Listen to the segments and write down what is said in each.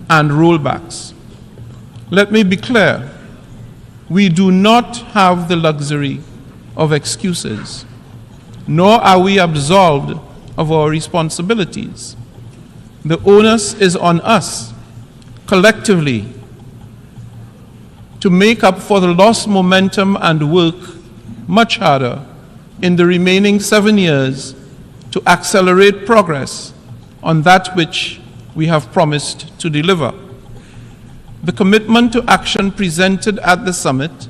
and rollbacks. Let me be clear, we do not have the luxury of excuses, nor are we absolved of our responsibilities. The onus is on us, collectively, to make up for the lost momentum and work much harder in the remaining 7 years to accelerate progress on that which we have promised to deliver. The commitment to action presented at the summit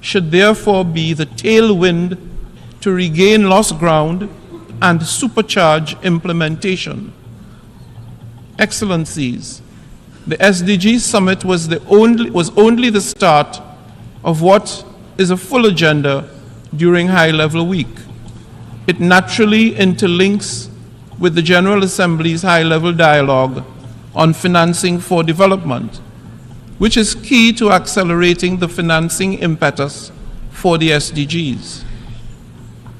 should therefore be the tailwind to regain lost ground and supercharge implementation. Excellencies, the SDG Summit was only the start of what is a full agenda during High-Level Week. It naturally interlinks with the General Assembly's high-level dialogue on financing for development, which is key to accelerating the financing impetus for the SDGs.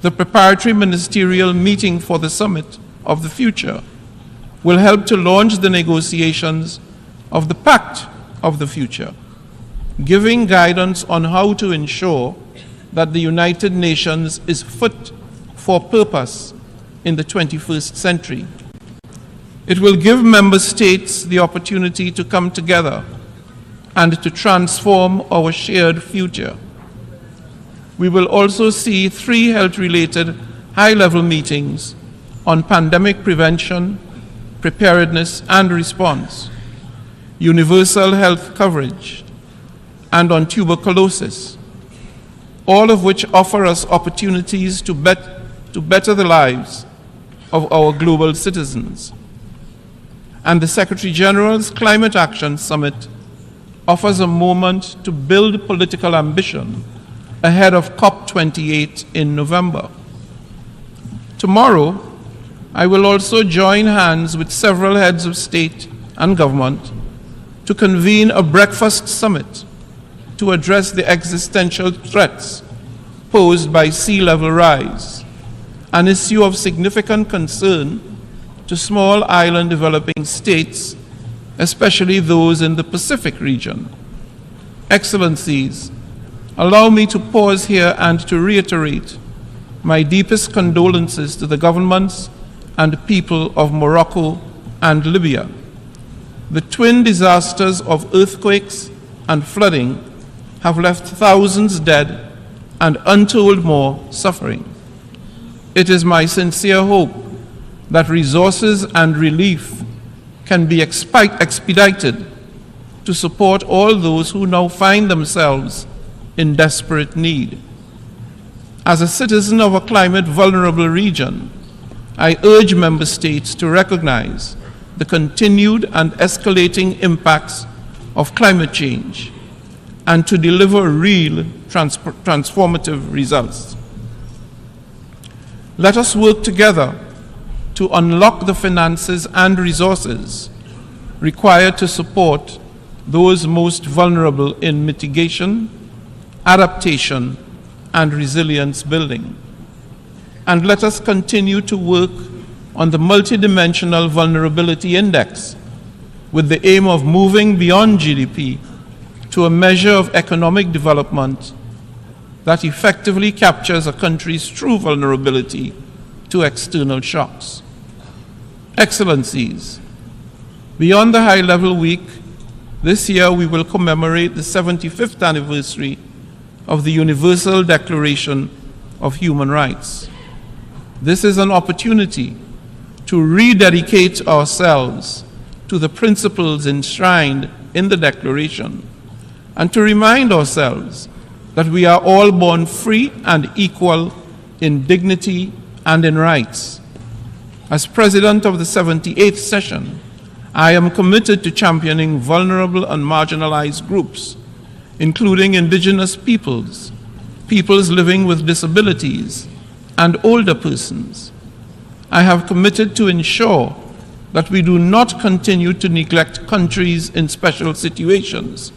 The preparatory ministerial meeting for the Summit of the Future will help to launch the negotiations of the Pact of the Future, giving guidance on how to ensure that the United Nations is fit for purpose in the 21st century. It will give member states the opportunity to come together and to transform our shared future. We will also see 3 health-related high-level meetings on pandemic prevention, preparedness and response, universal health coverage, and on tuberculosis, all of which offer us opportunities to better the lives of our global citizens. And the Secretary General's Climate Action Summit offers a moment to build political ambition ahead of COP28 in November. Tomorrow, I will also join hands with several heads of state and government to convene a breakfast summit to address the existential threats posed by sea level rise, an issue of significant concern to small island developing states, especially those in the Pacific region. Excellencies, allow me to pause here and to reiterate my deepest condolences to the governments and people of Morocco and Libya. The twin disasters of earthquakes and flooding have left thousands dead and untold more suffering. It is my sincere hope that resources and relief can be expedited to support all those who now find themselves in desperate need. As a citizen of a climate-vulnerable region, I urge member states to recognize the continued and escalating impacts of climate change and to deliver real transformative results. Let us work together to unlock the finances and resources required to support those most vulnerable in mitigation, adaptation, and resilience building. And let us continue to work on the multidimensional vulnerability index with the aim of moving beyond GDP to a measure of economic development that effectively captures a country's true vulnerability to external shocks. Excellencies, beyond the High-Level Week, this year we will commemorate the 75th anniversary of the Universal Declaration of Human Rights. This is an opportunity to rededicate ourselves to the principles enshrined in the Declaration and to remind ourselves that we are all born free and equal in dignity and in rights. As President of the 78th session, I am committed to championing vulnerable and marginalized groups, including indigenous peoples, peoples living with disabilities, and older persons. I have committed to ensure that we do not continue to neglect countries in special situations,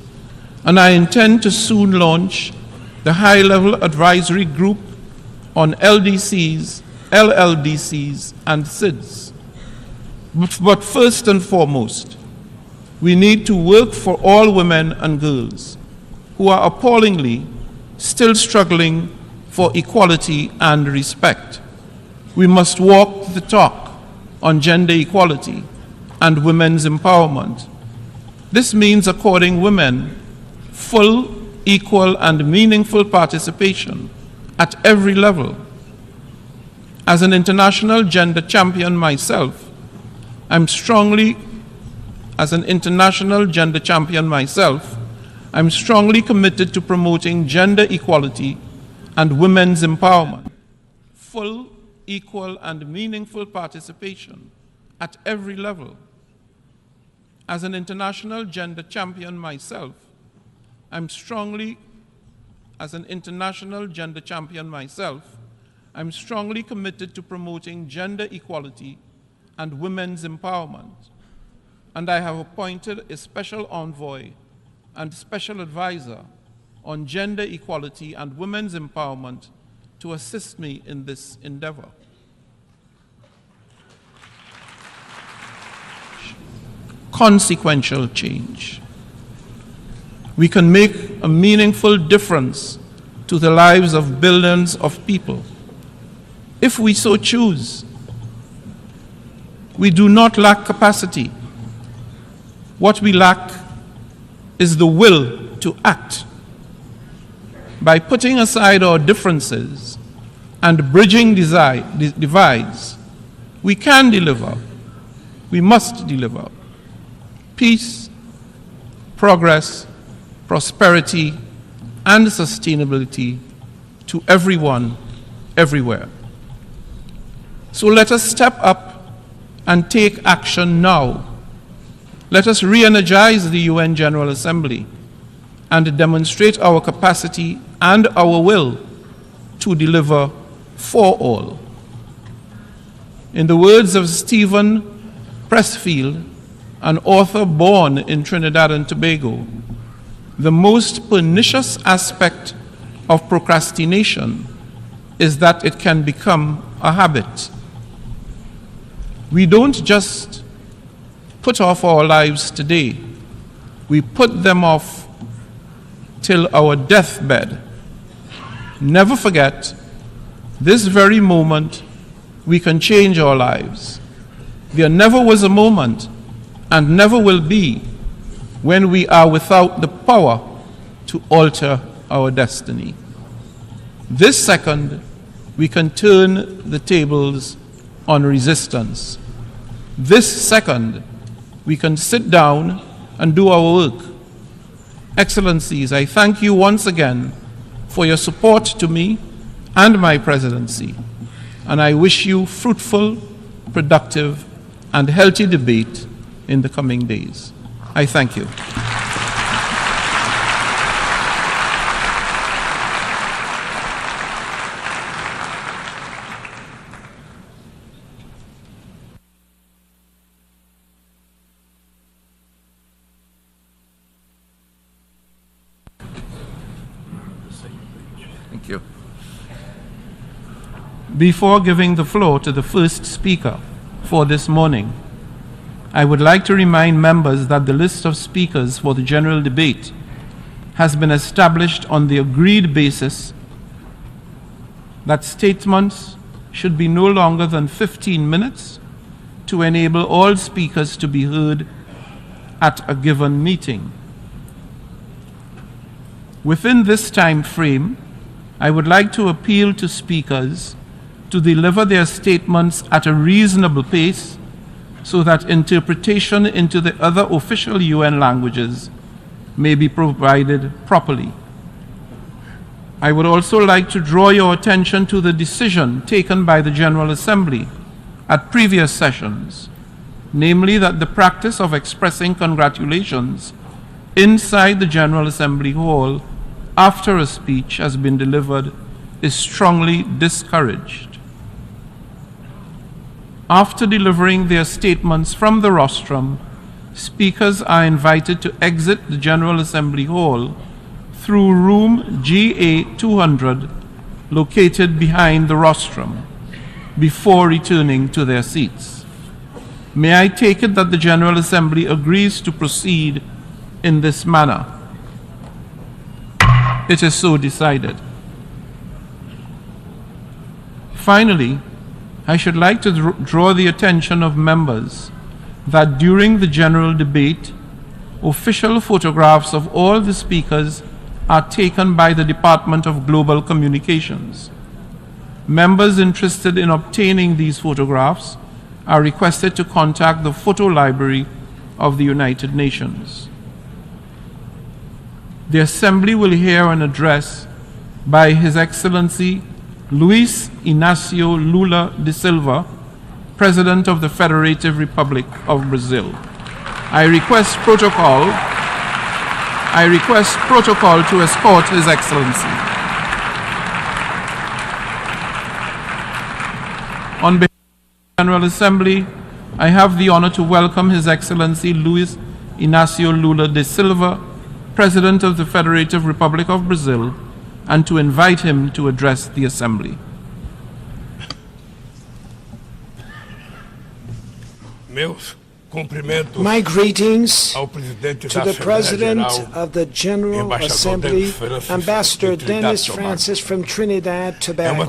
and I intend to soon launch the High-Level Advisory Group on LDCs, LLDCs, and SIDS. But first and foremost, We need to work for all women and girls who are appallingly still struggling for equality and respect. We must walk the talk on gender equality and women's empowerment. This means according women full, equal, and meaningful participation at every level. As an international gender champion myself, I'm strongly committed to promoting gender equality and women's empowerment. Full, equal, and meaningful participation at every level. As an international gender champion myself, I'm strongly committed to promoting gender equality and women's empowerment. And I have appointed a special envoy and special advisor on gender equality and women's empowerment to assist me in this endeavor. Consequential change. We can make a meaningful difference to the lives of billions of people if we so choose. We do not lack capacity. What we lack is the will to act. By putting aside our differences and bridging divides, we can deliver, we must deliver peace, progress, prosperity, and sustainability to everyone, everywhere. So let us step up and take action now. Let us re-energize the UN General Assembly and demonstrate our capacity and our will to deliver for all. In the words of Stephen Pressfield, an author born in Trinidad and Tobago, the most pernicious aspect of procrastination is that it can become a habit. We don't just put off our lives today, we put them off till our deathbed. Never forget, this very moment we can change our lives. There never was a moment and never will be when we are without the power to alter our destiny. This second, we can turn the tables on resistance. This second, we can sit down and do our work. Excellencies, I thank you once again for your support to me and my presidency, and I wish you fruitful, productive, and healthy debate in the coming days. I thank you. Thank you. Before giving the floor to the first speaker for this morning, I would like to remind members that the list of speakers for the general debate has been established on the agreed basis that statements should be no longer than 15 minutes to enable all speakers to be heard at a given meeting. Within this time frame, I would like to appeal to speakers to deliver their statements at a reasonable pace so that interpretation into the other official UN languages may be provided properly. I would also like to draw your attention to the decision taken by the General Assembly at previous sessions, namely that the practice of expressing congratulations inside the General Assembly Hall after a speech has been delivered is strongly discouraged. After delivering their statements from the rostrum, speakers are invited to exit the General Assembly Hall through room GA 200, located behind the rostrum, before returning to their seats. May I take it that the General Assembly agrees to proceed in this manner? It is so decided. Finally, I should like to draw the attention of members that during the general debate, official photographs of all the speakers are taken by the Department of Global Communications. Members interested in obtaining these photographs are requested to contact the Photo Library of the United Nations. The Assembly will hear an address by His Excellency Luis Inácio Lula da Silva, President of the Federative Republic of Brazil. I request protocol to escort His Excellency. On behalf of the General Assembly, I have the honor to welcome His Excellency Luis Inácio Lula da Silva, President of the Federative Republic of Brazil, and to invite him to address the Assembly. My greetings to the President of the General Assembly, Ambassador Dennis Francis from Trinidad, Tobago.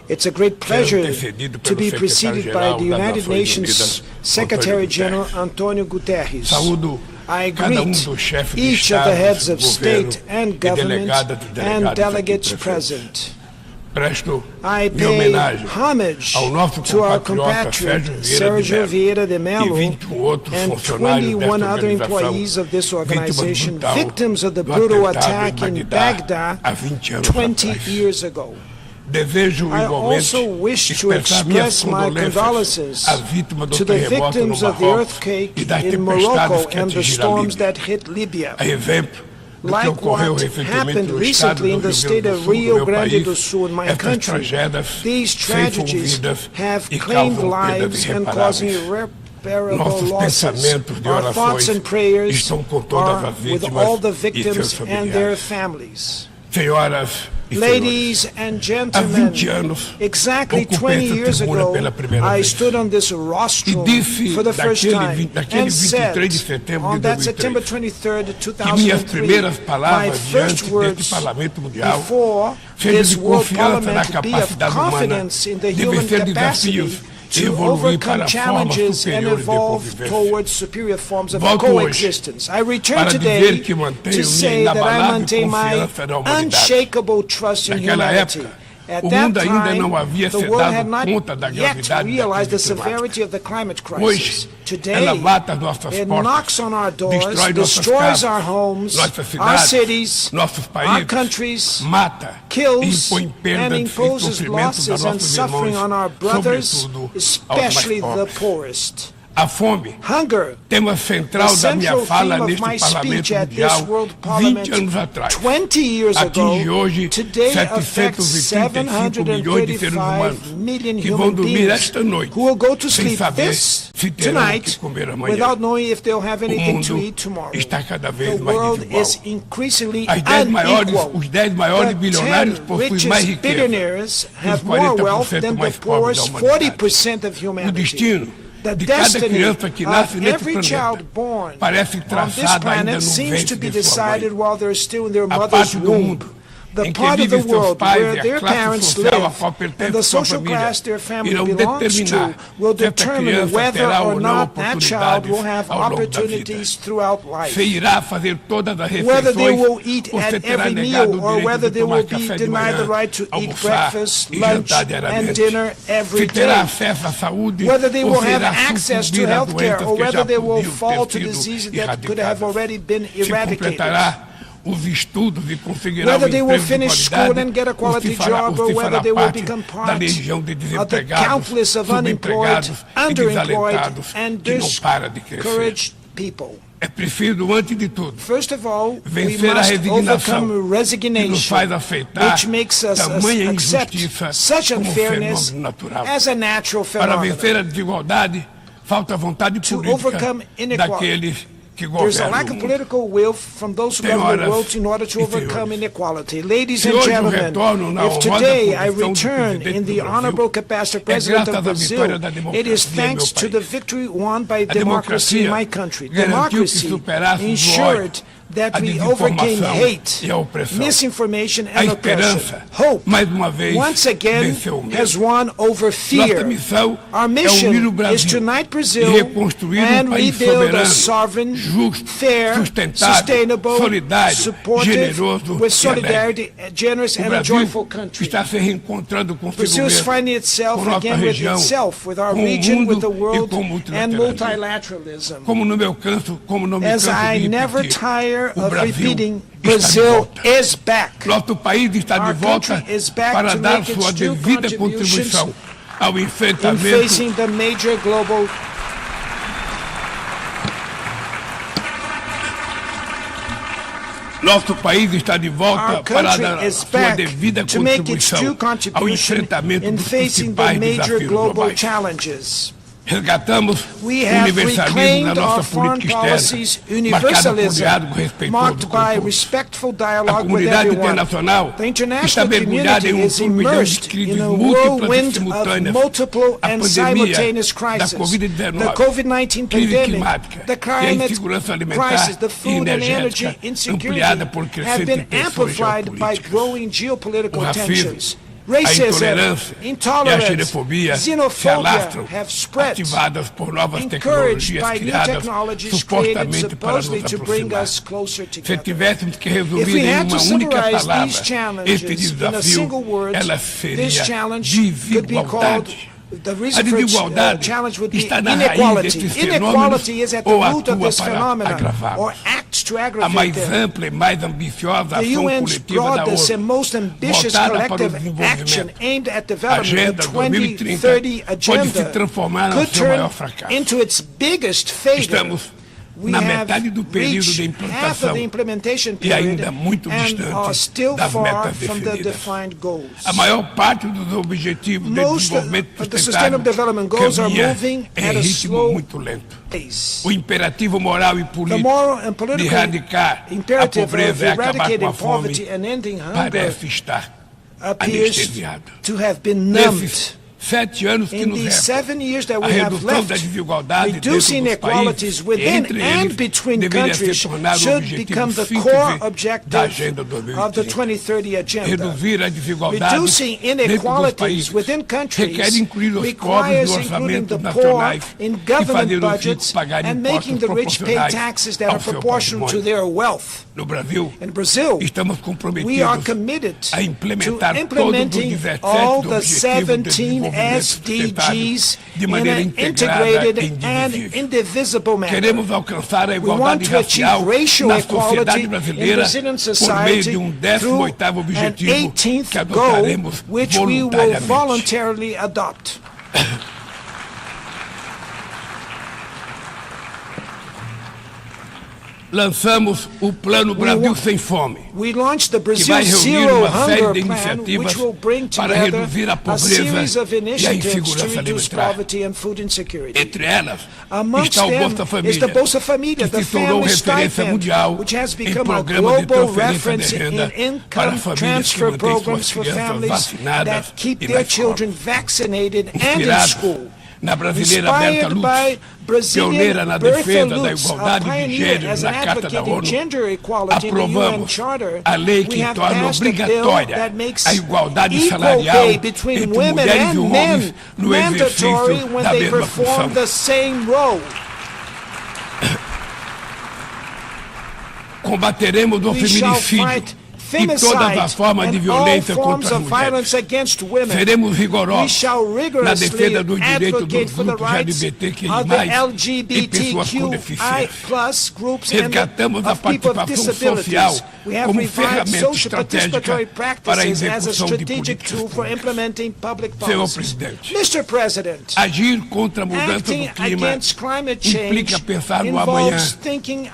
It's a great pleasure to be preceded by the United Nations Secretary General Antonio Guterres. I greet each of the heads of state and government and delegates present. I pay homage to our compatriot Sergio Vieira de Mello and 21 other employees of this organization, victims of the brutal attack in Baghdad 20 years ago. I also wish to express my condolences to the victims of the earthquake in Morocco and the storms that hit Libya. Like what happened recently in the state of Rio Grande do Sul in my country, these tragedies have claimed lives and causing irreparable losses. Our thoughts and prayers are with all the victims and their families. Ladies and gentlemen, exactly 20 years ago, I stood on this rostrum for the first time and said, on that September 23rd, 2003, my first words before this World Parliament to be of confidence in the human capacity to overcome challenges and evolve towards superior forms of coexistence. I return today to say that I maintain my unshakable trust in humanity. At that time, the world had not yet realized the severity of the climate crisis. Today, it knocks on our doors, destroys our homes, our cities, our countries, kills and imposes losses and suffering on our brothers, especially the poorest. Hunger, the central theme of my speech at this World Parliament 20 years ago, today affects 735 million human beings who will go to sleep tonight without knowing if they'll have anything to eat tomorrow. The world is increasingly unequal. The 10 richest billionaires have more wealth than the poorest 40% of humanity. The destiny of every child born on this planet seems to be decided while they're still in their mother's womb. The part of the world where their parents live and the social class their family belongs to will determine whether or not that child will have opportunities throughout life. Whether they will eat at every meal or whether they will be denied the right to eat breakfast, lunch, and dinner every day. Whether they will have access to health care or whether they will fall to diseases that could have already been eradicated. Whether they will finish school and get a quality job or whether they will become part of the countless of unemployed, underemployed, and discouraged people. First of all, we must overcome resignation, which makes us accept such unfairness as a natural phenomenon. To overcome inequality, There's a lack of political will from those who govern the world in order to overcome inequality. Ladies and gentlemen, if today I return in the honorable capacity of President of Brazil, it is thanks to the victory won by democracy in my country. Democracy ensured that we overcame hate, misinformation, and oppression. Hope, once again, has won over fear. Our mission is to unite Brazil and rebuild a sovereign, fair, sustainable, supportive, with solidarity, a generous and a joyful country. Brazil is finding itself again with itself, with our region, with the world, and multilateralism. As I never tire of repeating, Brazil is back. Our country is back to make its due contributions in facing the major global Nosso país está de volta para dar a sua devida contribuição ao enfrentamento dos principais desafios globais. Resgatamos o universalismo na nossa política externa, marcada por diálogo respeitoso com o povo. A comunidade internacional está mergulhada em turbilhão de crises múltiplas e simultâneas. A pandemia da Covid-19, crise climática e a insegurança alimentar e energética ampliada por crescentes tensões geopolíticas. O racismo, a intolerância e a xenofobia se alastram, ativadas por novas tecnologias criadas supostamente para nos aproximar. Se tivéssemos que resumir em uma única palavra este desafio, ela seria desigualdade. A desigualdade está na raiz destes fenômenos ou atua para agravá-los. A mais ampla e mais ambiciosa ação coletiva da ONU, voltada para o desenvolvimento, a Agenda 2030, pode se transformar no seu maior fracasso. Estamos na metade do período de implantação e ainda muito distante das metas definidas. A maior parte dos objetivos de desenvolvimento sustentável caminha em ritmo muito lento. O imperativo moral e político de erradicar a pobreza e acabar com a fome parece estar anestesiado. Nesses 7 anos que nos restam, a redução da desigualdade dentro dos países e entre eles deveria ser tornado o objetivo síntese da Agenda 2030. Reduzir a desigualdade dentro dos países requer incluir os pobres nos orçamentos nacionais e fazer os ricos pagarem impostos proporcionais ao seu patrimônio. No Brasil, estamos comprometidos a implementar todos os 17 objetivos de desenvolvimento SDGs de maneira integrada e indivisível. Queremos alcançar a igualdade racial na sociedade brasileira por meio de um 18º objetivo que adotaremos voluntariamente. Lançamos o Plano Brasil Sem Fome, que vai reunir uma série de iniciativas para reduzir a pobreza e a insegurança alimentar. Entre elas está o Bolsa Família, que se tornou referência mundial em programa de transferência de renda para famílias que mantêm suas crianças vacinadas e na escola. Inspirados na brasileira Berta Lutz, pioneira na defesa da igualdade de gênero na Carta da ONU, aprovamos a lei que torna obrigatória a igualdade salarial entre mulheres e homens no exercício da mesma função. Combateremos o feminicídio e todas as formas de violência contra as mulheres. Seremos rigorosos na defesa dos direitos dos grupos LGBTQI+, e pessoas com deficiência. Resgatamos a participação social como ferramenta estratégica para a execução de políticas públicas. Senhor Presidente, agir contra a mudança do clima implica pensar no amanhã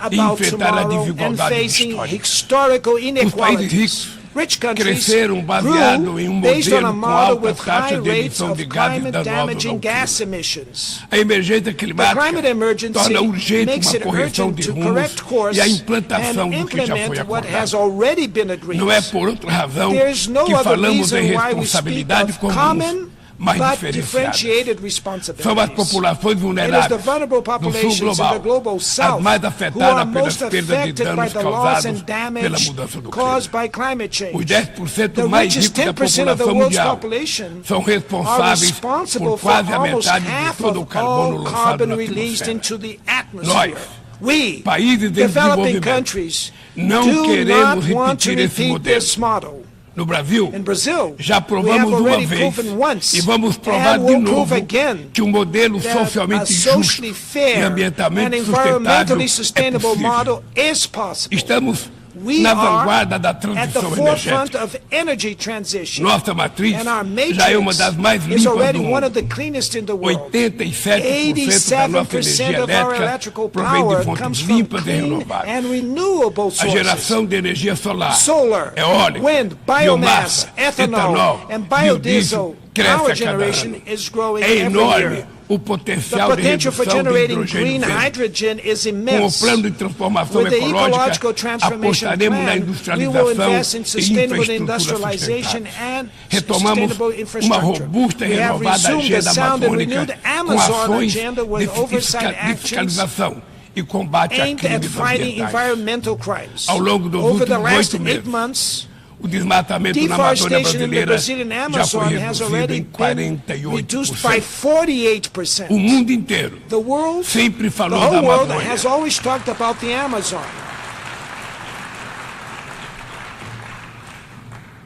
e enfrentar a desigualdade histórica. Os países ricos Rich countries cresceram baseado em grew based on a modelo com model alta with high taxa de rates emissão of de gases climate-damaging danosos ao gas clima. emissions. A emergência The climática climate emergency torna urgente makes uma it correção urgent de to rumos correct course e a implantação and do que já foi implement what has acordado. already been agreed. Não é por outra razão There's no que other falamos em reason why we speak responsabilidade of comuns, common mais but diferenciadas. differentiated São as responsibilities. populações It is vulneráveis the vulnerable do sul populations in the global, global as south mais who afetadas are pelas most perdas de affected by danos the loss causados and pela damage mudança do caused clima. by climate change. Os 10% The mais richest ricos da 10% of the população world's mundial population são are responsáveis responsible por for quase a almost metade de half todo o of carbono all lançado carbon na released atmosfera. into the atmosphere. We, países em developing desenvolvimento, countries, não do queremos not want to repetir esse repeat modelo. this model. No Brasil, In Brazil, já we provamos have uma already vez proven once e vamos provar and de we'll novo prove again que um modelo that a socialmente justo socially e fair and ambientalmente sustentável environmentally é sustainable possível. model is possible. Estamos We na are vanguarda da at the transição forefront energética. of energy transition. Nossa matriz And our já é uma matrix das mais is limpas already do one of mundo. the cleanest in the world. 87% da nossa 87% energia of our elétrica electrical provém power de comes fontes from limpas e clean renováveis. and renewable A sources. geração de energia solar, Solar, eólica, wind, biomass, biomassa, ethanol, and biodiesel cresce power a cada generation ano. is growing É every enorme year. o The potencial de potential for redução de generating hidrogênio green verde. hydrogen is Com o immense. plano de transformação With the ecológica, ecological transformation apostaremos na plan, we will industrialização invest in e sustainable infraestrutura industrialization sustentável. and Retomamos sustainable uma infrastructure. robusta e We have renovada resumed the agenda sound and amazônica renewed com Amazon ações agenda de with oversight de actions fiscalização e combate a aimed at crimes fighting ambientais. environmental crimes. Ao longo dos Over the últimos last 8 8 meses, months, o desmatamento na Amazônia deforestation in the brasileira Brazilian já Amazon foi has reduzido already em been reduced by 48%. 48%. O mundo inteiro The world, sempre the falou da whole world Amazônia. has always talked about the Amazon.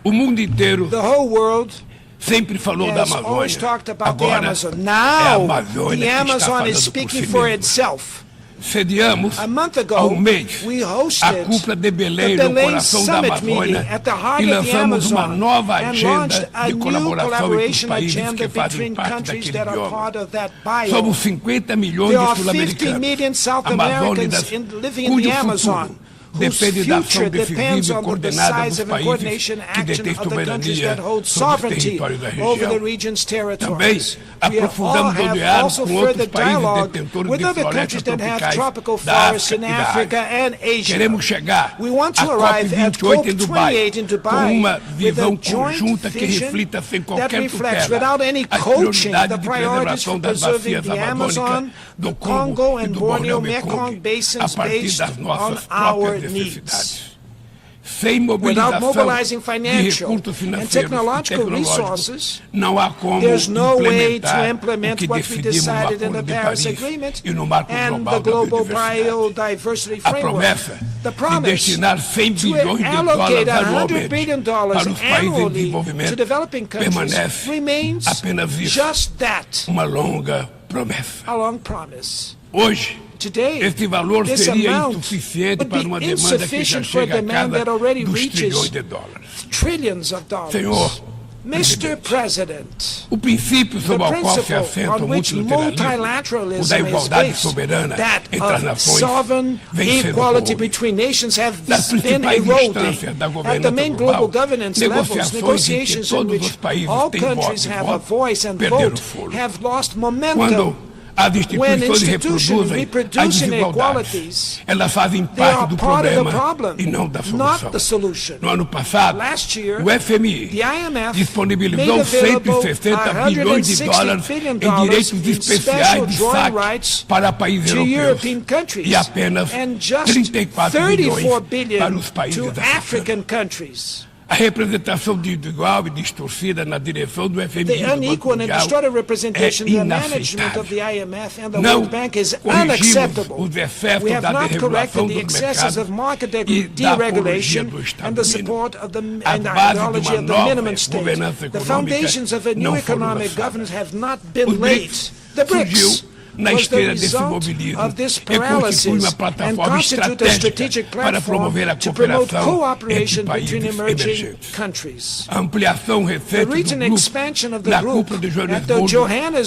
O mundo inteiro The whole world sempre falou da has always Amazônia. talked about the Agora Amazon. é a Now, Amazônia the que está Amazon falando is por speaking si for mesma. itself. Sediamos A month há ago, mês we a hosted cúpula de Belém the no Belém coração da Summit meeting Amazônia at the heart e of the lançamos uma Amazon nova and launched agenda a de new colaboração entre os collaboration países agenda que fazem between parte countries daquele that are bioma. part of that biome. Somos 50 milhões There de are 50 sul-americanos, million South amazônidas, Americans living in cujo the Amazon, futuro whose depende da ação future depends decisiva e on the coordenada dos decisive and países coordination que action detêm of the countries soberania that hold sobre os sovereignty territórios da over the região. region's Também territories. We aprofundamos o have diálogo also com outros further países dialogue detentores with de other florestas countries that have tropicais tropical da forests África in e da Africa Ásia. and Asia. Queremos chegar We want à to arrive at COP28 em Dubai COP28 in com Dubai uma with a visão joint conjunta que vision reflita sem that qualquer reflects, tutela without any as coaching, prioridades the de priorities preservação for das preserving bacias the amazônicas Amazon, do Congo Congo e and do Borneo Borneo-Mekong Mekong a basins partir based das on nossas our próprias needs. necessidades. Sem Without mobilização mobilizing de financial recursos and financeiros e technological tecnológicos, resources, não há como there's no way to implementar o implement que what we decidimos no decided in the Acordo de Paris Paris Agreement e no Marco and Global the da Global Biodiversidade. Biodiversity A Framework. promessa The de promise destinar 100 to bilhões de allocate dólares $100 anualmente billion para os países em annually to desenvolvimento developing countries permanece remains apenas isso, just that, uma longa promessa. a long promise. Hoje, Today, este valor this seria amount insuficiente would para be uma demanda que já insufficient for a chega a demand that casa already dos reaches trilhões de dólares. trillions of dollars. Senhor Mr. President, o princípio the sobre o qual se principle assenta on o which multilateralismo, o multilateralism da is igualdade based, soberana that entre as of nações, sovereign vem sendo equality corrompido. between nations have Nas been principais eroding. instâncias da At the governança main global global, governance levels, negociações em que negotiations in todos which os países all têm voz countries e have a voto, voice and perderam vote fôlego. have lost momentum. Quando as When instituições institutions reproduzem as reproduce desigualdades, inequalities, elas fazem they are parte do part of the problema problem, e não da not solução. the solution. No ano passado, Last year, o FMI the IMF disponibilizou made available 160 bilhões de dólares $160 em billion direitos in especiais de special drawing saque rights para países to europeus European countries e apenas and just 34 bilhões $34 para billion os países to africanos. African countries. A representação desigual e distorcida na direção do FMI The e do Banco unequal and Mundial distorted representation é in the management of inaceitável. the IMF and the Não World Bank is corrigimos unacceptable. os excessos We have da not desregulação corrected the dos excesses of mercados market e da apologia deregulation do Estado and the mínimo. support of the A and the base de ideology uma of the nova minimum state. governança The econômica foundations of a new não foram economic lançadas. governance have not been Os laid. BRICS The surgiu BRICS na esteira desse mobilismo e constitui uma plataforma estratégica para promover a cooperação entre países emergentes. A ampliação recente do grupo na cúpula de Joanesburgo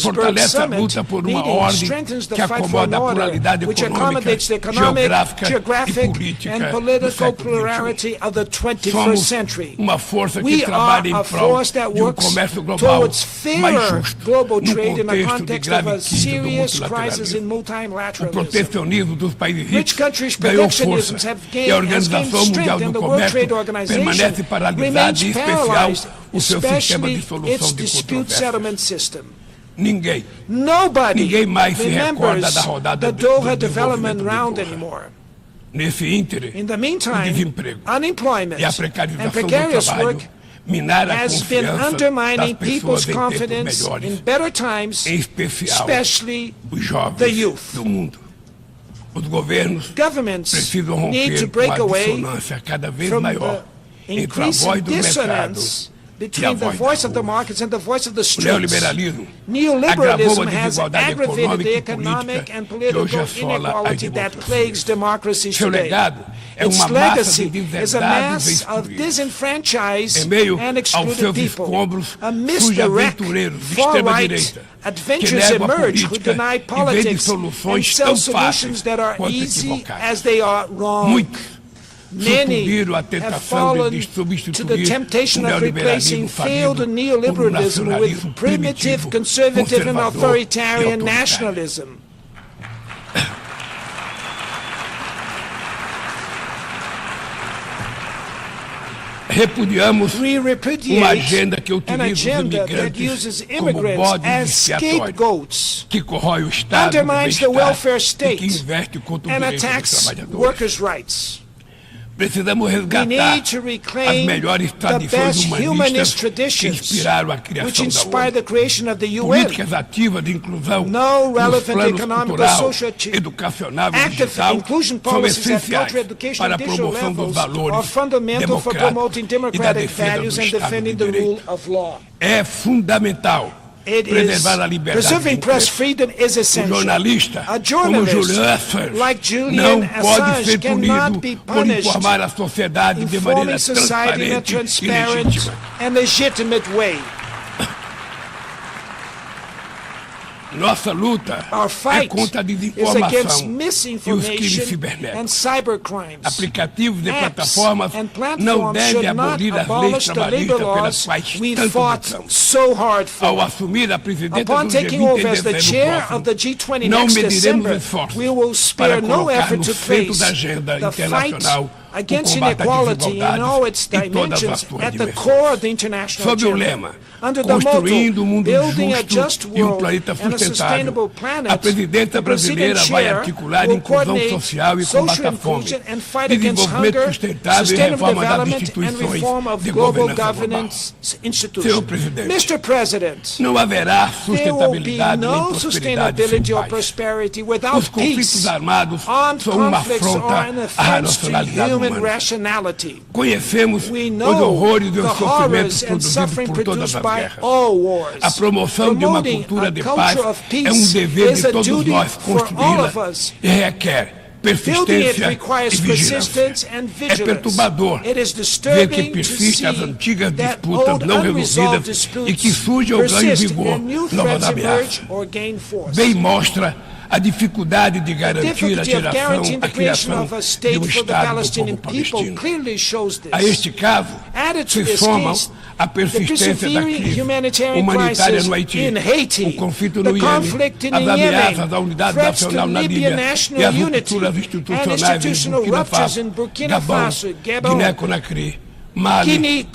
fortalece a luta por uma ordem que acomoda a pluralidade econômica, geográfica e política do século XXI. Somos uma força que trabalha em prol de um comércio global mais justo, no contexto de grave crise do multilateralismo. O protecionismo dos países ricos ganhou força e a Organização Mundial do Comércio permanece paralisada, em especial o seu sistema de solução de controvérsias. Ninguém mais se recorda da rodada do desenvolvimento global. Nesse ínterim, o desemprego e a precarização do trabalho minaram a confiança das pessoas em tempos melhores, em especial os jovens do mundo. Os governos precisam romper com a dissonância cada vez maior entre a voz do mercado between the voice of the markets and the voice of the streets. Neoliberalism has aggravated the economic and political inequality that plagues democracies today. Its legacy is a mass of disenfranchised and excluded people. Amidst the wreck, far-right adventures emerge who deny politics and sell solutions that are easy as they are wrong. Many have fallen to the temptation of replacing failed neoliberalism with primitive, conservative, and authoritarian nationalism. Repudiamos uma agenda que utiliza os imigrantes como bodes expiatórios, que corrói o Estado do bem-estar e que investe contra o direito dos trabalhadores. Precisamos resgatar as melhores tradições humanistas que inspiraram a criação da ONU. Políticas ativas de inclusão nos planos cultural, educacional e digital são essenciais para a promoção dos valores democráticos e da defesa do Estado de Direito. É fundamental preservar a liberdade de imprensa. O jornalista, como Julian Assange, não pode ser punido por informar a sociedade de maneira transparente e legítima. Nossa luta é contra a desinformação e os crimes cibernéticos. Aplicativos e plataformas não devem abolir as leis trabalhistas pelas quais tanto lutamos. Ao assumir a presidência do G20 não mediremos esforços para colocar no centro da agenda internacional against inequality in all its dimensions at the core of the international agenda. Sob o lema Construindo um mundo justo e um planeta sustentável, a presidência brasileira vai articular inclusão social e combate à fome, desenvolvimento sustentável e reforma das instituições de governança global. Senhor Presidente, não haverá sustentabilidade nem prosperidade sem paz. Os conflitos armados são uma afronta à racionalidade humana. Conhecemos os horrores e os sofrimentos produzidos por todas as guerras. A promoção de uma cultura de paz é um dever de todos nós construí-la e requer persistência e vigilância. É perturbador ver que persistem as antigas disputas não resolvidas e que surgem ou ganham vigor novas ameaças. Bem mostra a dificuldade de garantir a criação de um Estado do povo palestino. A este caso, se somam a persistência da crise humanitária no Haiti, o conflito no Iêmen, as ameaças à unidade nacional na Líbia e as rupturas institucionais em Burkina Faso, Gabão, Guiné-Conakry, Mali, Níger,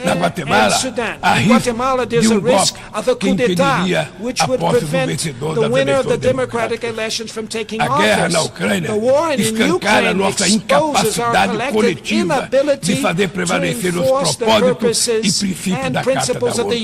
na Guatemala, há risco de um golpe que impediria a posse do vencedor das eleições democráticas. A guerra na Ucrânia escancara nossa incapacidade coletiva de fazer prevalecer os propósitos e princípios da Carta da ONU.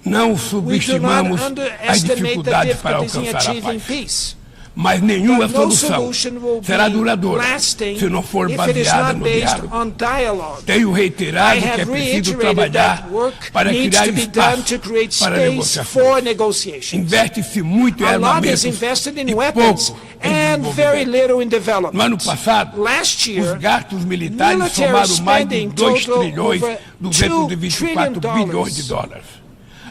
Não subestimamos as dificuldades para alcançar a paz. Mas nenhuma but no solução solution will será be duradoura lasting se não for if it is baseada not no based diálogo. on dialogue. Tenho reiterado I que é have preciso reiterated trabalhar that work para needs criar to be done espaço to create para space negociações. for negotiations. Investe-se muito em A lot armamentos is invested in e weapons pouco em and very desenvolvimento. little in No development. ano passado, Last year, os gastos militares military somaram mais de spending 2 totaled trilhões over 224 $2 trillion. bilhões de dólares.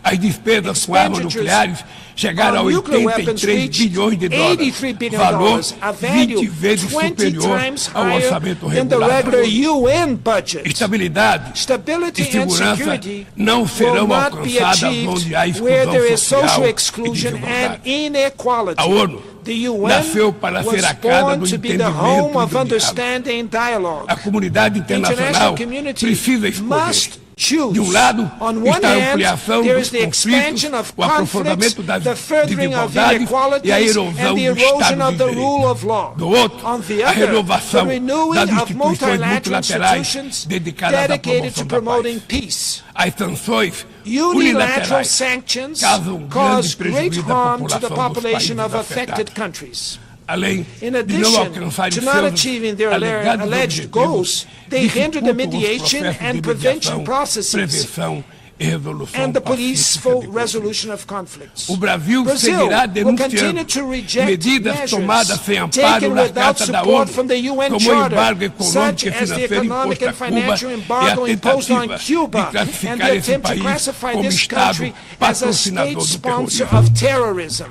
As despesas com armas Expenditures nucleares chegaram a on nuclear weapons 83 reached bilhões de dólares, $83 billion, valor a value 20 vezes 20 superior times ao higher orçamento than the regular da regular ONU. UN budget. Estabilidade Stability e and segurança security não will serão not be alcançadas achieved onde há where there exclusão is social social e exclusion and desigualdade. inequality. A ONU The UN nasceu para ser was a casa born do to be the entendimento home e do of diálogo. understanding and dialogue. A comunidade The international internacional community precisa escolher. must choose. De um lado, On one está a hand, ampliação there dos is the conflitos, expansion of o aprofundamento conflicts, das the furthering of desigualdades inequalities, e a and erosão the do erosion Estado of de the Direito. rule of law. Do outro, On the a other, the renovação renewing das of instituições multilateral multilaterais institutions dedicadas à dedicated promoção to da promoting paz. peace. As sanções Unilateral unilaterais sanctions causam cause grande great prejuízo à harm to the população dos population países of affected afetados. countries. Além In de não addition alcançarem to not seus achieving their alegados alleged objetivos, goals, they hinder the dificultam os mediation processos and de prevention mediação, processes prevenção e resolução and the pacífica de peaceful conflitos. resolution of conflicts. O Brasil Brazil seguirá will continue denunciando to reject medidas tomadas measures sem amparo taken na without Carta da support ONU, from the UN como o Charter, embargo econômico such e as the financeiro economic imposto a and Cuba financial e a embargo imposed on tentativa Cuba de and classificar the esse attempt to país classify como this Estado country as a patrocinador state do sponsor terrorismo. of terrorism.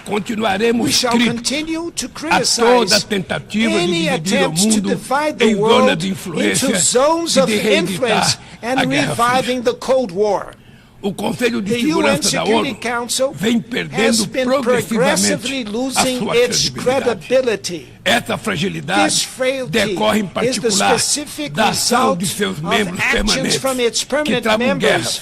Continuaremos We shall críticos continue to a toda criticize tentativa de any dividir o attempts to mundo divide the em zonas world de influência into zones e of de influence reeditar and a Guerra Fria. reviving the Cold War. O Conselho de The UN Segurança da Security ONU Council vem has perdendo been progressivamente progressively a losing sua its credibilidade. credibility. Essa fragilidade This frailty decorre em is the particular specific da ação result de seus of membros actions permanentes from its que permanent travam members guerras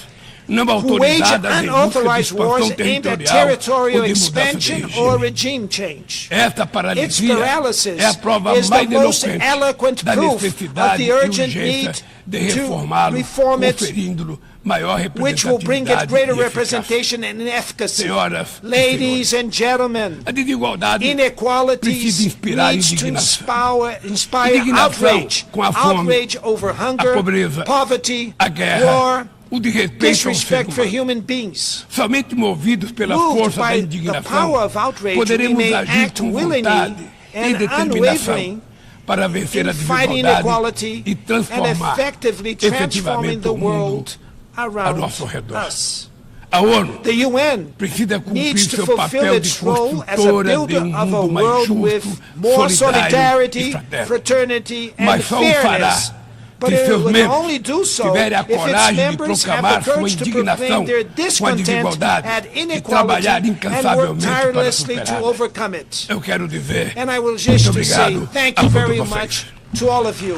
não who wage autorizadas em busca de unauthorized wars expansão aimed at territorial territorial ou de mudança de expansion or regime. regime change. Esta Its paralisia paralysis é a prova is the mais most eloquente eloquent da proof of necessidade the e urgent urgência need de to reformá-lo, reform it, conferindo-lhe maior which will bring it representatividade greater e eficácia. representation and efficacy. Senhoras e Ladies senhores, and gentlemen, a desigualdade inequalities precisa inspirar needs to indignação. inspire Indignação outrage. com a fome, Outrage over hunger, a pobreza, poverty, a guerra, war, o desrespeito ao ser disrespect for humano. human beings. Somente movidos pela Moved força da by the indignação, power of outrage, we poderemos may agir act com willingly vontade e and determinação unwavering para vencer in a fighting desigualdade inequality e and transformar effectively transforming efetivamente the o mundo world ao around nosso redor. us. A ONU The UN precisa cumprir needs to seu fulfill papel de its role as a construtora de builder um of a mundo mais world with justo, more solidário e solidarity, fraterno. fraternity, and Mas só o fará fairness. But se it seus will membros only do so tiverem a if its coragem de members have proclamar the sua courage to indignação proclaim their com a discontent desigualdade at e inequality trabalhar and work incansavelmente para tirelessly to superá-la. overcome it. Eu quero dizer And I will muito just to say obrigado thank a you todos very vocês. much to all of you.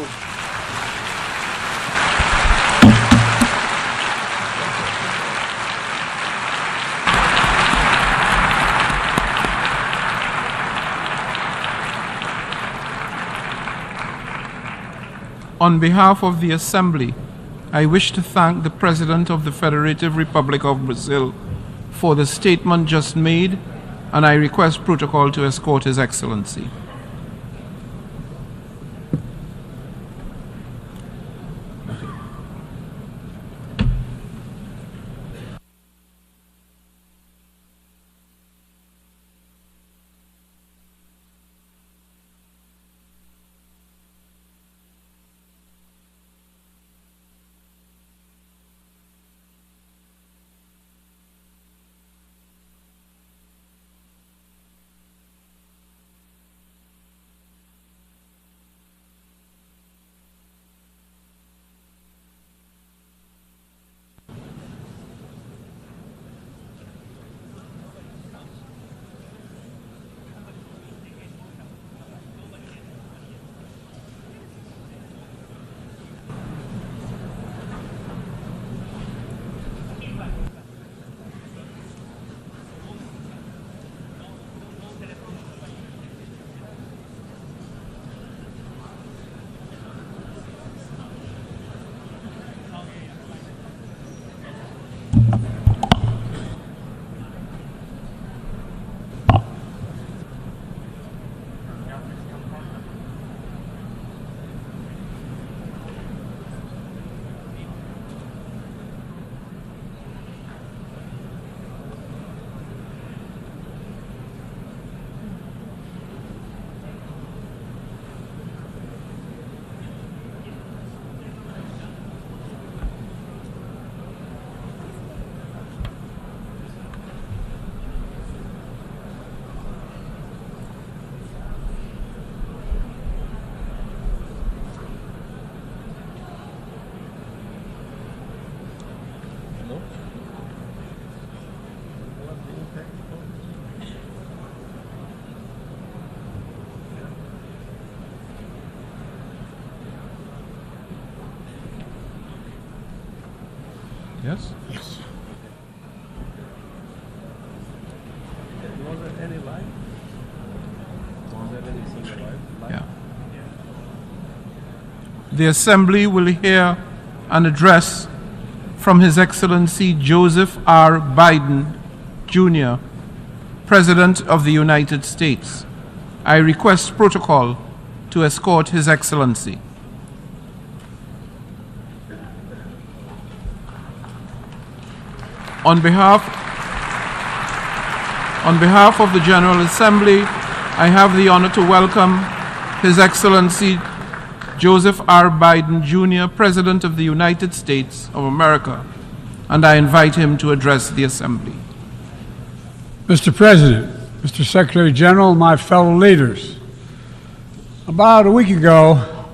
On behalf of the Assembly, I wish to thank the President of the Federative Republic of Brazil for the statement just made, and I request protocol to escort His Excellency. Yes? Yes. Yeah. The Assembly will hear an address from His Excellency Joseph R. Biden, Jr., President of the United States. I request protocol to escort His Excellency. On behalf of the General Assembly, I have the honor to welcome His Excellency Joseph R. Biden, Jr., President of the United States of America, and I invite him to address the Assembly. Mr. President, Mr. Secretary General, my fellow leaders, about a week ago,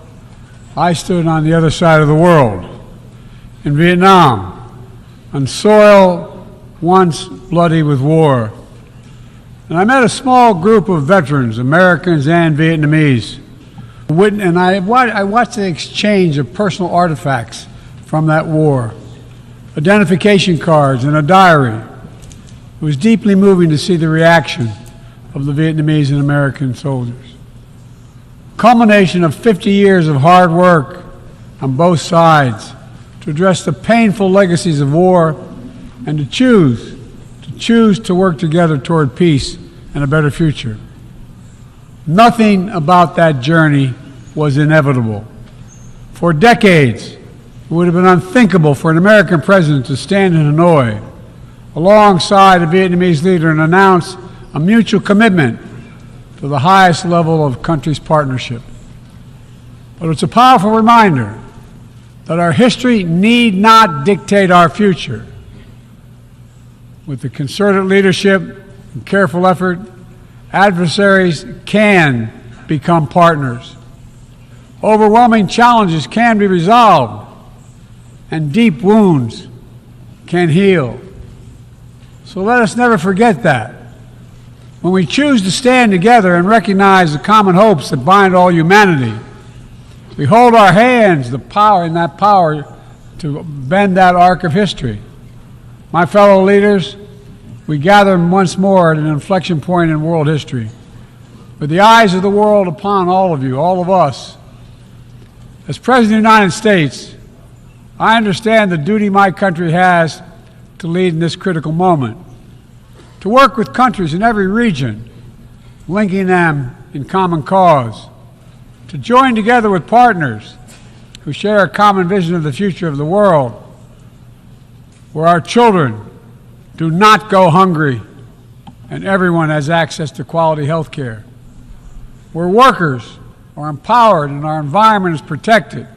I stood on the other side of the world, in Vietnam, on soil once bloody with war. And I met a small group of veterans, Americans and Vietnamese, and I watched the exchange of personal artifacts from that war, identification cards and a diary. It was deeply moving to see the reaction of the Vietnamese and American soldiers. Culmination of 50 years of hard work on both sides to address the painful legacies of war and to choose to work together toward peace and a better future. Nothing about that journey was inevitable. For decades, it would have been unthinkable for an American president to stand in Hanoi alongside a Vietnamese leader and announce a mutual commitment to the highest level of country's partnership. But it's a powerful reminder that our history need not dictate our future. With the concerted leadership and careful effort, adversaries can become partners. Overwhelming challenges can be resolved, and deep wounds can heal. So let us never forget that. When we choose to stand together and recognize the common hopes that bind all humanity, we hold our hands the power to bend that arc of history. My fellow leaders, we gather once more at an inflection point in world history, with the eyes of the world upon all of you, all of us. As President of the United States, I understand the duty my country has to lead in this critical moment, to work with countries in every region, linking them in common cause, to join together with partners who share a common vision of the future of the world, where our children do not go hungry and everyone has access to quality health care, where workers are empowered and our environment is protected,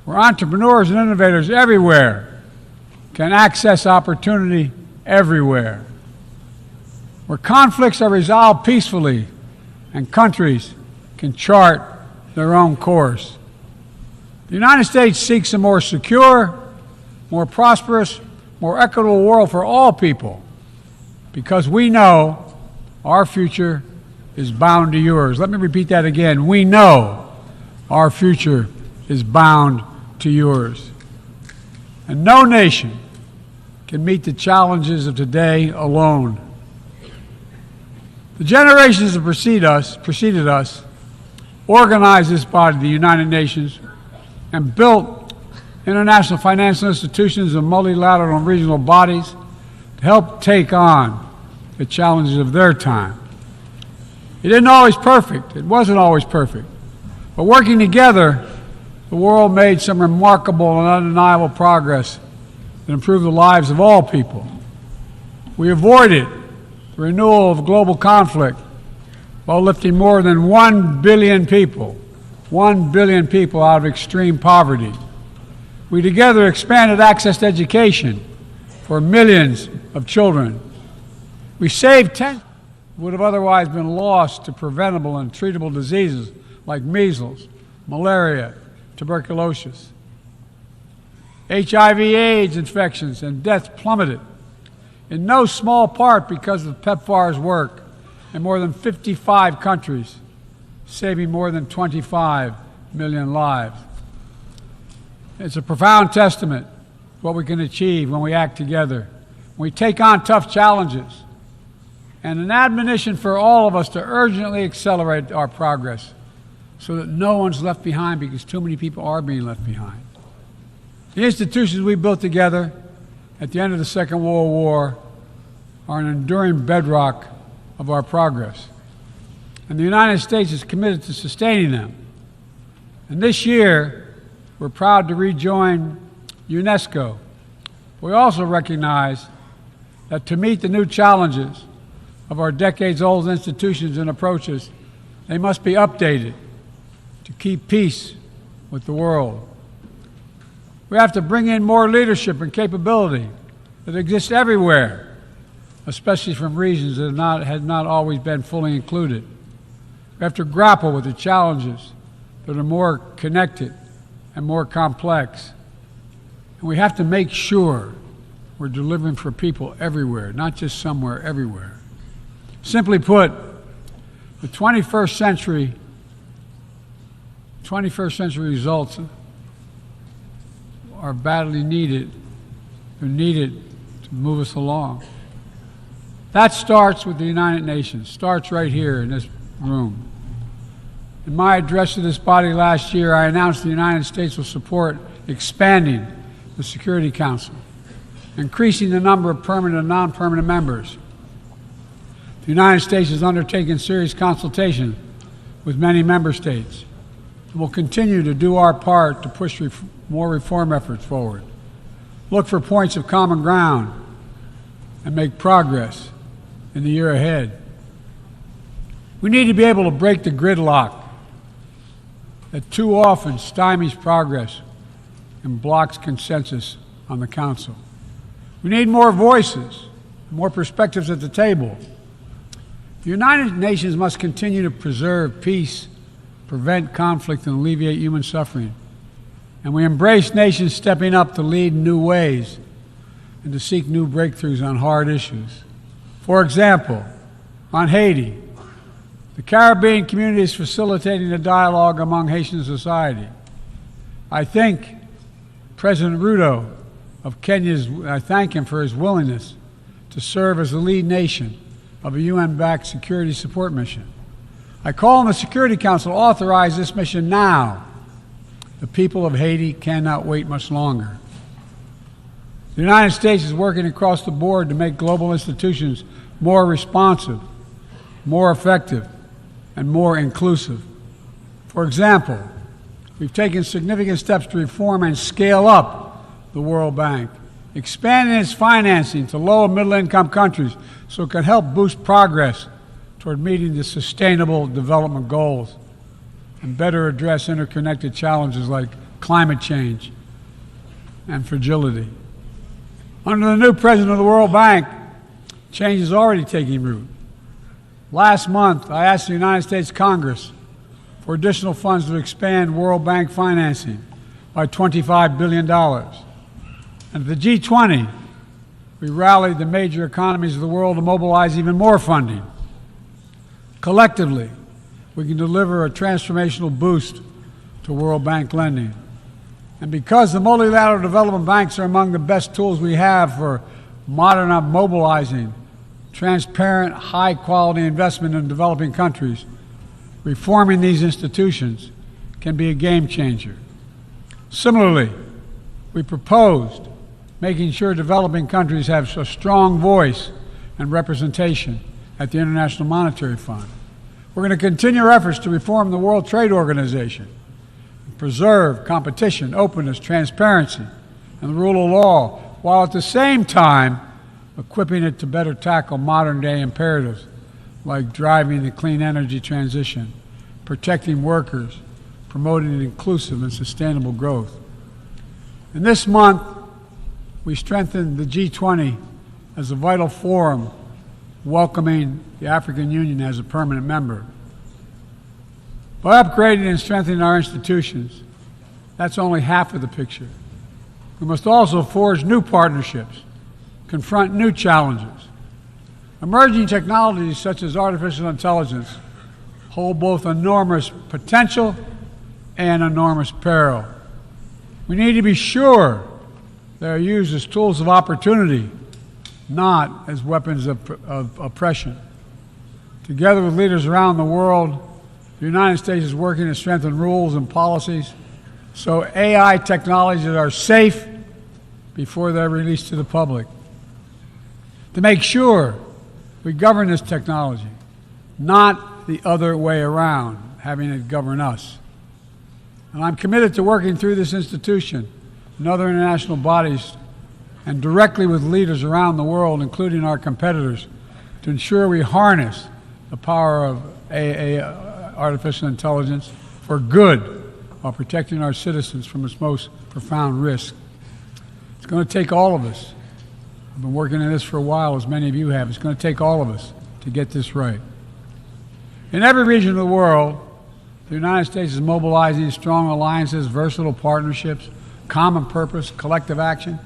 where entrepreneurs and innovators everywhere can access opportunity everywhere, where conflicts are resolved peacefully and countries can chart their own course. The United States seeks a more secure, more prosperous, more equitable world for all people, because we know our future is bound to yours. Let me repeat that again. We know our future is bound to yours. And no nation can meet the challenges of today alone. The generations that preceded us organized this body, the United Nations, and built international financial institutions and multilateral and regional bodies to help take on the challenges of their time. It wasn't always perfect, but working together, the world made some remarkable and undeniable progress that improved the lives of all people. We avoided the renewal of global conflict while lifting more than 1 billion people out of extreme poverty. We together expanded access to education for millions of children. We saved 10 would have otherwise been lost to preventable and treatable diseases like measles, malaria, tuberculosis. HIV/AIDS infections and deaths plummeted, in no small part because of PEPFAR's work in more than 55 countries, saving more than 25 million lives. It's a profound testament what we can achieve when we act together, when we take on tough challenges, and an admonition for all of us to urgently accelerate our progress so that no one's left behind, because too many people are being left behind. The institutions we built together at the end of the Second World War are an enduring bedrock of our progress, and the United States is committed to sustaining them. And this year, we're proud to rejoin UNESCO. We also recognize that to meet the new challenges of our decades-old institutions and approaches, they must be updated to keep peace with the world. We have to bring in more leadership and capability that exists everywhere, especially from regions that have not always been fully included. We have to grapple with the challenges that are more connected and more complex. And we have to make sure we're delivering for people everywhere, not just somewhere, everywhere. Simply put, the 21st century results are badly needed. They're needed to move us along. That starts with the United Nations, starts right here in this room. In my address to this body last year, I announced the United States will support expanding the Security Council, increasing the number of permanent and non-permanent members. The United States has undertaken serious consultation with many member states and will continue to do our part to push more reform efforts forward, look for points of common ground, and make progress in the year ahead. We need to be able to break the gridlock that too often stymies progress and blocks consensus on the Council. We need more voices, more perspectives at the table. The United Nations must continue to preserve peace, prevent conflict, and alleviate human suffering. And we embrace nations stepping up to lead in new ways and to seek new breakthroughs on hard issues. For example, on Haiti, the Caribbean community is facilitating a dialogue among Haitian society. I thank President Ruto of Kenya, I thank him for his willingness to serve as the lead nation of a UN-backed security support mission. I call on the Security Council to authorize this mission now. The people of Haiti cannot wait much longer. The United States is working across the board to make global institutions more responsive, more effective, and more inclusive. For example, we've taken significant steps to reform and scale up the World Bank, expanding its financing to low and middle-income countries so it can help boost progress toward meeting the Sustainable Development Goals and better address interconnected challenges like climate change and fragility. Under the new president of the World Bank, change is already taking root. Last month, I asked the United States Congress for additional funds to expand World Bank financing by $25 billion. And at the G20, we rallied the major economies of the world to mobilize even more funding. Collectively, we can deliver a transformational boost to World Bank lending. And because the multilateral development banks are among the best tools we have for mobilizing transparent, high-quality investment in developing countries, reforming these institutions can be a game changer. Similarly, we proposed making sure developing countries have a strong voice and representation at the International Monetary Fund. We're going to continue our efforts to reform the World Trade Organization, preserve competition, openness, transparency, and the rule of law, while at the same time equipping it to better tackle modern-day imperatives like driving the clean energy transition, protecting workers, promoting inclusive and sustainable growth. And this month, we strengthened the G20 as a vital forum, welcoming the African Union as a permanent member. By upgrading and strengthening our institutions, that's only half of the picture. We must also forge new partnerships, confront new challenges. Emerging technologies such as artificial intelligence hold both enormous potential and enormous peril. We need to be sure They are used as tools of opportunity, not as weapons of oppression. Together with leaders around the world, the United States is working to strengthen rules and policies so AI technologies are safe before they're released to the public. To make sure we govern this technology, not the other way around, having it govern us. And I'm committed to working through this institution and other international bodies and directly with leaders around the world, including our competitors, to ensure we harness the power of artificial intelligence for good while protecting our citizens from its most profound risk. It's going to take all of us. I've been working on this for a while, as many of you have. It's going to take all of us to get this right. In every region of the world, the United States is mobilizing strong alliances, versatile partnerships, common purpose, collective action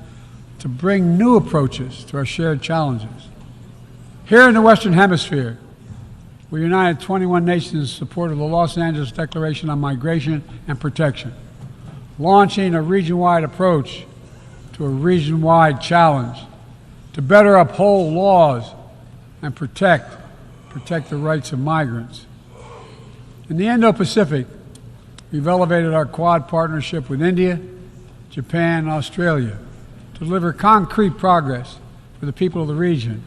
to bring new approaches to our shared challenges. Here in the Western Hemisphere, we united 21 nations in support of the Los Angeles Declaration on Migration and Protection, launching a region-wide approach to a region-wide challenge to better uphold laws and protect the rights of migrants. In the Indo-Pacific, we've elevated our Quad partnership with India, Japan, and Australia to deliver concrete progress for the people of the region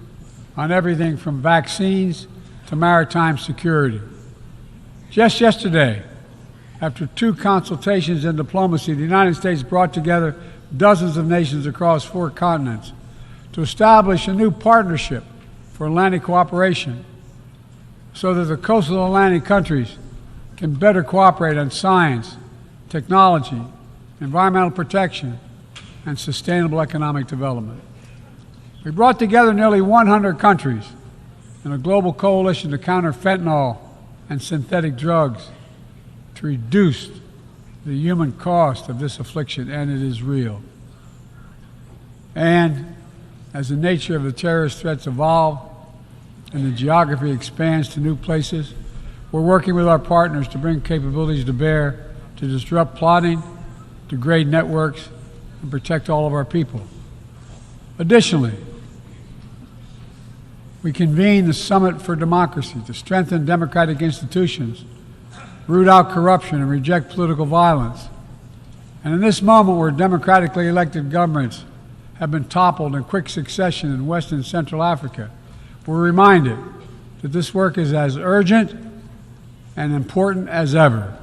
on everything from vaccines to maritime security. Just yesterday, after 2 consultations in diplomacy, the United States brought together dozens of nations across 4 continents to establish a new partnership for Atlantic cooperation so that the coastal Atlantic countries can better cooperate on science, technology, environmental protection, and sustainable economic development. We brought together nearly 100 countries in a global coalition to counter fentanyl and synthetic drugs to reduce the human cost of this affliction, and it is real. And as the nature of the terrorist threats evolve and the geography expands to new places, we're working with our partners to bring capabilities to bear to disrupt plotting, degrade networks, and protect all of our people. Additionally, we convened the Summit for Democracy to strengthen democratic institutions, root out corruption, and reject political violence. And in this moment where democratically elected governments have been toppled in quick succession in West and Central Africa, we're reminded that this work is as urgent and important as ever.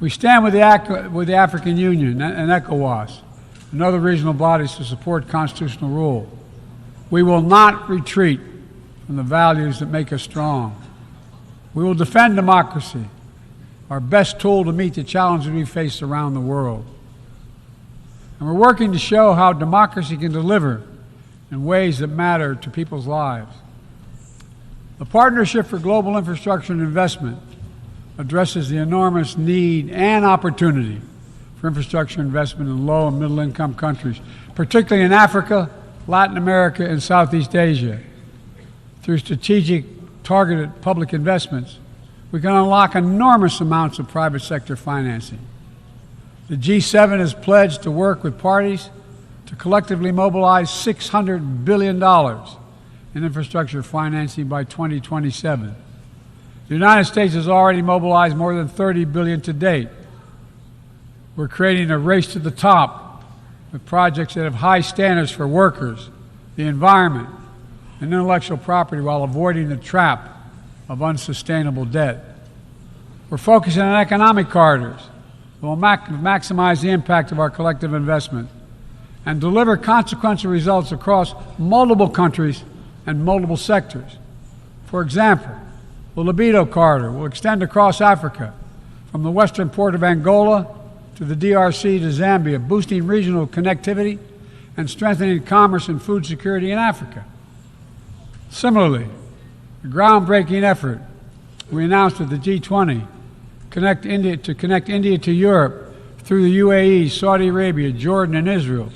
We stand with the African Union and ECOWAS and other regional bodies to support constitutional rule. We will not retreat from the values that make us strong. We will defend democracy, our best tool to meet the challenges we face around the world. And we're working to show how democracy can deliver in ways that matter to people's lives. The Partnership for Global Infrastructure and Investment addresses the enormous need and opportunity for infrastructure investment in low and middle income countries, particularly in Africa, Latin America, and Southeast Asia. Through strategic, targeted public investments, we can unlock enormous amounts of private sector financing. The G7 has pledged to work with parties to collectively mobilize $600 billion in infrastructure financing by 2027. The United States has already mobilized more than $30 billion to date. We're creating a race to the top with projects that have high standards for workers, the environment, and intellectual property while avoiding the trap of unsustainable debt. We're focusing on economic corridors that will maximize the impact of our collective investment and deliver consequential results across multiple countries and multiple sectors. For example, the Libido Corridor will extend across Africa from the western port of Angola to the DRC to Zambia, boosting regional connectivity and strengthening commerce and food security in Africa. Similarly, the groundbreaking effort we announced at the G20 to connect India to Europe through the UAE, Saudi Arabia, Jordan, and Israel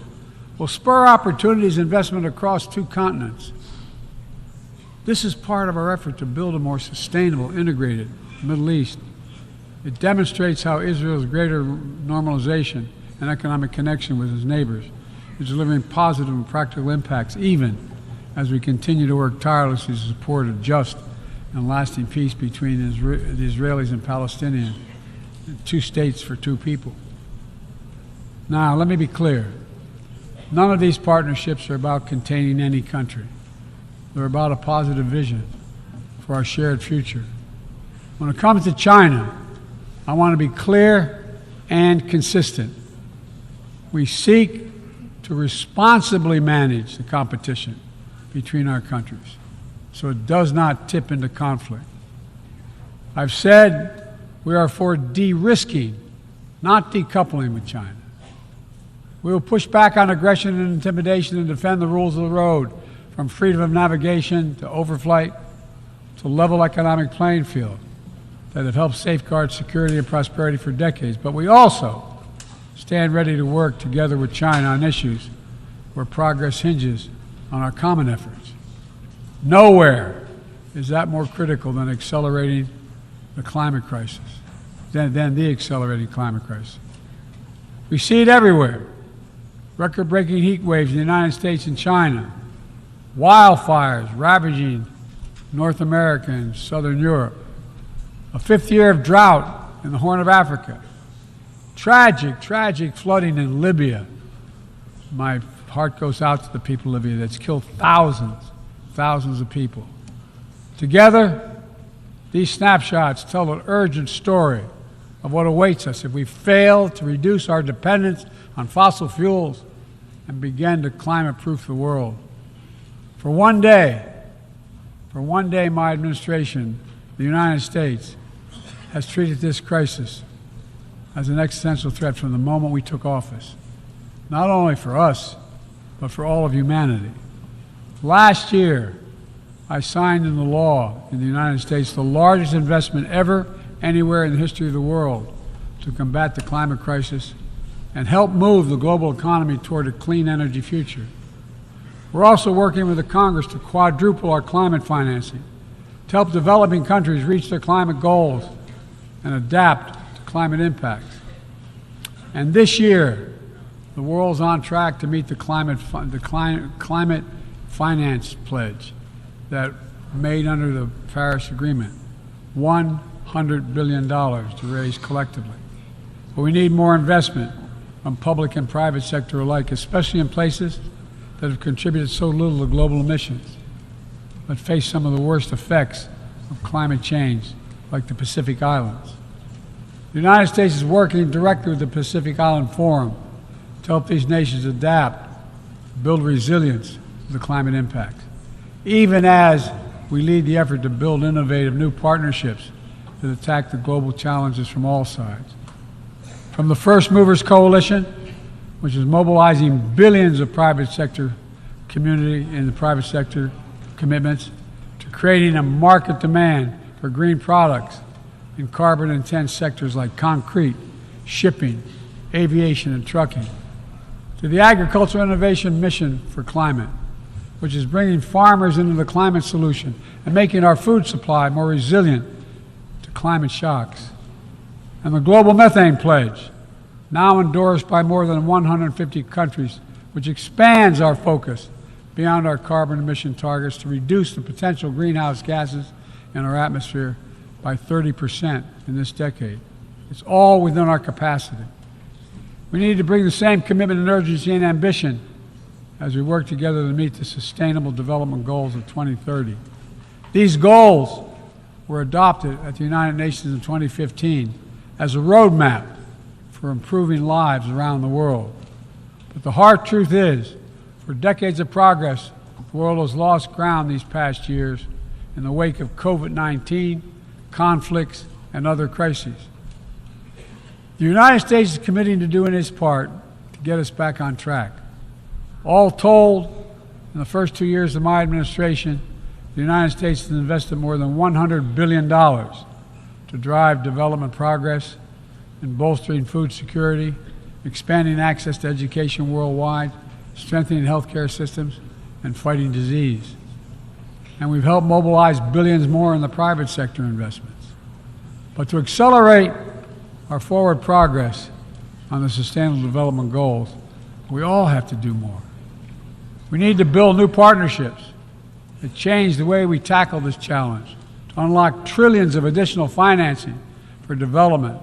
will spur opportunities and investment across 2 continents. This is part of our effort to build a more sustainable, integrated Middle East. It demonstrates how Israel's greater normalization and economic connection with its neighbors is delivering positive and practical impacts, even as we continue to work tirelessly to support a just and lasting peace between the Israelis and Palestinians, 2 states for 2 people. Now, let me be clear. None of these partnerships are about containing any country. They're about a positive vision for our shared future. When it comes to China, I want to be clear and consistent. We seek to responsibly manage the competition between our countries so it does not tip into conflict. I've said we are for de-risking, not decoupling with China. We will push back on aggression and intimidation and defend the rules of the road, from freedom of navigation to overflight to level economic playing field that have helped safeguard security and prosperity for decades. But we also stand ready to work together with China on issues where progress hinges on our common efforts. Nowhere is that more critical than accelerating the climate crisis, than the accelerating climate crisis. We see it everywhere. Record-breaking heat waves in the United States and China, wildfires ravaging North America and Southern Europe, a 5th year of drought in the Horn of Africa, tragic flooding in Libya. My heart goes out to the people of Libya that's killed thousands of people. Together, these snapshots tell an urgent story of what awaits us if we fail to reduce our dependence on fossil fuels and begin to climate-proof the world. For one day, my administration, the United States, has treated this crisis as an existential threat from the moment we took office, not only for us, but for all of humanity. Last year, I signed into law in the United States the largest investment ever anywhere in the history of the world to combat the climate crisis and help move the global economy toward a clean energy future. We're also working with the Congress to quadruple our climate financing, to help developing countries reach their climate goals and adapt to climate impacts. And this year, the world's on track to meet the climate finance pledge that made under the Paris Agreement, $100 billion to raise collectively. But we need more investment from public and private sector alike, especially in places that have contributed so little to global emissions, but face some of the worst effects of climate change, like the Pacific Islands. The United States is working directly with the Pacific Island Forum to help these nations adapt, build resilience to the climate impact, even as we lead the effort to build innovative new partnerships that attack the global challenges from all sides. From the First Movers Coalition, which is mobilizing billions of private sector community and the private sector commitments, to creating a market demand for green products in carbon-intense sectors like concrete, shipping, aviation, and trucking, to the Agricultural Innovation Mission for Climate, which is bringing farmers into the climate solution and making our food supply more resilient to climate shocks, and the Global Methane Pledge, now endorsed by more than 150 countries, which expands our focus beyond our carbon emission targets to reduce the potential greenhouse gases in our atmosphere by 30% in this decade. It's all within our capacity. We need to bring the same commitment and urgency and ambition as we work together to meet the Sustainable Development Goals of 2030. These goals were adopted at the United Nations in 2015 as a roadmap for improving lives around the world. But the hard truth is, for decades of progress, the world has lost ground these past years in the wake of COVID-19, conflicts, and other crises. The United States is committing to doing its part to get us back on track. All told, in the first 2 years of my administration, the United States has invested more than $100 billion to drive development progress in bolstering food security, expanding access to education worldwide, strengthening healthcare systems, and fighting disease. And we've helped mobilize billions more in the private sector investments. But to accelerate our forward progress on the Sustainable Development Goals, We all have to do more. We need to build new partnerships that change the way we tackle this challenge, to unlock trillions of additional financing for development,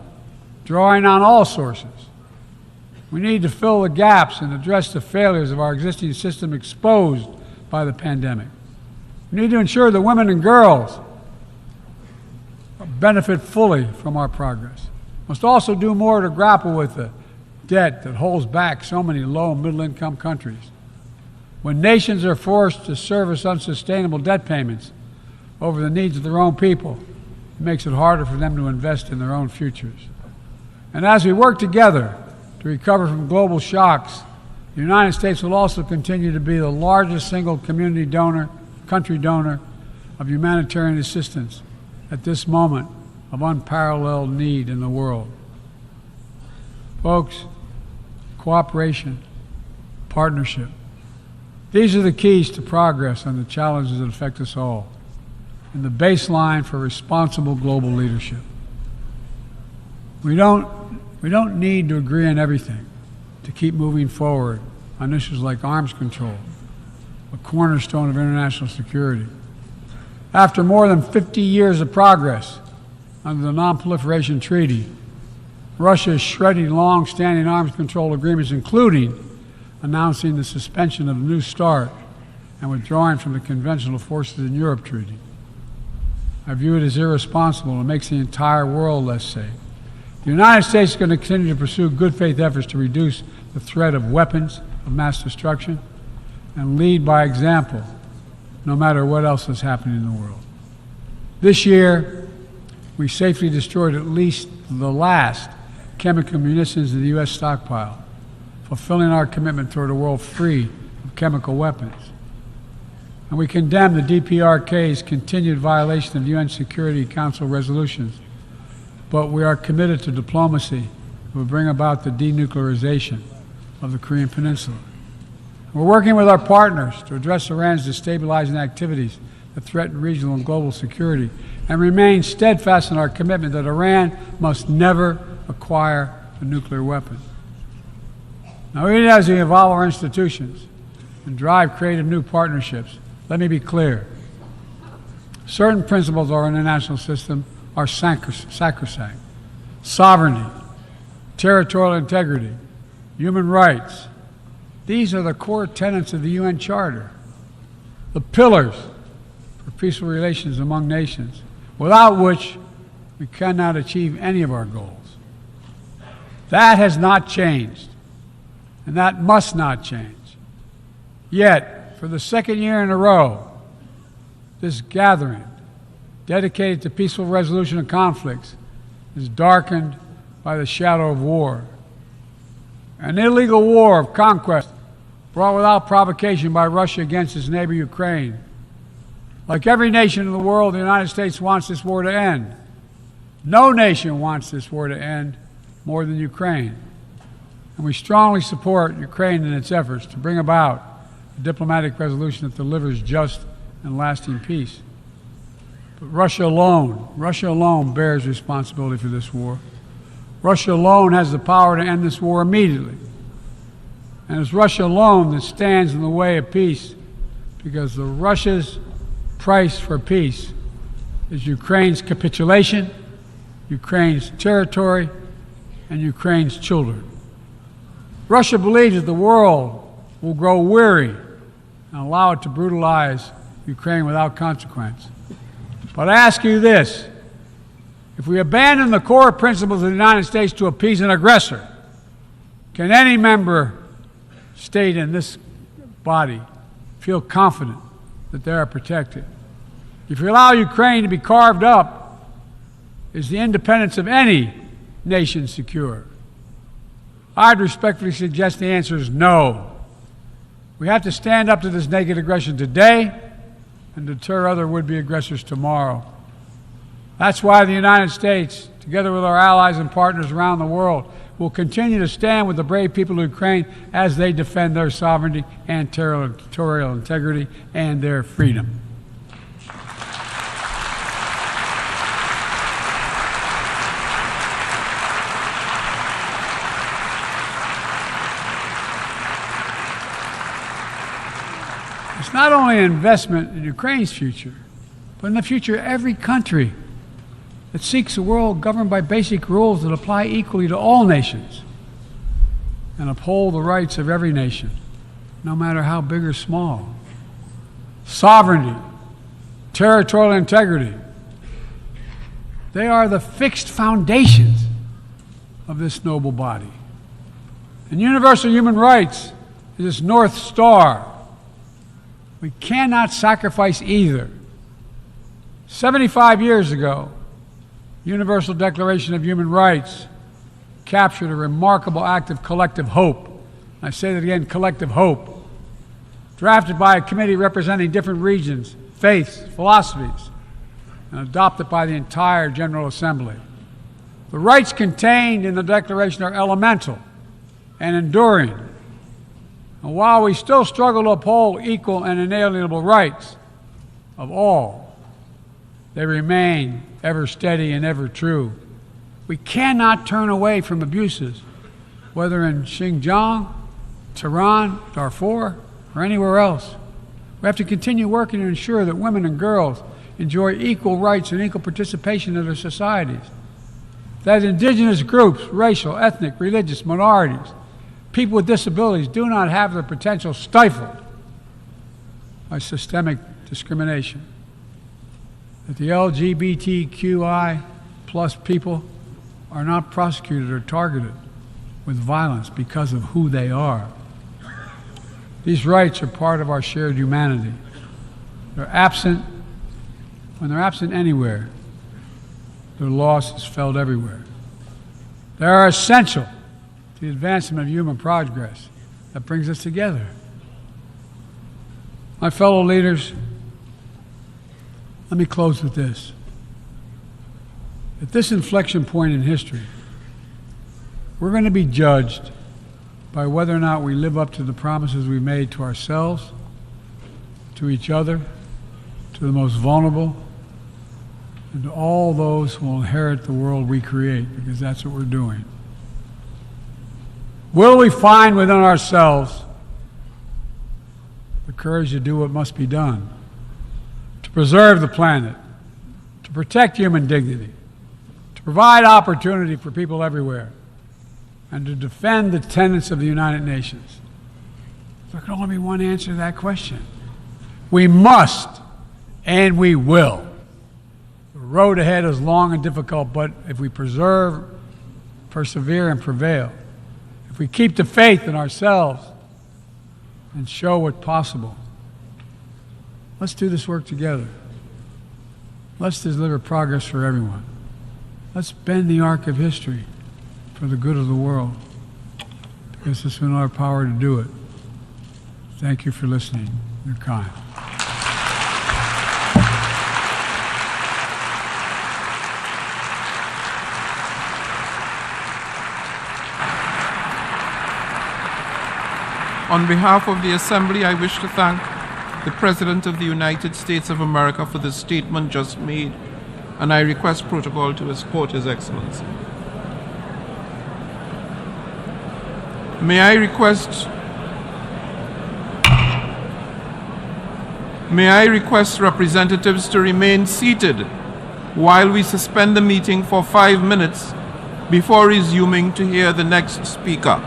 drawing on all sources. We need to fill the gaps and address the failures of our existing system exposed by the pandemic. We need to ensure that women and girls benefit fully from our progress. We must also do more to grapple with the debt that holds back so many low and middle-income countries. When nations are forced to service unsustainable debt payments over the needs of their own people, it makes it harder for them to invest in their own futures. And as we work together to recover from global shocks, the United States will also continue to be the largest single country donor of humanitarian assistance at this moment of unparalleled need in the world. Folks, cooperation, partnership, these are the keys to progress on the challenges that affect us all, and the baseline for responsible global leadership. We don't need to agree on everything to keep moving forward on issues like arms control, a cornerstone of international security. After more than 50 years of progress under the Non-Proliferation Treaty, Russia is shredding long-standing arms control agreements, including announcing the suspension of the New START and withdrawing from the Conventional Forces in Europe Treaty. I view it as irresponsible and makes the entire world less safe. The United States is going to continue to pursue good faith efforts to reduce the threat of weapons of mass destruction and lead by example, no matter what else is happening in the world. This year, we safely destroyed at least the last chemical munitions in the U.S. stockpile, fulfilling our commitment toward a world free of chemical weapons. And we condemn the DPRK's continued violation of UN Security Council resolutions, but we are committed to diplomacy that will bring about the denuclearization of the Korean Peninsula. We're working with our partners to address Iran's destabilizing activities that threaten regional and global security, and remain steadfast in our commitment that Iran must never acquire a nuclear weapon. Now, even as we evolve our institutions and drive creative new partnerships, let me be clear. Certain principles of our international system are sacrosanct. Sovereignty, territorial integrity, human rights. These are the core tenets of the UN Charter, the pillars for peaceful relations among nations, without which we cannot achieve any of our goals. That has not changed, and that must not change. Yet, for the second year in a row, this gathering, dedicated to peaceful resolution of conflicts, is darkened by the shadow of war. An illegal war of conquest brought without provocation by Russia against its neighbor Ukraine. Like every nation in the world, the United States wants this war to end. No nation wants this war to end more than Ukraine. And we strongly support Ukraine in its efforts to bring about a diplomatic resolution that delivers just and lasting peace. But Russia alone bears responsibility for this war. Russia alone has the power to end this war immediately. And it's Russia alone that stands in the way of peace, because Russia's price for peace is Ukraine's capitulation, Ukraine's territory, and Ukraine's children. Russia believes that the world will grow weary and allow it to brutalize Ukraine without consequence. But I ask you this: if we abandon the core principles of the United States to appease an aggressor, can any member state in this body feel confident that they are protected? If we allow Ukraine to be carved up, is the independence of any nation secure? I'd respectfully suggest the answer is no. We have to stand up to this naked aggression today and deter other would-be aggressors tomorrow. That's why the United States, together with our allies and partners around the world, will continue to stand with the brave people of Ukraine as they defend their sovereignty and territorial integrity and their freedom. It's not only an investment in Ukraine's future, but in the future of every country that seeks a world governed by basic rules that apply equally to all nations and uphold the rights of every nation, no matter how big or small. Sovereignty, territorial integrity, they are the fixed foundations of this noble body. And universal human rights is its North Star. We cannot sacrifice either. 75 years ago, the Universal Declaration of Human Rights captured a remarkable act of collective hope. I say that again, collective hope. Drafted by a committee representing different regions, faiths, philosophies, and adopted by the entire General Assembly. The rights contained in the Declaration are elemental and enduring. And while we still struggle to uphold equal and inalienable rights of all, they remain ever steady and ever true. We cannot turn away from abuses, whether in Xinjiang, Tehran, Darfur, or anywhere else. We have to continue working to ensure that women and girls enjoy equal rights and equal participation in their societies, that indigenous groups, racial, ethnic, religious minorities, people with disabilities do not have their potential stifled by systemic discrimination, that the LGBTQI plus people are not prosecuted or targeted with violence because of who they are. These rights are part of our shared humanity. They're absent. When they're absent anywhere, their loss is felt everywhere. They are essential to the advancement of human progress that brings us together. My fellow leaders, let me close with this. At this inflection point in history, we're going to be judged by whether or not we live up to the promises we made to ourselves, to each other, to the most vulnerable, and to all those who will inherit the world we create, because that's what we're doing. Will we find within ourselves the courage to do what must be done, to preserve the planet, to protect human dignity, to provide opportunity for people everywhere, and to defend the tenets of the United Nations? There can only be one answer to that question. We must, and we will. The road ahead is long and difficult, but if we persevere, and prevail, if we keep the faith in ourselves and show what's possible, let's do this work together. Let's deliver progress for everyone. Let's bend the arc of history for the good of the world, because it's in our power to do it. Thank you for listening. You're kind. On behalf of the Assembly, I wish to thank the President of the United States of America for the statement just made, and I request protocol to escort His Excellency. May I request representatives to remain seated while we suspend the meeting for 5 minutes before resuming to hear the next speaker.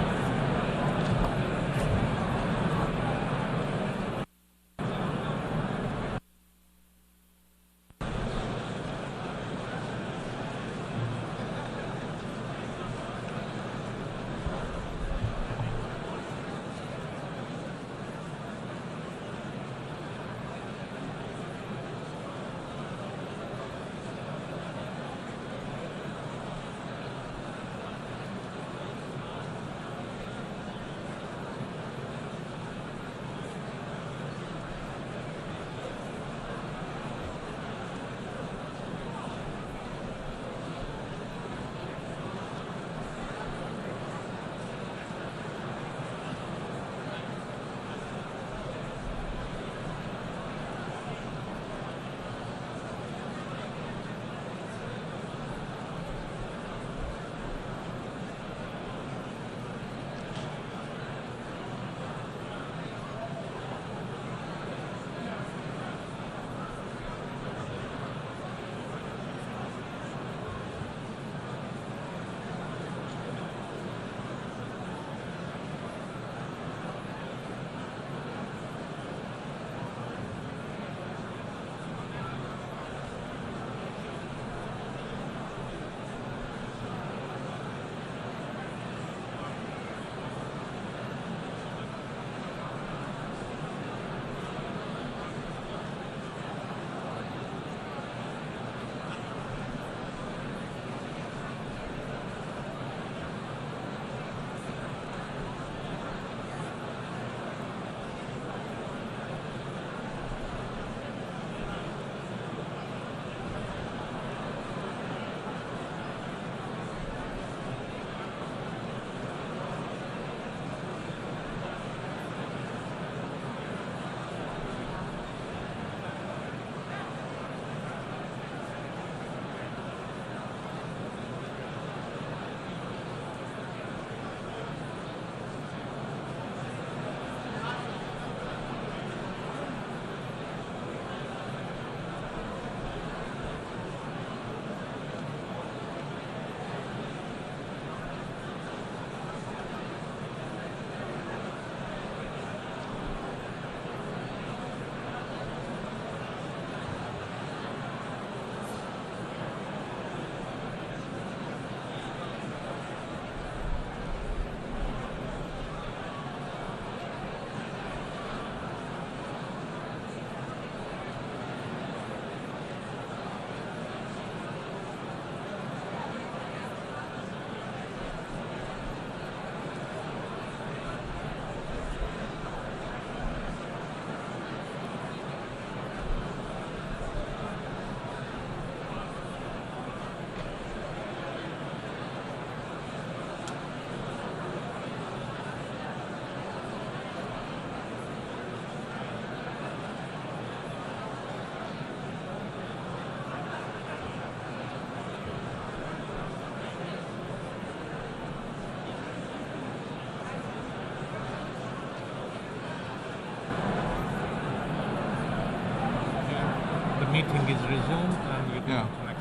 meeting is resumed and you can Yeah. connect.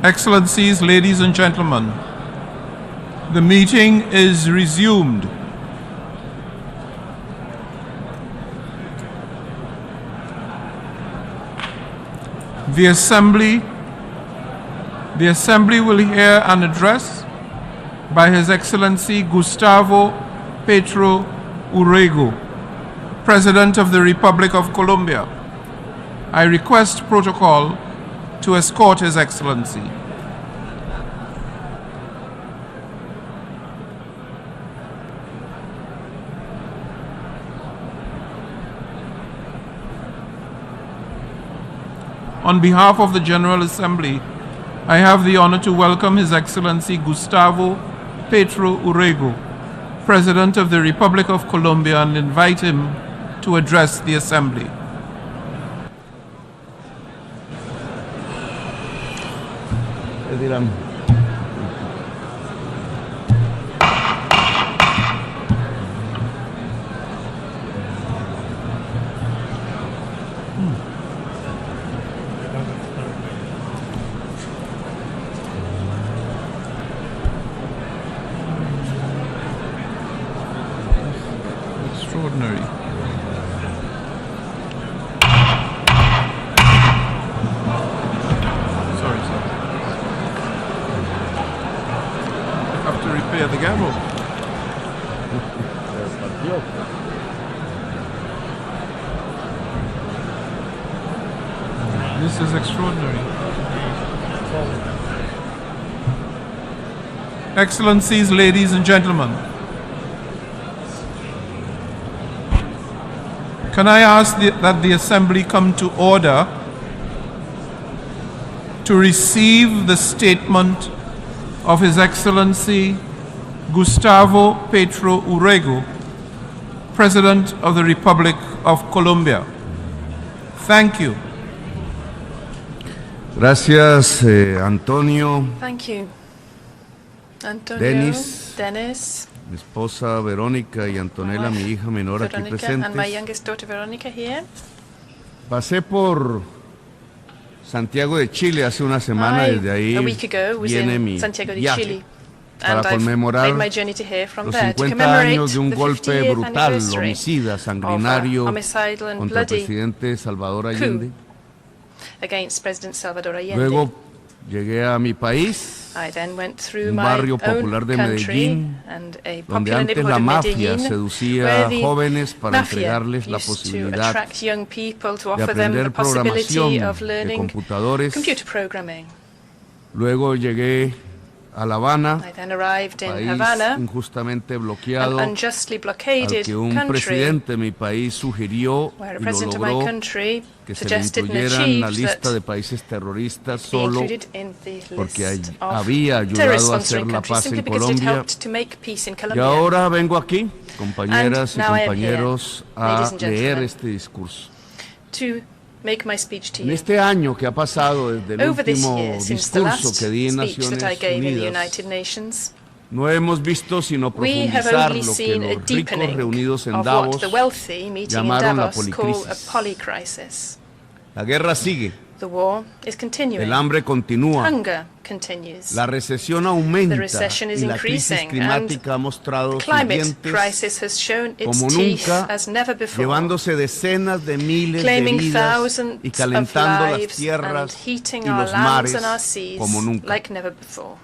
Excellencies, ladies and gentlemen, the meeting is resumed. The Assembly will hear an address by His Excellency Gustavo Petro Urrego, President of the Republic of Colombia. I request protocol to escort His Excellency. On behalf of the General Assembly, I have the honor to welcome His Excellency Gustavo Petro Urrego, President of the Republic of Colombia, and invite him to address the Assembly. Extraordinary. Sorry, sir. I have to repair the gavel. This is extraordinary. Excellencies, ladies and gentlemen, can I ask that the Assembly come to order to receive the statement of His Excellency Gustavo Petro Urrego, President of the Republic of Colombia. Thank you. Gracias, Antonio. Thank you, Antonio, Dennis, mi esposa Verónica y Antonella, mi hija menor, aquí Veronica, and my presentes. youngest daughter Veronica here. Pasé por Santiago de Chile hace una semana, desde ahí a week ago, was viene in mi Santiago de viaje Chile, para and I've conmemorar made my journey to here from los there to 50 commemorate años de un the golpe 50th brutal, anniversary homicida, of sanguinario homicidal and contra el bloody presidente Salvador Allende. against President Salvador Allende. Luego llegué a mi país, I then went through un my barrio own popular de country Medellín, and a donde popular antes neighborhood la of mafia Medellín, seducía where a the jóvenes para mafia entregarles la used to posibilidad attract young people to de offer them the aprender possibility programación of de learning computadores. computer programming. Luego llegué a La Habana, I then arrived in país Havana, injustamente an bloqueado, unjustly al blockaded que un country, presidente de mi país sugirió where a y lo president of my logró country que se le suggested and incluyera en la achieved lista de that países terroristas be solo included in the porque list of había ayudado terrorist a hacer sponsoring la countries, paz simply en because it Colombia. helped to make peace in Y Colombia. ahora vengo aquí, compañeras y now I am here, compañeros, a ladies and leer gentlemen, este discurso. To make my speech to En you. este año que ha pasado desde el Over this último year, since the discurso last que di en speech that I Naciones gave in the Unidas, United Nations, no hemos visto sino we have profundizar only lo que seen a los ricos deepening reunidos en of what Davos the wealthy meeting in llamaron la Davos call a policrisis. polycrisis. La guerra sigue, The war is continuing. el hambre continúa, Hunger continues. la recesión aumenta The recession is y la crisis increasing, climática ha mostrado sus Climate dientes crisis has shown its como teeth nunca, as never before, llevándose decenas de miles de claiming vidas thousands y of calentando las lives and tierras heating y our los lands mares and our seas como nunca. like never before.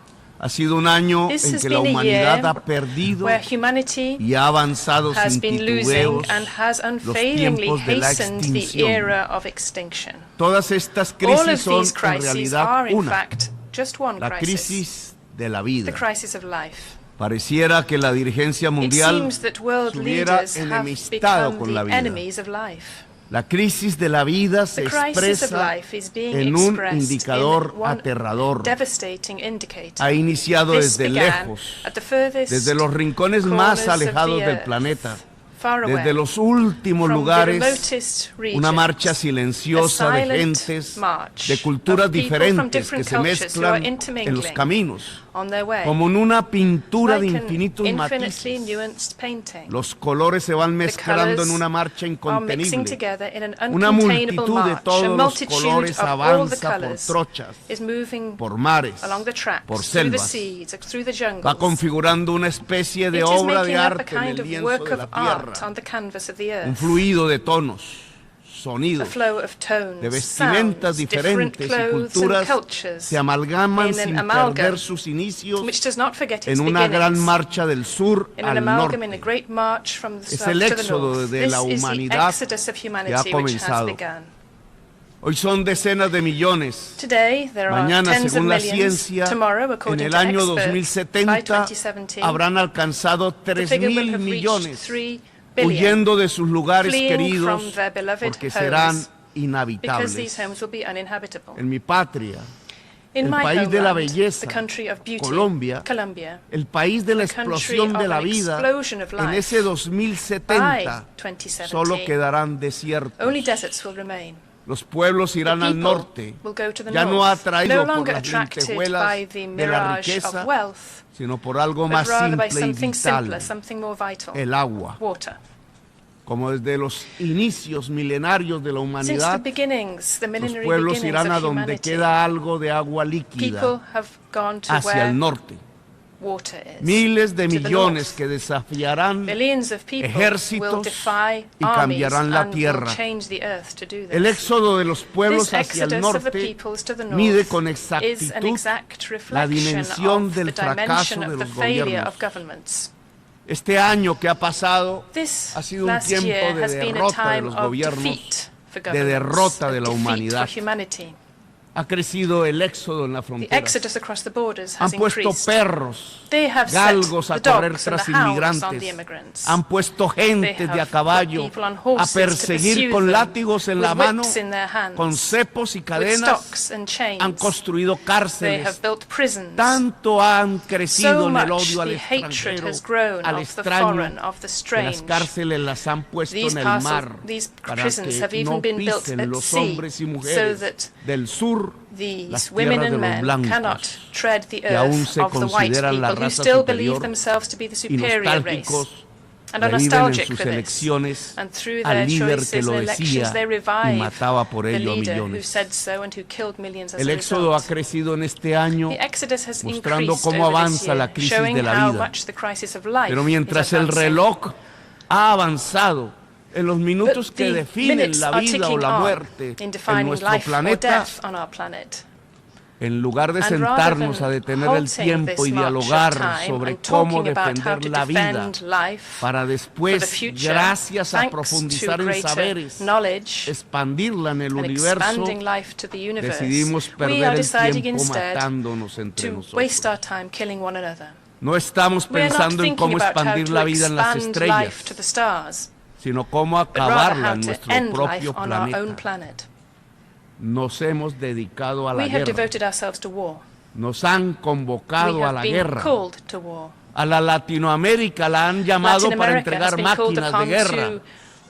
Ha sido un año This en has que la been a humanidad year ha perdido where humanity y ha avanzado has sin been losing titubeos and has los unfailingly tiempos de la hastened the extinción. era of extinction. Todas estas All crisis of son these en crises realidad are in una, fact just one la crisis, crisis de la the vida. crisis of life. Pareciera que la dirigencia It mundial seems that world se hubiera leaders have enemistado become con la the vida. enemies of life. La crisis de la vida se The crisis of expresa life is being en un expressed indicador in one aterrador. devastating indicator. Ha iniciado This desde began lejos, at the furthest desde los rincones más corners of alejados the del earth, planeta, far away, desde los últimos from the lugares, remotest una regions, marcha a silenciosa de silent gentes march de culturas of people from diferentes que different se cultures who are mezclan en los intermingling caminos. on their way. Como en una pintura de Like an infinitos infinitely matices, nuanced painting. los colores se van mezclando en colours una marcha are mixing incontenible. together in an Una uncontainable multitud de march. A todos los multitude colores of all the avanza por colours trochas, is moving por mares, along the tracks, por through the selvas. seas, through the jungles. Va configurando una especie de It is obra de making up a arte en kind el of lienzo work de of la art tierra. on the canvas of the Un earth. fluido de tonos, A sonidos, flow of tones, de vestimentas sounds, different diferentes y clothes and culturas cultures, se amalgaman in an sin amalgam, perder sus inicios which does not forget its en una gran beginnings. marcha del sur In an al amalgam, in a norte. great march from the Es south el to the éxodo north. de la This is the humanidad exodus of que ha humanity which has comenzado. begun. Hoy son decenas de millones. Today, there are Mañana, tens of según la millions. ciencia, Tomorrow, en according el to año experts, by 2070 2017, habrán alcanzado the 3 figure will mil have reached millones, 3 billion, huyendo de sus lugares fleeing queridos from their beloved porque homes, serán because inhabitables. these homes will be uninhabitable. En mi patria, In el my país de la homeland, belleza, the country of beauty, Colombia, el país de la the country explosión de of la an vida, explosion of en life, ese 2070 by 2070, solo quedarán desiertos. only deserts will remain. Los pueblos irán The al people norte, will go to the ya no north, atraído no por longer las attracted lentejuelas by the de la mirage riqueza, of wealth, sino por algo but más rather by simple y something vital, simpler, something more vital, el agua. water. Como desde los inicios milenarios de la Since the humanidad, beginnings, the los millenary pueblos beginnings irán a of donde humanity, queda algo de agua líquida, people have gone to hacia where el norte. water is. Miles de to the millones north. que desafiarán Billions of people will ejércitos defy y armies cambiarán la and tierra. will change the earth to do El this. éxodo de los pueblos This hacia el exodus of the norte peoples to the north mide con is an exactitud exact la reflection dimensión of del the fracaso dimension de of the los failure gobiernos. of governments. Este año que ha pasado This ha sido un last tiempo year de has been a derrota de time los of gobiernos, defeat for de governments, derrota de of la defeat humanidad. for humanity. Ha crecido el éxodo en la The frontera. exodus across the borders has Han puesto increased. perros, They have set galgos a the correr dogs and tras the hounds on the inmigrantes. immigrants. Han puesto gente They de a have caballo put people on a horses to perseguir pursue con them látigos en la with mano, whips in their hands, con cepos y with cadenas. stocks and chains. Han construido They cárceles. have built prisons. Tanto han crecido So en el much odio al the hatred extranjero, has grown al of the extraño, foreign, of the que las strange. cárceles las han puesto These en el mar these para prisons que have even no been built pisen at los sea, hombres y so mujeres that del sur these las women tierras de and los men blancos, cannot tread the que aún earth se of the white consideran la people who raza still believe superior themselves to be the y superior race nostálgicos and are reviven en nostalgic sus for this. elecciones And through al their líder que choices lo and decía elections, they y revive mataba por the ello a leader who millones. said so and who killed millions as El a éxodo ha result. crecido en este año, The exodus has mostrando increased cómo over this avanza la year, crisis showing de la how vida. much the crisis of life pero mientras is el advancing. reloj ha avanzado en los minutos But que the definen minutes la are vida o ticking la on muerte in en defining nuestro life or planeta, death on our planet. en lugar de And rather sentarnos than a detener el halting tiempo y this march of dialogar time sobre and cómo talking about how defender to la vida, defend life para for the después, future, gracias a thanks profundizar to en greater saberes, knowledge expandirla en el and universo, expanding life to the universe, decidimos we perder are el deciding tiempo instead matándonos entre to nosotros. waste our time killing one another. No estamos We are not pensando en thinking cómo about how expandir la to vida en las expand life to estrellas, the stars, sino cómo but rather acabarla how en to nuestro end life propio on our own planeta. planet. Nos hemos dedicado a la We have guerra. devoted ourselves to war. Nos han We convocado a have la been guerra. called to war. A la Latinoamérica la han llamado Latin para America has entregar been called máquinas de upon guerra, to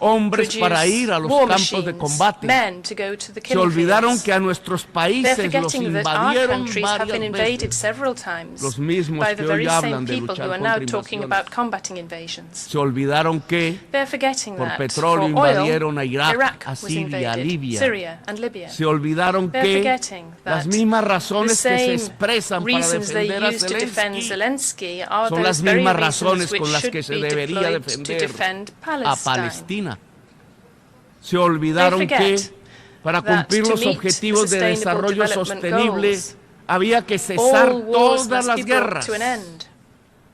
hombres produce para ir a los war campos de machines, combate. men to go to the Se killing olvidaron fields. que a nuestros They're países los forgetting that our invadieron countries have been varias invaded veces. several times Los mismos by que the hoy very same hablan de people who luchar are now contra talking invasiones. about combating invasions. Se olvidaron que They're forgetting por that petróleo for oil, invadieron a Irak, a was Siria, a invaded, Libia. Syria and Libya. se olvidaron They're que forgetting las that mismas the razones que se same expresan para reasons they defender a use to defend Zelensky Zelensky are son las those very mismas reasons razones which con las should que se be debería deployed to defender defend a Palestine. Palestina. Se olvidaron They que forget para that cumplir to los meet objetivos the de Sustainable desarrollo Development sostenible Goals, había que cesar all wars todas must las be brought guerras, to an end.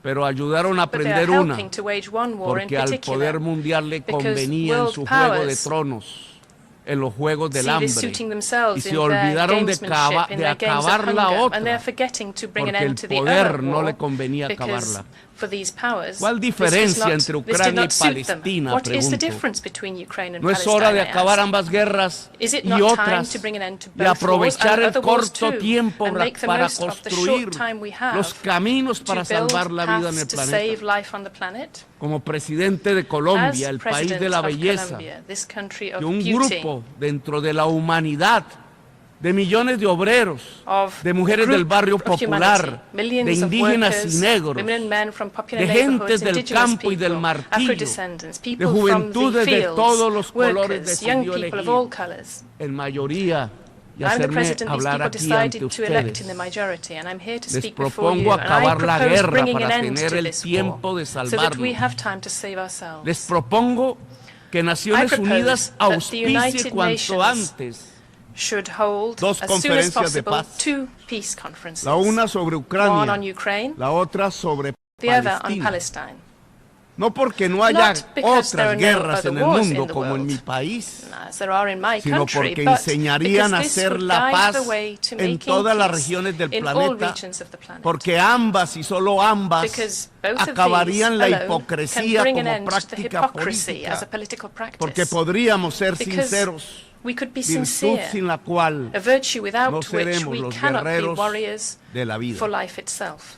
pero ayudaron a But they are aprender una, helping to wage one war in porque al particular, poder mundial le because convenía en world su juego de powers tronos, en los juegos del see hambre, this suiting y themselves se in their olvidaron de gamesmanship, in their games of acabar la hunger, otra, and they're forgetting to bring an porque el end to the poder other no le war, convenía because acabarla. for these powers, ¿Cuál this diferencia entre did Ucrania y not suit them. Palestina? What is the Pregunto. difference between Ukraine and ¿No es Palestine, hora de I acabar ask? ambas guerras Is it y not time otras to bring an end to y both wars aprovechar and el other wars corto too, tiempo and make the para most of the construir short time we have los caminos para to build salvar la vida en paths el to save planeta? life on the planet? Como presidente de Colombia, As el país president de la of belleza, Colombia, this country of y un beauty, grupo dentro de la humanidad de millones de obreros, of de mujeres del barrio popular, de millions of indígenas workers, y negros, women and men from popular de gentes neighborhoods, del indigenous campo y del people, martillo, Afro-descendants, de people from the juventudes de fields, todos los colores workers, young decidió people of elegir all colors. en mayoría y I'm the hacerme president these hablar people aquí ante decided to elect in the ustedes. majority, and I'm here to Les speak before you, propongo and I acabar la propose guerra bringing an para end tener to el this tiempo war, de so that we salvarlo. have time to save ourselves. Les propongo que Naciones propose Unidas that the auspicie United cuanto Nations antes should hold dos as soon as conferencias de possible paz. 2 peace conferences, la una sobre one Ucrania, on Ukraine, la otra sobre the other on Palestina. Palestine. No porque no haya Not because there otras are no guerras other en el wars mundo in the como en world, mi país, as there are in my sino country, porque but enseñarían a because this hacer would la guide paz the way to en making todas las peace regiones del in all planeta, regions of the planet. porque ambas y solo ambas Because both of acabarían these la alone hipocresía can bring an como end to the práctica hypocrisy as a política, political practice. porque podríamos ser Because sinceros, we could be virtud sincere, sin la cual a virtue without no which seremos we los cannot be guerreros warriors de la vida. for life itself.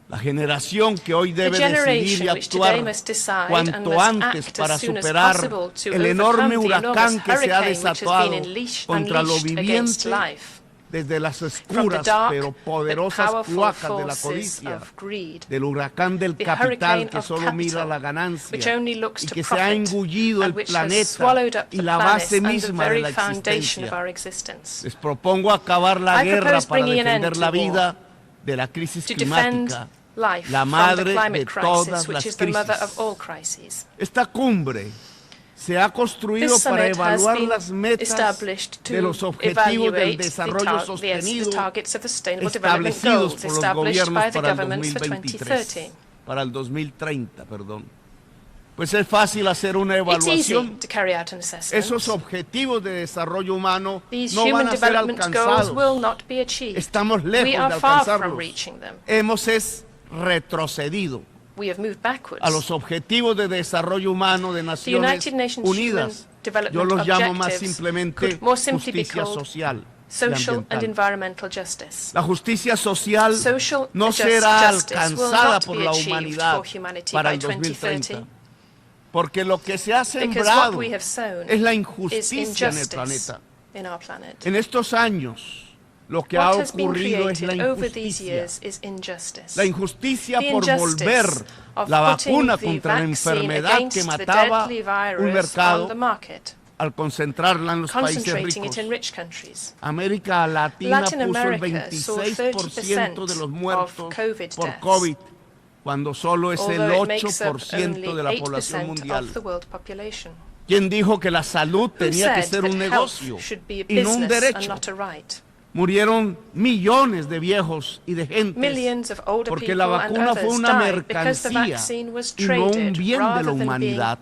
La generación que hoy The debe decidir y generation which today actuar must decide and cuanto must antes act para as soon as superar possible to el enorme overcome the huracán enormous que se ha hurricane which has desatado been unleashed contra lo against viviente life, desde las from the oscuras dark pero but poderosas powerful cloacas de la forces codicia, of greed, del huracán del the capital hurricane que of solo mira capital, la which ganancia only looks y to que se ha profit, engullido el and which has planeta swallowed up y the la planet base and the misma de very la foundation of our existencia. existence. Les propongo acabar la I guerra propose para bringing an end defender to la war, vida de la crisis to defend climática, life la from the madre de climate todas crisis, which las is the mother crisis. of all crises. Esta cumbre se ha construido This para summit has evaluar been las metas established de to los objetivos del evaluate desarrollo the sostenido targets of the Sustainable Development establecidos Goals por los established by gobiernos the para el governments for 2023, 2030. para el 2030, perdón. Pues es fácil hacer una It's easy evaluación. to carry out an assessment. Esos objetivos de desarrollo humano These no van human a ser development goals alcanzados. will not be achieved. Estamos We lejos de are far from alcanzarlos. reaching them. Hemos retrocedido We have moved backwards. a los objetivos de desarrollo humano de The Naciones United Nations Unidas. Human Development Yo los llamo más Objectives simplemente could more simply be justicia called social y social and ambiental. environmental justice. La justicia social Social no and será justice will alcanzada not por be la achieved humanidad for humanity para by el 2030, 2030, porque lo que se ha because what sembrado we have sown es la is injusticia en el injustice planeta. in our planet. En estos años, lo que ha What has been ocurrido es la created over these injusticia. years is injustice. La injusticia The por injustice volver of la putting vacuna the contra la vaccine enfermedad against que the mataba deadly un virus on mercado the market, al concentrarla en los países concentrating ricos. it in rich countries. América Latina Latin puso el America saw 26% de los 30% muertos of COVID por deaths, COVID, cuando solo es el although it makes up 8% de la only población 8% mundial. of the world population. ¿Quién dijo que la salud Who tenía que said ser that un health negocio should be a y no un business and derecho? not a right? Murieron millones de viejos y de gente Millions of older porque people la and vacuna fue others una died because the mercancía vaccine was y no un traded bien de rather la than being humanidad.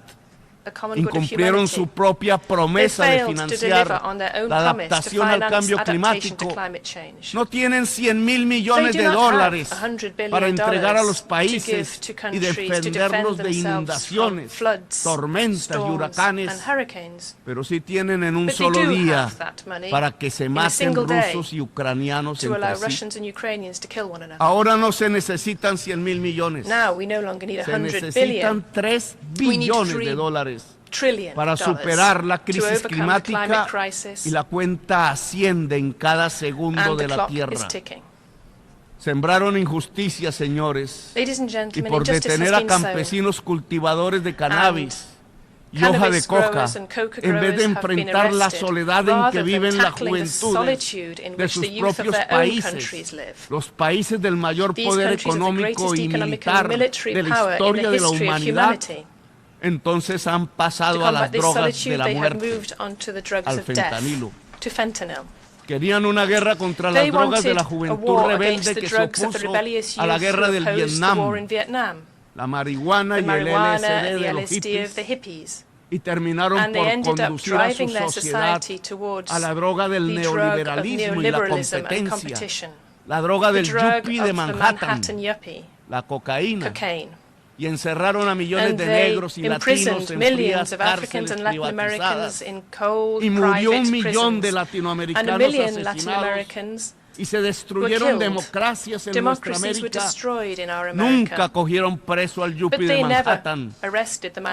a common good of Incumplieron humanity. su propia promesa de They failed to financiar deliver on their own la promise to adaptación al finance cambio adaptation to climático. climate change. No tienen 100.000 millones They de do not dólares have $100 billion para entregar a los to países give to y countries to defenderlos defend de themselves inundaciones, from floods, tormentas y storms, huracanes, and hurricanes. pero sí tienen en un But they solo do día have that money para que se in a maten single day rusos y ucranianos to allow entre sí. Russians and Ukrainians to kill one another. Ahora no se necesitan 100.000 millones, Now we no longer need se 100 billion. necesitan 3 We need billones de 3 dólares trillion para dollars superar la to crisis overcome the climate climática crisis, y la cuenta asciende en cada segundo and de the la clock is tierra. ticking. Sembraron injusticia, señores, Ladies and y gentlemen, por injustice has detener a been sown. campesinos cultivadores de cannabis y hoja de Cannabis coca, growers and coca en vez de growers have been enfrentar la arrested, soledad en rather que than viven las tackling the juventudes solitude in de which sus the youth of propios their own países, countries live. los países del mayor These poder countries of the económico greatest y economic militar and military de la power in historia the de la history of humanidad, humanity. entonces han To pasado a las combat this drogas de solitude, la they have muerte, moved on to the drugs al of death, fentanilo. to fentanyl. Querían una guerra contra las They drogas de wanted la a juventud war against rebelde the que se drugs of the opuso rebellious a la youth guerra who del opposed the war Vietnam, in Vietnam, la marihuana the y el marijuana LSD and the de los LSD of the hippies, hippies. y terminaron And they por ended up conducir a su driving their sociedad society towards a la droga del the drug of neoliberalismo y la neoliberalism and competencia, competition, la droga the del drug yuppie of de the Manhattan, Manhattan yuppie, la cocaína, cocaine. y encerraron a millones And de they negros y latinos imprisoned en millions frías of Africans cárceles and Latin Americans privatizadas, in cold, y murió private 1 millón de prisons, and a latinoamericanos million Latin asesinados Americans y se destruyeron democracias en nuestra América, nunca cogieron preso al Yuppie de Manhattan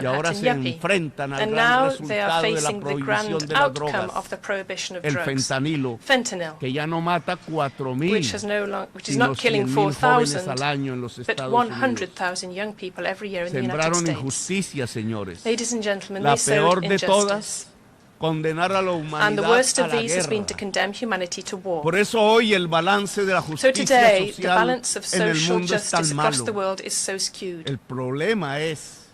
y ahora se enfrentan al gran resultado de la prohibición de las drogas, el fentanilo, que ya no mata 4,000, sino 100,000 jóvenes al año en los Estados Unidos. Sembraron injusticia, señores. La peor de todas, condenar a la humanidad a la guerra. Por eso hoy el balance de la justicia social en el mundo es tan malo. El problema es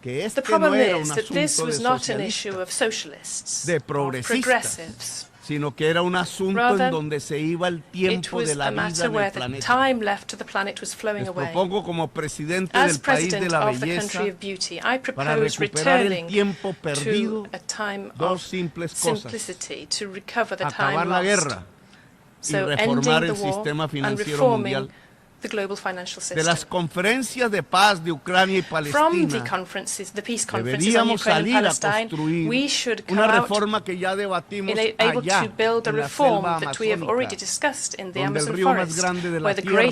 que este no era un asunto de socialistas, de progresistas, sino que era un asunto en donde se iba el tiempo de la vida en el planeta. Les propongo como presidente del país de la belleza, para recuperar el tiempo perdido, dos simples cosas: acabar la guerra y reformar el sistema financiero mundial. De las conferencias de paz de Ucrania y Palestina, deberíamos salir a construir una reforma que ya debatimos allá en la selva amazónica, donde el río más grande de la tierra,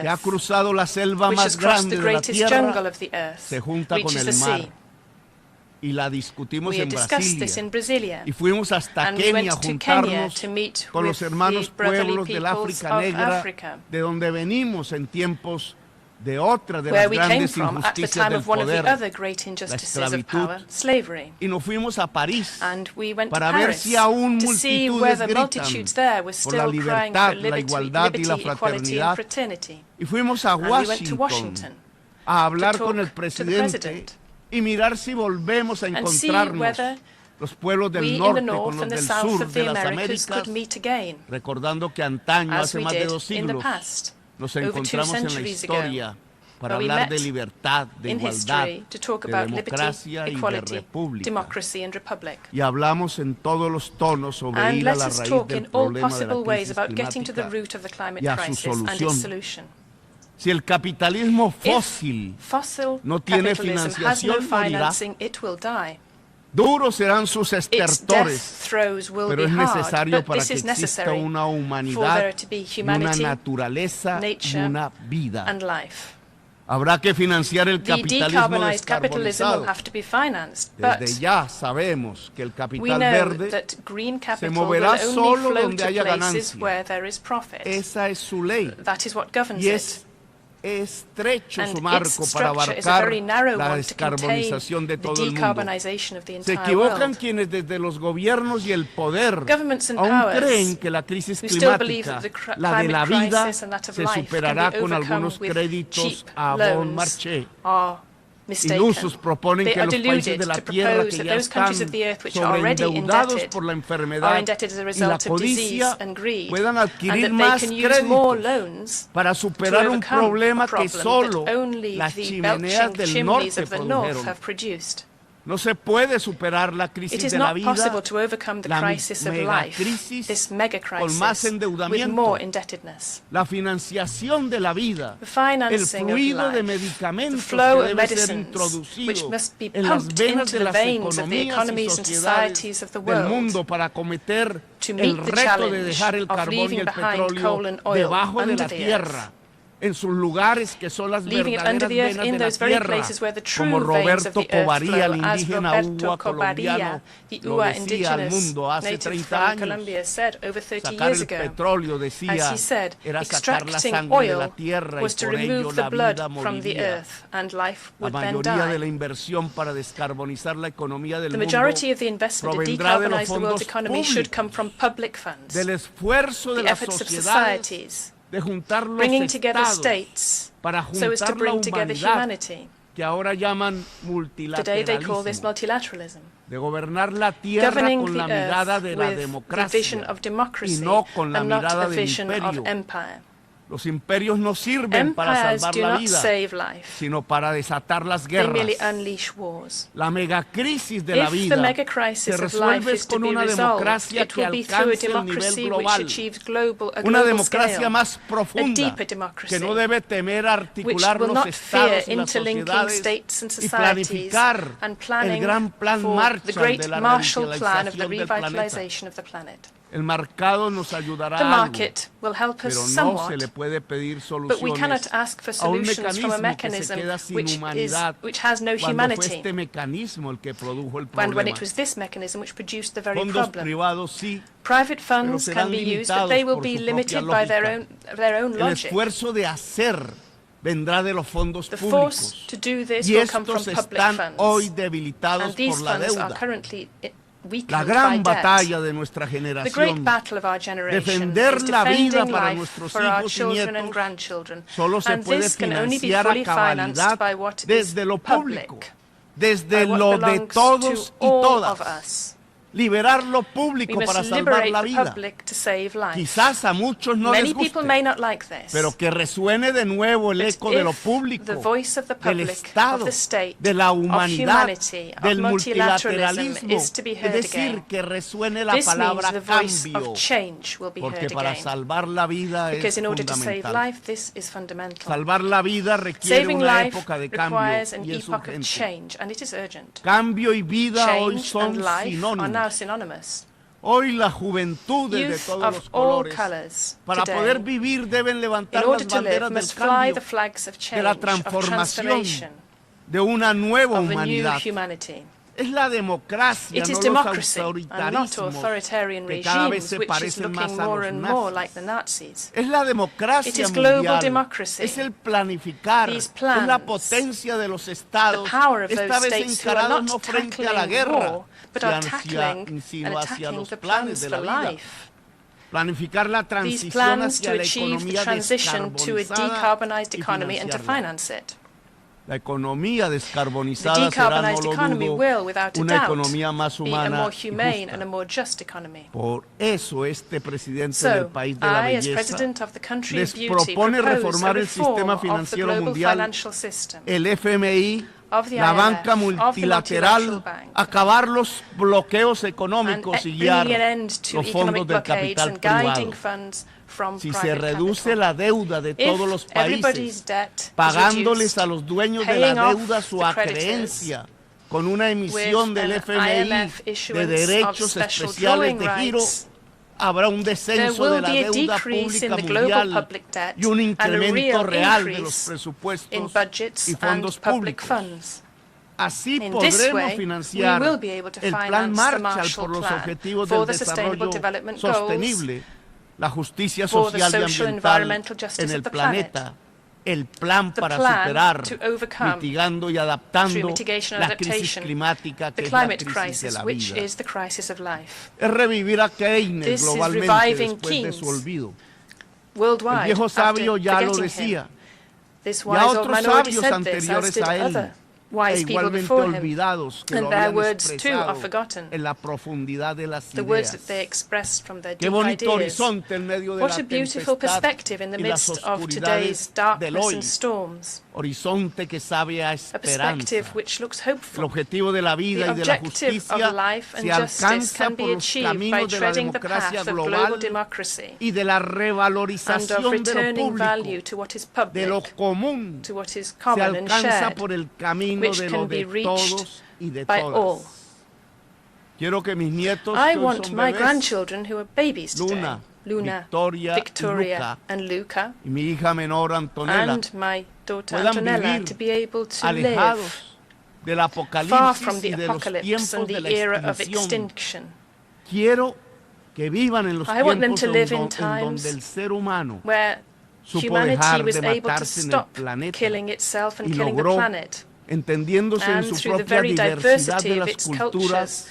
que ha cruzado la selva más grande de la tierra, se junta con el mar. Y la discutimos en Brasilia. Y fuimos hasta Kenia a juntarnos con los hermanos pueblos del África Negra, de donde venimos en tiempos de otra de las grandes injusticias del poder, la esclavitud. Y nos fuimos a París para ver si aún multitudes gritan por la libertad, la igualdad y la fraternidad. Y fuimos a Washington a hablar con el presidente y mirar si volvemos a encontrarnos los pueblos del norte con los del sur de las Américas, recordando que antaño, hace más de 2 siglos, nos encontramos en la historia para hablar de libertad, de igualdad, de democracia y de república. Y hablamos en todos los tonos sobre ir a la raíz del problema de la crisis climática y a su solución. Si el capitalismo fósil no tiene financiación, morirá. Duros serán sus estertores, pero es necesario para que exista una humanidad, una naturaleza y una vida. Habrá que financiar el capitalismo descarbonizado. Desde ya sabemos que el capital verde se moverá solo donde haya ganancia. Esa es su ley. Y es estrecho su marco para abarcar la descarbonización de todo el mundo. Se equivocan quienes desde los gobiernos y el poder aún creen que la crisis climática, la de la vida, se superará con algunos créditos a bon marché. Ilusos proponen que los países de la tierra que ya están sobreendeudados por la enfermedad y la codicia puedan adquirir más créditos para superar un problema que solo las chimeneas del norte produjeron. No se puede superar la crisis de la vida, la megacrisis con más endeudamiento, la financiación de la vida, el fluido de medicamentos que debe ser introducido en las venas de las economías y sociedades del mundo para acometer el reto de dejar el carbón y el petróleo debajo de la tierra, en sus lugares que son las verdaderas venas de la tierra, como Roberto Covaría, el indígena UNGA colombiano, lo decía al mundo hace 30 años. Sacar el petróleo, decía, era sacar la sangre de la tierra y por ello la vida moriría. La mayoría de la inversión para descarbonizar la economía del mundo provendrá de los fondos públicos, del esfuerzo de las sociedades, de juntar los estados para juntar la humanidad, que ahora llaman multilateralismo, de gobernar la tierra con la mirada de la democracia y no con la mirada del imperio. Los imperios no sirven para salvar la vida, sino para desatar las guerras. La megacrisis de la vida se resuelve con una democracia que alcance el nivel global, una democracia más profunda, que no debe temer articular los estados y las sociedades y planificar el gran plan Marshall de la revitalización del planeta. El mercado nos ayudará The algo, market will help us pero no se somewhat, le puede pedir but we cannot soluciones ask for a un solutions from a mecanismo que se mechanism queda sin humanidad which has no cuando fue humanity, este mecanismo el que produjo el when problema. it was this mechanism which produced the very Fondos problem. privados sí, Private funds serán can be used, but they will limitados be por su limited propia by their lógica. own el logic. esfuerzo de hacer vendrá de los fondos The force públicos to do this y will come from estos public están funds, hoy debilitados and these por la funds are deuda. currently La weakened by gran debt. batalla de nuestra The great generación, battle of our generation defender is la vida defending para life nuestros for our hijos y children and nietos, grandchildren, solo se and puede this can only be financiar a fully financed cabalidad by what is desde lo público, public, desde by what lo de belongs todos to y all todas. of us. Liberar lo We público para must salvar liberate la the vida. public to save life. Quizás a muchos no Many les people guste, may not like this, pero que resuene de nuevo el but eco de lo if público, the voice of the del public, Estado, of the state, de la of humanidad, humanity, of del multilateralism multilateralismo, is to be es heard decir, again, que resuene la this means palabra the voice cambio, of change will be porque heard para again. salvar la vida Because es in order to save fundamental. life, this is fundamental. Salvar la vida requiere Saving una life época de cambio requires an y es epoch of urgente. change, and it is urgent. Cambio y vida hoy Change son and life are now sinónimos. synonymous. Hoy la juventud de Youth todos of los all colores, colors para today, poder vivir deben levantar in order las to live, banderas del must fly cambio, the flags of de change, la of transformación, transformation, de una nueva of a new humanidad. humanity. Es la democracia, It is no los democracy and not autoritarismos authoritarian que cada vez regimes, se which is parecen más looking a more los and more nazis. like the Nazis. Es la It democracia is global mundial, democracy. es el planificar, These es la plans, potencia de los estados, the power of esta those vez states who are encarados not no frente a la tackling guerra, war, but are tackling and sino hacia attacking los the planes plans de for la vida. life. Planificar la These transición plans hacia to la achieve the economía transition to a descarbonizada decarbonized y economy and to financiarla. finance it. La economía The descarbonizada será, no decarbonized lo economy dudo, will, without a una doubt, economía más be a humana more y humane justa. and a more just economy. Por eso este presidente del So, país de la I, as belleza, president of the country les of beauty, propone propose a reformar el reform sistema of the financiero global mundial, financial system, el FMI, of the la IMF, banca of the multilateral, multilateral bank, acabar los bloqueos and económicos y bringing guiar an end to los economic fondos del blockades capital and guiding privado. funds from Si se private reduce capital. la deuda de todos los If everybody's países, debt is pagándoles reduced, a los dueños de paying la off deuda su the creditors acreencia con una emisión with del an FMI IMF de issuance derechos of special especiales drawing de giro, rights, habrá un there descenso de will la be a deuda decrease in pública the global mundial public debt y un and a incremento real real de los increase in presupuestos budgets y and fondos public públicos. funds. Así In this podremos way, financiar we will be able to el Plan finance the Marshall Marshall por los Plan objetivos for del the Sustainable desarrollo Development Goals, sostenible, la justicia for the social y social and ambiental environmental justice en el of the planet, planeta, el plan the para plan superar, to overcome mitigando y through adaptando mitigation and la crisis adaptation, climática que the es la climate crisis de crisis, la which vida. is the crisis of life. Es revivir a Keynes This is globalmente reviving después de Keynes su olvido. El Worldwide, viejo sabio after ya lo forgetting decía. him. This Y a wise old otros man already sabios said this, as anteriores did a él, other wise people igualmente before him. olvidados que And lo their habían words too are expresado forgotten. en la profundidad de las The words that ideas. they expressed from their Qué deep bonito ideas. horizonte en medio de What la a beautiful tempestad perspective in the y las midst of oscuridades today's del darkness hoy. and storms. Horizonte que sabe a A perspective esperanza. which looks El hopeful. objetivo de la vida The y de la objective justicia of life and se justice alcanza can por be los achieved by caminos de la treading the democracia path of global global democracy y de la and of revalorización de lo returning value público, to what is de lo public, común. to what is Se common and alcanza shared, por el camino which de can lo be de reached todos y de by all. todas. Quiero que mis nietos I que hoy want son my bebés, grandchildren who are babies today, Luna, Victoria, Victoria y Luca, and Luca, y mi hija menor Antonella, and my daughter puedan Antonella, vivir to be able to alejados live del far from apocalipsis the y de los apocalypse tiempos and de the la era of extinción. extinction. Quiero que vivan en los I want them tiempos to live in en times donde el ser humano where supo humanity dejar was de able to matarse en el stop planeta killing itself and y killing the logró, planet, entendiéndose en and su through the propia very diversidad diversity de of las its culturas, cultures,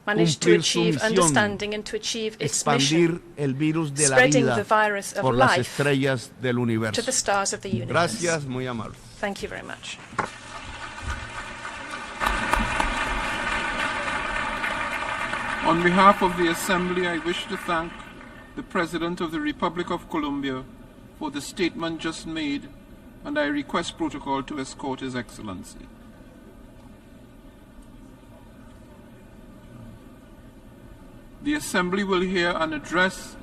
managed to cumplir su achieve misión, understanding and to achieve its mission, expandir el virus de la spreading vida the virus of por las life estrellas del to universo. the stars of the universe. Gracias, muy amable. Thank you very much. On behalf of the Assembly, I wish to thank the President of the Republic of Colombia for the statement just made, and I request protocol to escort His Excellency. The Assembly will hear an address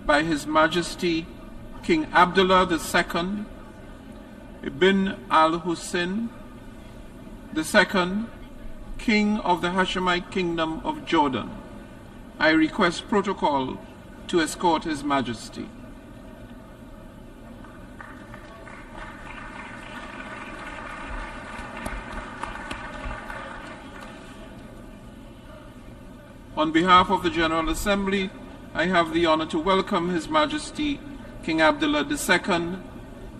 by His Majesty King Abdullah II ibn al-Hussein II, King of the Hashemite Kingdom of Jordan. I request protocol to escort His Majesty. On behalf of the General Assembly, I have the honor to welcome His Majesty King Abdullah II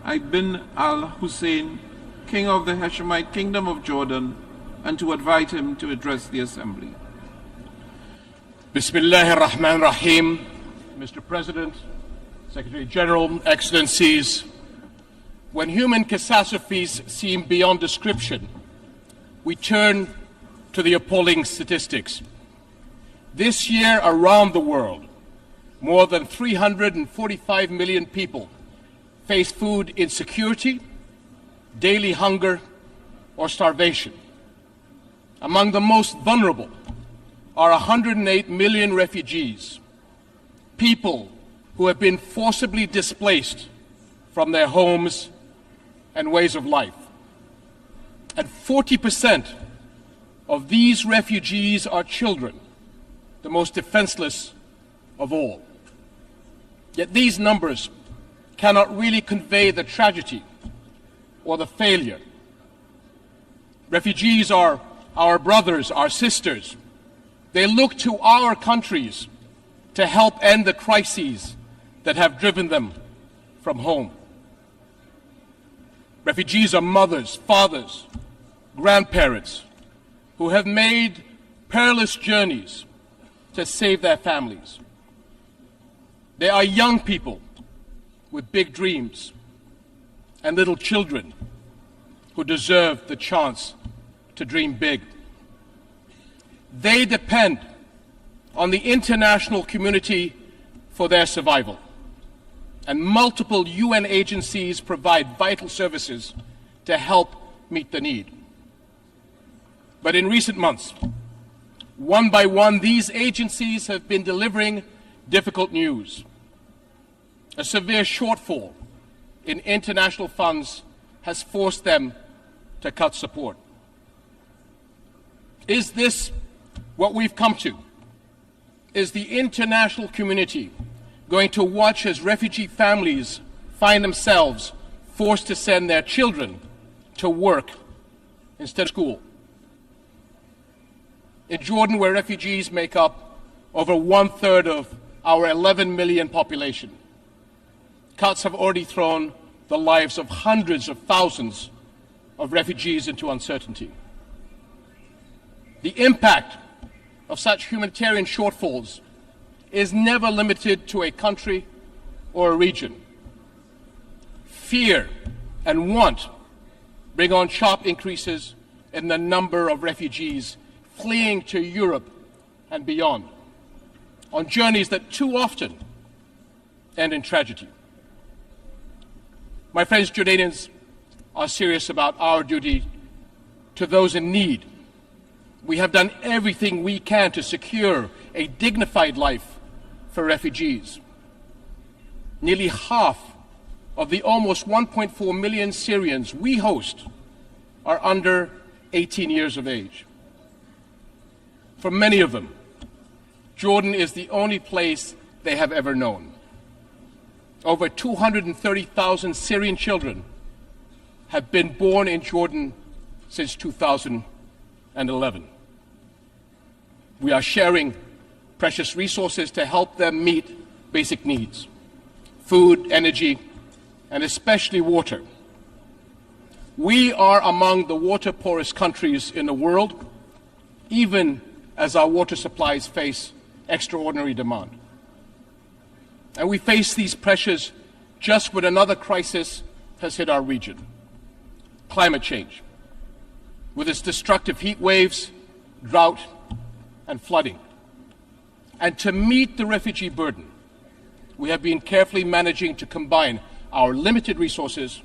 ibn al-Hussein, King of the Hashemite Kingdom of Jordan, and to invite him to address the Assembly. Bismillahir Rahmanir Rahim. Mr. President, Secretary General, Excellencies, when human catastrophes seem beyond description, we turn to the appalling statistics. This year around the world, more than 345 million people face food insecurity, daily hunger, or starvation. Among the most vulnerable are 108 million refugees, people who have been forcibly displaced from their homes and ways of life. And 40% of these refugees are children, the most defenseless of all. Yet these numbers cannot really convey the tragedy or the failure. Refugees are our brothers, our sisters. They look to our countries to help end the crises that have driven them from home. Refugees are mothers, fathers, grandparents who have made perilous journeys to save their families. They are young people with big dreams and little children who deserve the chance to dream big. They depend on the international community for their survival, and multiple UN agencies provide vital services to help meet the need. But in recent months, one by one, these agencies have been delivering difficult news. A severe shortfall in international funds has forced them to cut support. Is this what we've come to? Is the international community going to watch as refugee families find themselves forced to send their children to work instead of school? In Jordan, where refugees make up over 1/3 of our 11 million population, cuts have already thrown the lives of hundreds of thousands of refugees into uncertainty. The impact of such humanitarian shortfalls is never limited to a country or a region. Fear and want bring on sharp increases in the number of refugees fleeing to Europe and beyond, on journeys that too often end in tragedy. My friends, Jordanians are serious about our duty to those in need. We have done everything we can to secure a dignified life for refugees. Nearly half of the almost 1.4 million Syrians we host are under 18 years of age. For many of them, Jordan is the only place they have ever known. Over 230,000 Syrian children have been born in Jordan since 2011. We are sharing precious resources to help them meet basic needs: food, energy, and especially water. We are among the water-poorest countries in the world, even as our water supplies face extraordinary demand. And we face these pressures just when another crisis has hit our region: climate change, with its destructive heat waves, drought, and flooding. And to meet the refugee burden, we have been carefully managing to combine our limited resources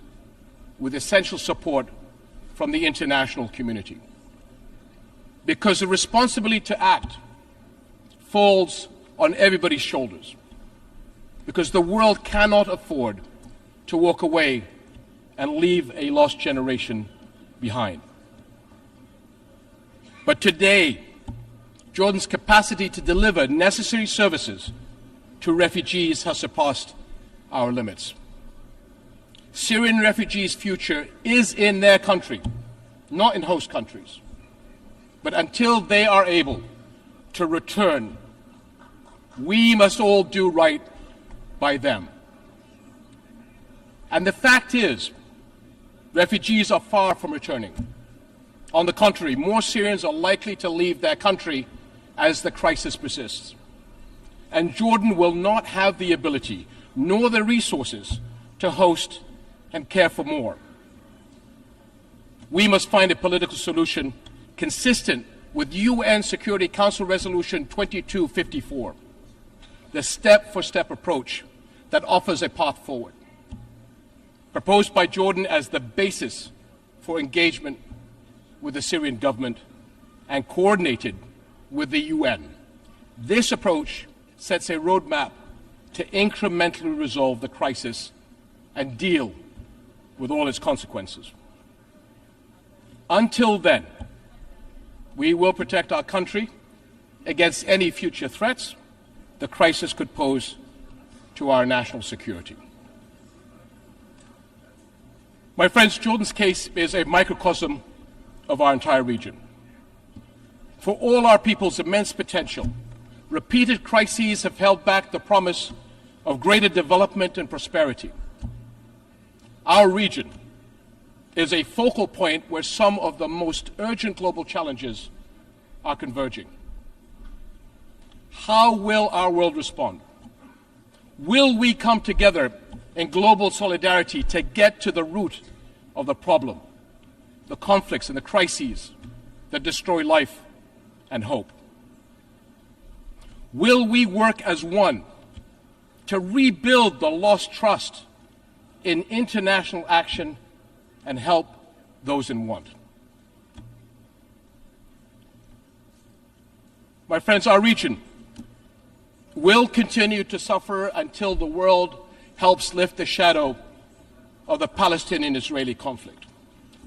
with essential support from the international community. Because the responsibility to act falls on everybody's shoulders. Because the world cannot afford to walk away and leave a lost generation behind. But today, Jordan's capacity to deliver necessary services to refugees has surpassed our limits. Syrian refugees' future is in their country, not in host countries. But until they are able to return, we must all do right by them. And the fact is, refugees are far from returning. On the contrary, more Syrians are likely to leave their country as the crisis persists. And Jordan will not have the ability nor the resources to host and care for more. We must find a political solution consistent with UN Security Council Resolution 2254, the step-for-step approach that offers a path forward, proposed by Jordan as the basis for engagement with the Syrian government and coordinated with the UN. This approach sets a roadmap to incrementally resolve the crisis and deal with all its consequences. Until then, we will protect our country against any future threats the crisis could pose to our national security. My friends, Jordan's case is a microcosm of our entire region. For all our people's immense potential, repeated crises have held back the promise of greater development and prosperity. Our region is a focal point where some of the most urgent global challenges are converging. How will our world respond? Will we come together in global solidarity to get to the root of the problem, the conflicts and the crises that destroy life and hope? Will we work as one to rebuild the lost trust in international action and help those in want? My friends, our region will continue to suffer until the world helps lift the shadow of the Palestinian-Israeli conflict,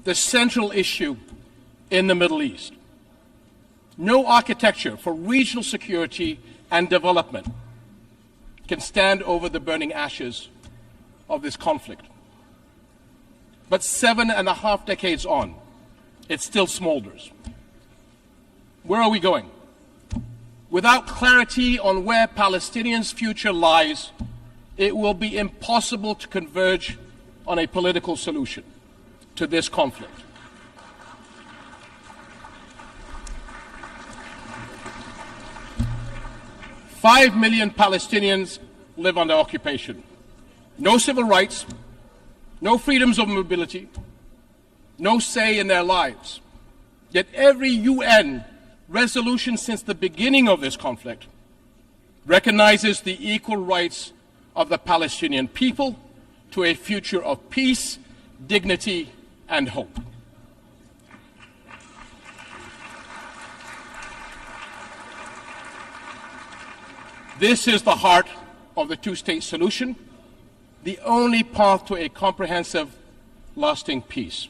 the central issue in the Middle East. No architecture for regional security and development can stand over the burning ashes of this conflict. But 7.5 decades on, it still smolders. Where are we going? Without clarity on where Palestinians' future lies, it will be impossible to converge on a political solution to this conflict. Five million Palestinians live under occupation. No civil rights, no freedoms of mobility, no say in their lives. Yet every UN resolution since the beginning of this conflict recognizes the equal rights of the Palestinian people to a future of peace, dignity, and hope. This is the heart of the two-state solution, the only path to a comprehensive, lasting peace.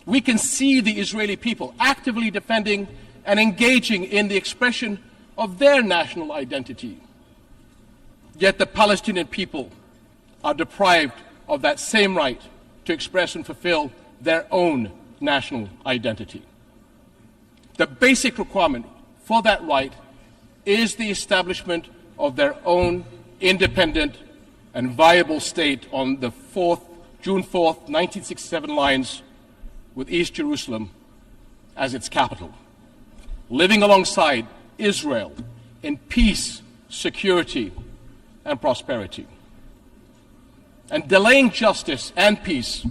We can see the Israeli people actively defending and engaging in the expression of their national identity. Yet the Palestinian people are deprived of that same right to express and fulfill their own national identity. The basic requirement for that right is the establishment of their own independent and viable state on the June 4th, 1967 lines, with East Jerusalem as its capital, living alongside Israel in peace, security, and prosperity. And delaying justice and peace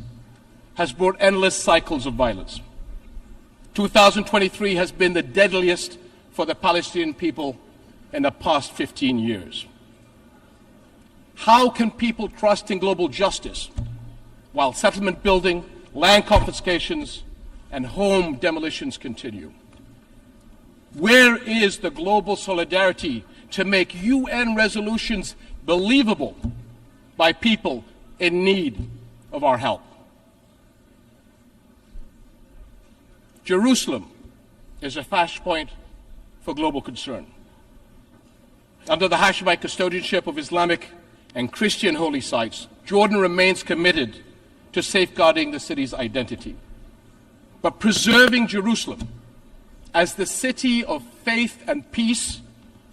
has brought endless cycles of violence. 2023 has been the deadliest for the Palestinian people in the past 15 years. How can people trust in global justice while settlement building, land confiscations, and home demolitions continue? Where is the global solidarity to make UN resolutions believable by people in need of our help? Jerusalem is a flashpoint for global concern. Under the Hashemite custodianship of Islamic and Christian holy sites, Jordan remains committed to safeguarding the city's identity. But preserving Jerusalem as the city of faith and peace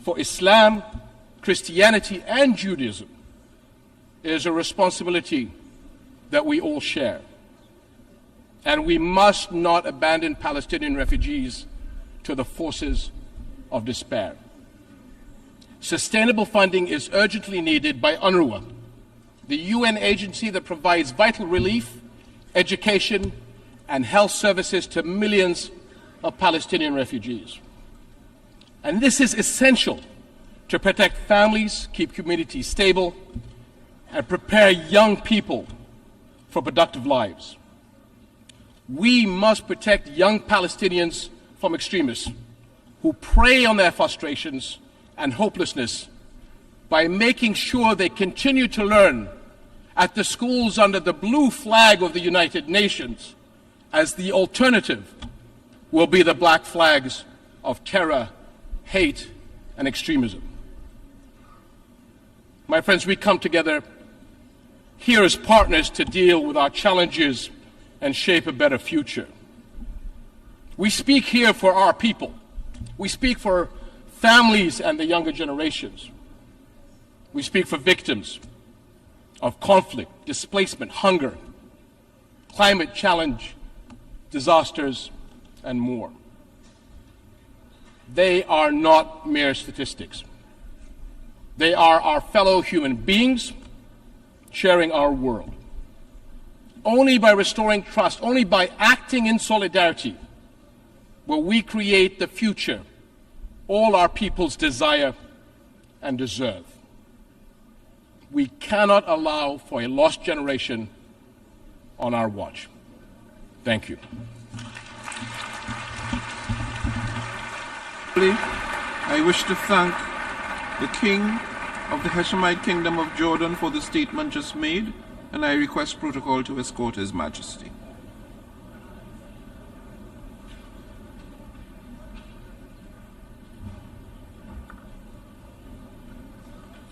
for Islam, Christianity, and Judaism is a responsibility that we all share. And we must not abandon Palestinian refugees to the forces of despair. Sustainable funding is urgently needed by UNRWA, the UN agency that provides vital relief, education, and health services to millions of Palestinian refugees. And this is essential to protect families, keep communities stable, and prepare young people for productive lives. We must protect young Palestinians from extremists who prey on their frustrations and hopelessness by making sure they continue to learn at the schools under the blue flag of the United Nations, as the alternative will be the black flags of terror, hate, and extremism. My friends, we come together here as partners to deal with our challenges and shape a better future. We speak here for our people. We speak for families and the younger generations. We speak for victims of conflict, displacement, hunger, climate challenge, disasters, and more. They are not mere statistics. They are our fellow human beings sharing our world. Only by restoring trust, only by acting in solidarity, will we create the future all our peoples desire and deserve. We cannot allow for a lost generation on our watch. Thank you. I wish to thank the King of the Hashemite Kingdom of Jordan for the statement just made, and I request protocol to escort His Majesty.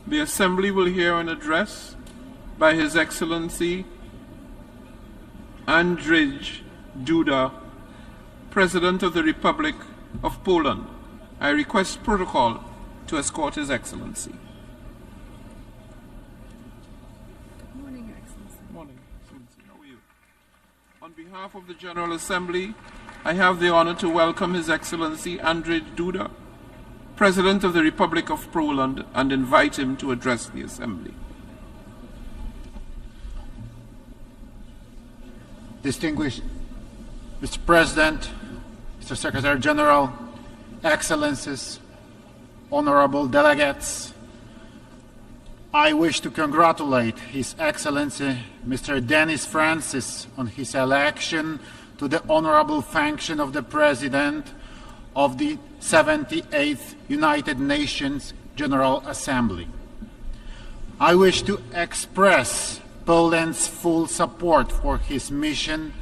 The Assembly will hear an address by His Excellency Andrzej Duda, President of the Republic of Poland. I request protocol to escort His Excellency. Good morning, Your Excellency. Good morning, Excellency. How are you? On behalf of the General Assembly, I have the honor to welcome His Excellency Andrzej Duda, President of the Republic of Poland, and invite him to address the Assembly. Distinguished Mr. President, Mr. Secretary General, Excellencies, honorable delegates, I wish to congratulate His Excellency Mr. Denis Francis on his election to the honorable function of the President of the 78th United Nations General Assembly. I wish to express Poland's full support for his mission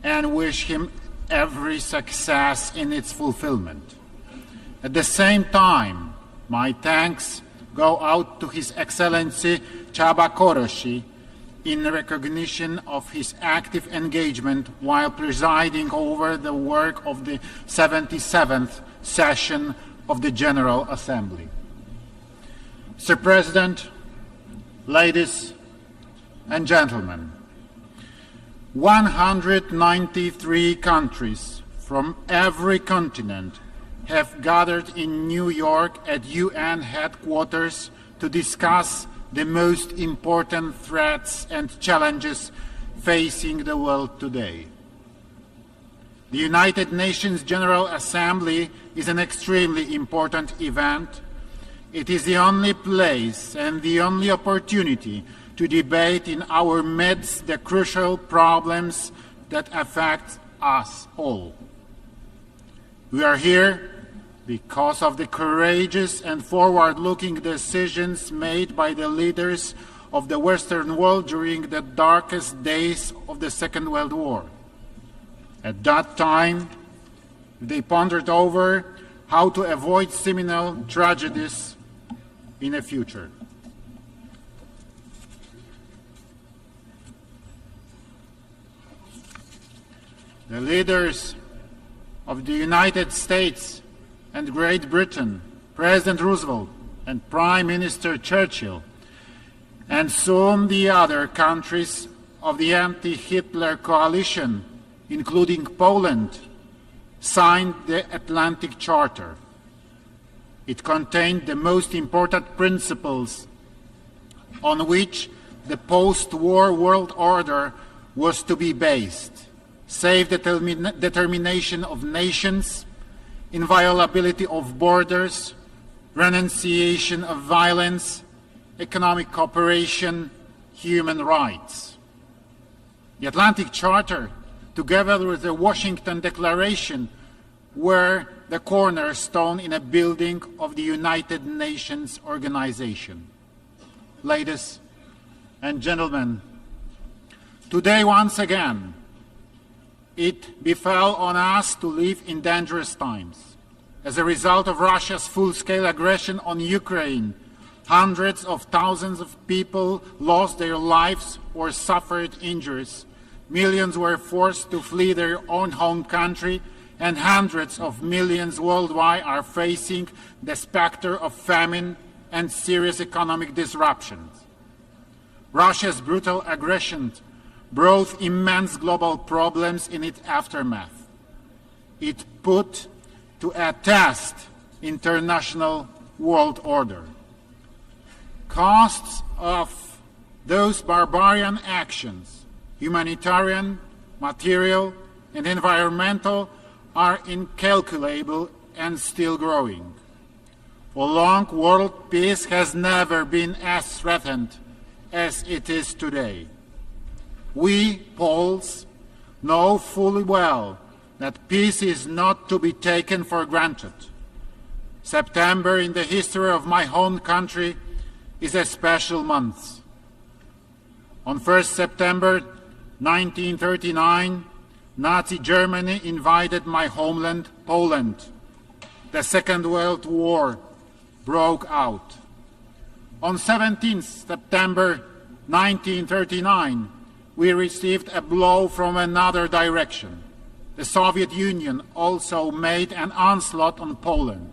and wish him every success in its fulfillment. At the same time, my thanks go out to His Excellency Csaba Kőrösi in recognition of his active engagement while presiding over the work of the 77th session of the General Assembly. Mr. President, ladies and gentlemen, 193 countries from every continent have gathered in New York at UN headquarters to discuss the most important threats and challenges facing the world today. The United Nations General Assembly is an extremely important event. It is the only place and the only opportunity to debate in our midst the crucial problems that affect us all. We are here because of the courageous and forward-looking decisions made by the leaders of the Western world during the darkest days of the Second World War. At that time, they pondered over how to avoid similar tragedies in the future. The leaders of the United States and Great Britain, President Roosevelt and Prime Minister Churchill, and soon the other countries of the anti-Hitler coalition, including Poland, signed the Atlantic Charter. It contained the most important principles on which the post-war world order was to be based: safe determination of nations, inviolability of borders, renunciation of violence, economic cooperation, human rights. The Atlantic Charter, together with the Washington Declaration, were the cornerstone in a building of the United Nations organization. Ladies and gentlemen, today once again, it befell on us to live in dangerous times. As a result of Russia's full-scale aggression on Ukraine, hundreds of thousands of people lost their lives or suffered injuries. Millions were forced to flee their own home country, and hundreds of millions worldwide are facing the specter of famine and serious economic disruptions. Russia's brutal aggression brought immense global problems in its aftermath. It put to a test international world order. Costs of those barbarian actions, humanitarian, material, and environmental, are incalculable and still growing. For long, world peace has never been as threatened as it is today. We, Poles, know fully well that peace is not to be taken for granted. September in the history of my home country is a special month. On 1st September 1939, Nazi Germany invaded my homeland, Poland. The Second World War broke out. On 17th September 1939, we received a blow from another direction. The Soviet Union also made an onslaught on Poland.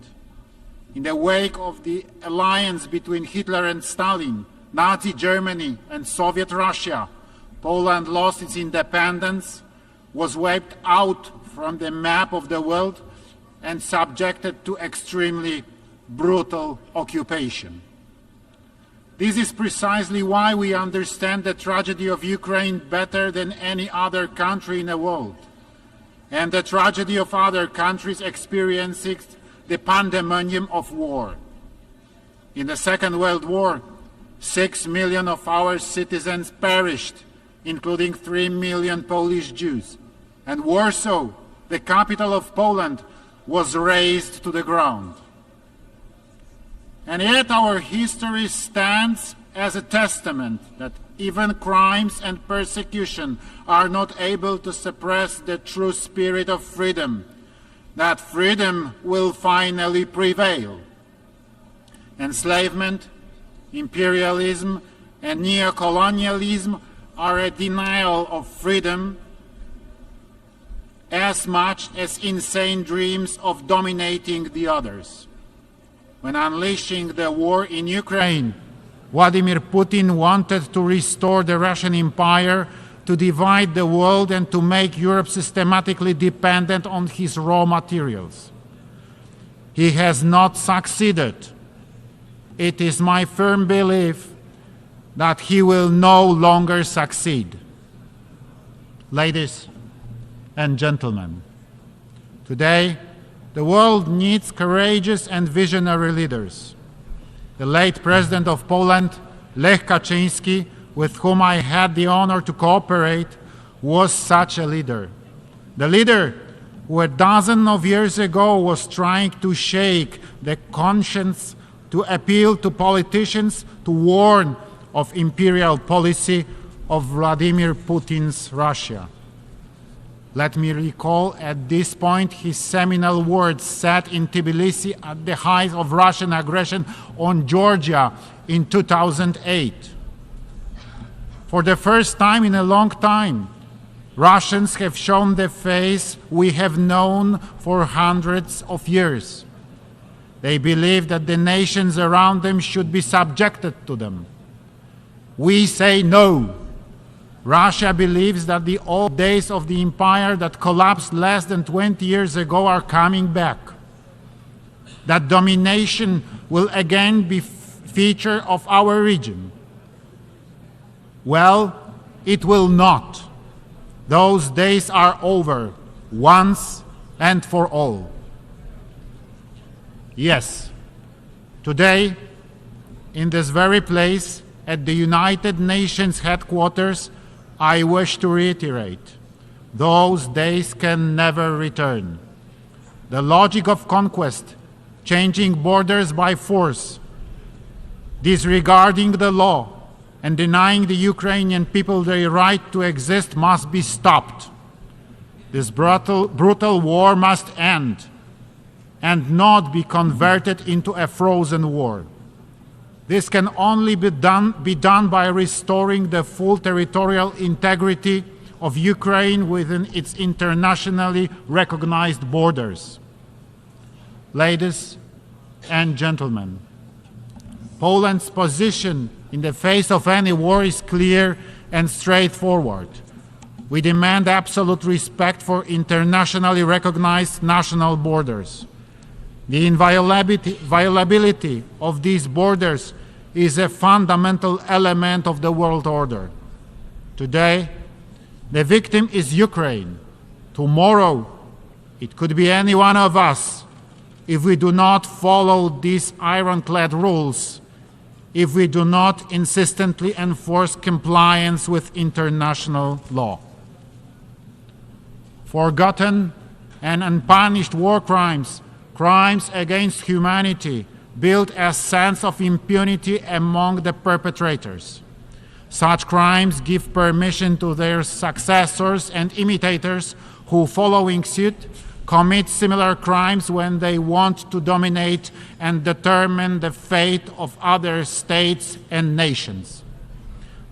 In the wake of the alliance between Hitler and Stalin, Nazi Germany and Soviet Russia, Poland lost its independence, was wiped out from the map of the world, and subjected to extremely brutal occupation. This is precisely why we understand the tragedy of Ukraine better than any other country in the world, and the tragedy of other countries experiencing the pandemonium of war. In the Second World War, 6 million of our citizens perished, including 3 million Polish Jews, and Warsaw, the capital of Poland, was razed to the ground. And yet our history stands as a testament that even crimes and persecution are not able to suppress the true spirit of freedom, that freedom will finally prevail. Enslavement, imperialism, and neocolonialism are a denial of freedom as much as insane dreams of dominating the others. When unleashing the war in Ukraine, Vladimir Putin wanted to restore the Russian Empire, to divide the world, and to make Europe systematically dependent on his raw materials. He has not succeeded. It is my firm belief that he will no longer succeed. Ladies and gentlemen, today the world needs courageous and visionary leaders. The late President of Poland, Lech Kaczyński, with whom I had the honor to cooperate, was such a leader. The leader who a dozen of years ago was trying to shake the conscience, to appeal to politicians, to warn of imperial policy of Vladimir Putin's Russia. Let me recall at this point his seminal words said in Tbilisi at the height of Russian aggression on Georgia in 2008. For the first time in a long time, Russians have shown the face we have known for hundreds of years. They believe that the nations around them should be subjected to them. We say no. Russia believes that the old days of the empire that collapsed less than 20 years ago are coming back. That domination will again be feature of our region. Well, it will not. Those days are over, once and for all. Yes, today, in this very place, at the United Nations headquarters, I wish to reiterate, those days can never return. The logic of conquest, changing borders by force, disregarding the law, and denying the Ukrainian people their right to exist must be stopped. This brutal war must end and not be converted into a frozen war. This can only be done by restoring the full territorial integrity of Ukraine within its internationally recognized borders. Ladies and gentlemen, Poland's position in the face of any war is clear and straightforward. We demand absolute respect for internationally recognized national borders. The inviolability of these borders is a fundamental element of the world order. Today, the victim is Ukraine. Tomorrow, it could be any one of us if we do not follow these ironclad rules, if we do not insistently enforce compliance with international law. Forgotten and unpunished war crimes, crimes against humanity, build a sense of impunity among the perpetrators. Such crimes give permission to their successors and imitators who, following suit, commit similar crimes when they want to dominate and determine the fate of other states and nations.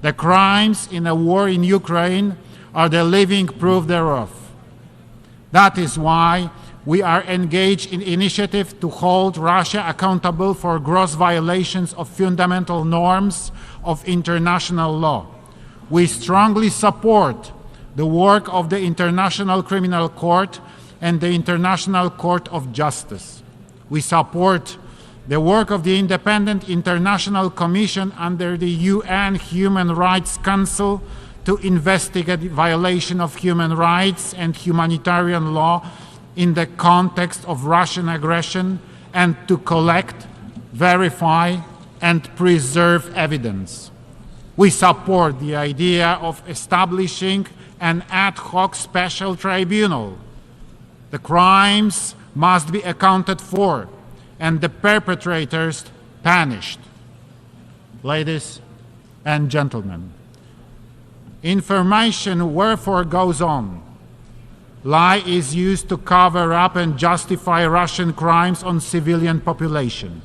The crimes in a war in Ukraine are the living proof thereof. That is why we are engaged in initiative to hold Russia accountable for gross violations of fundamental norms of international law. We strongly support the work of the International Criminal Court and the International Court of Justice. We support the work of the Independent International Commission under the UN Human Rights Council to investigate violation of human rights and humanitarian law in the context of Russian aggression, and to collect, verify, and preserve evidence. We support the idea of establishing an ad hoc special tribunal. The crimes must be accounted for and the perpetrators punished. Ladies and gentlemen, information wherefore goes on. Lie is used to cover up and justify Russian crimes on civilian population.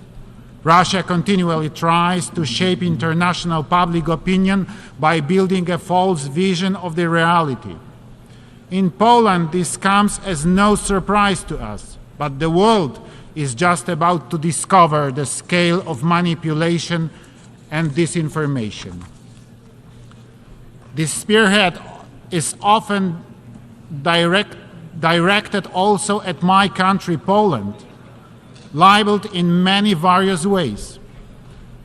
Russia continually tries to shape international public opinion by building a false vision of the reality. In Poland, this comes as no surprise to us, but the world is just about to discover the scale of manipulation and disinformation. This spearhead is often directed also at my country, Poland, labeled in many various ways.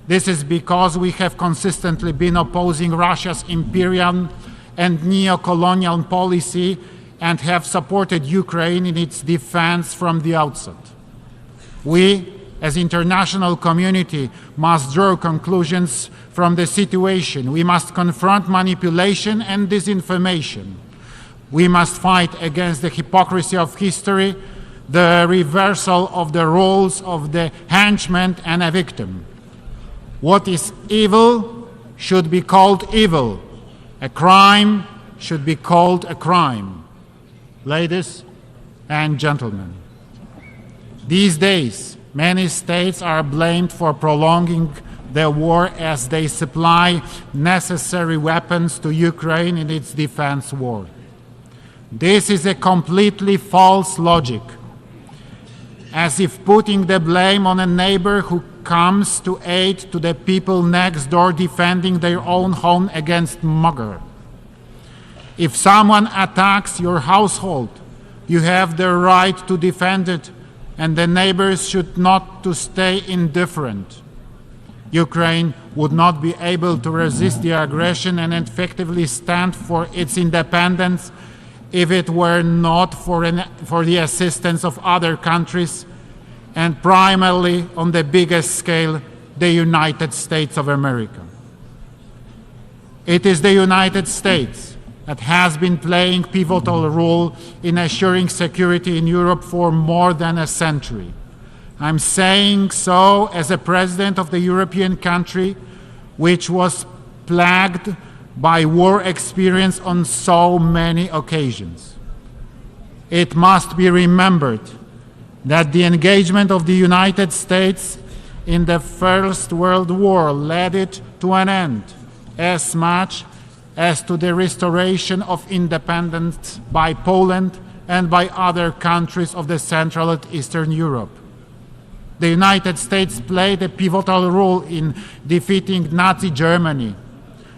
This is because we have consistently been opposing Russia's imperial and neo-colonial policy and have supported Ukraine in its defense from the outset. We, as international community, must draw conclusions from the situation. We must confront manipulation and disinformation. We must fight against the hypocrisy of history, the reversal of the roles of the henchman and a victim. What is evil should be called evil. A crime should be called a crime. Ladies and gentlemen, these days, many states are blamed for prolonging the war as they supply necessary weapons to Ukraine in its defense war. This is a completely false logic, as if putting the blame on a neighbor who comes to aid to the people next door defending their own home against mugger. If someone attacks your household, you have the right to defend it, and the neighbors should not to stay indifferent. Ukraine would not be able to resist the aggression and effectively stand for its independence if it were not for the assistance of other countries, and primarily on the biggest scale, the United States of America. It is the United States that has been playing a pivotal role in assuring security in Europe for more than a century. I'm saying so as a president of the European country which was plagued by war experience on so many occasions. It must be remembered that the engagement of the United States in the First World War led it to an end, as much as to the restoration of independence by Poland and by other countries of the Central and Eastern Europe. The United States played a pivotal role in defeating Nazi Germany.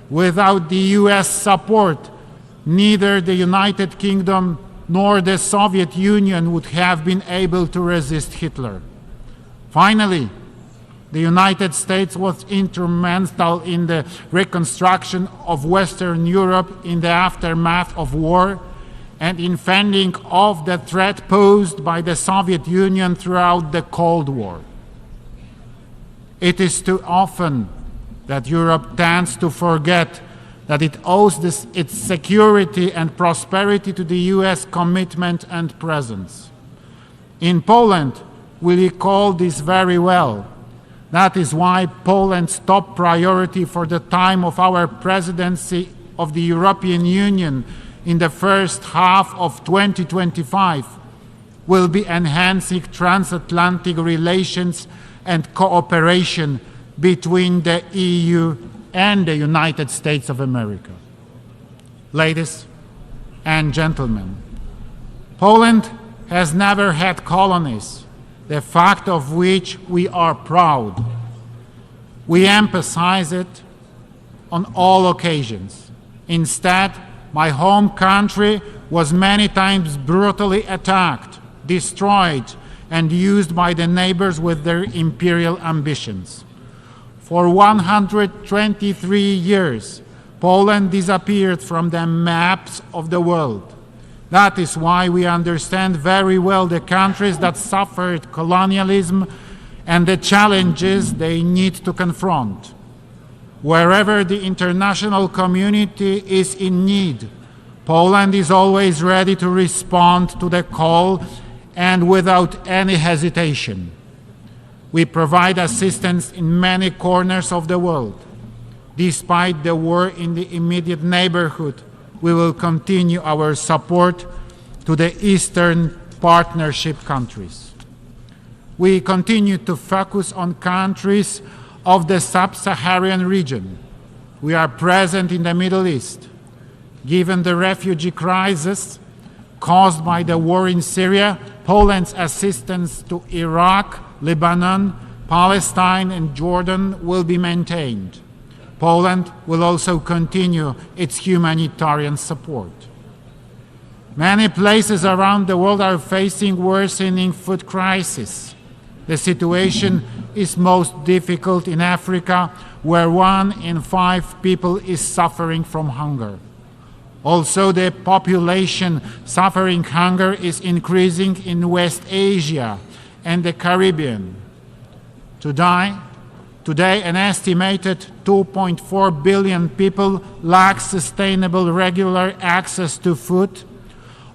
Without the US support, neither the United Kingdom nor the Soviet Union would have been able to resist Hitler. Finally, the United States was instrumental in the reconstruction of Western Europe in the aftermath of war and in fending off the threat posed by the Soviet Union throughout the Cold War. It is too often that Europe tends to forget that it owes its security and prosperity to the US commitment and presence. In Poland, we recall this very well. That is why Poland's top priority for the time of our presidency of the European Union in the first half of 2025 will be enhancing transatlantic relations and cooperation between the EU and the United States of America. Ladies and gentlemen, Poland has never had colonies, the fact of which we are proud. We emphasize it on all occasions. Instead, my home country was many times brutally attacked, destroyed, and used by the neighbors with their imperial ambitions. For 123 years, Poland disappeared from the maps of the world. That is why we understand very well the countries that suffered colonialism and the challenges they need to confront. Wherever the international community is in need, Poland is always ready to respond to the call and without any hesitation. We provide assistance in many corners of the world. Despite the war in the immediate neighborhood, we will continue our support to the Eastern Partnership countries. We continue to focus on countries of the sub-Saharan region. We are present in the Middle East. Given the refugee crisis caused by the war in Syria, Poland's assistance to Iraq, Lebanon, Palestine, and Jordan will be maintained. Poland will also continue its humanitarian support. Many places around the world are facing worsening food crisis. The situation is most difficult in Africa, where 1 in 5 people is suffering from hunger. Also, the population suffering hunger is increasing in West Asia and the Caribbean. Today, an estimated 2.4 billion people lack sustainable regular access to food,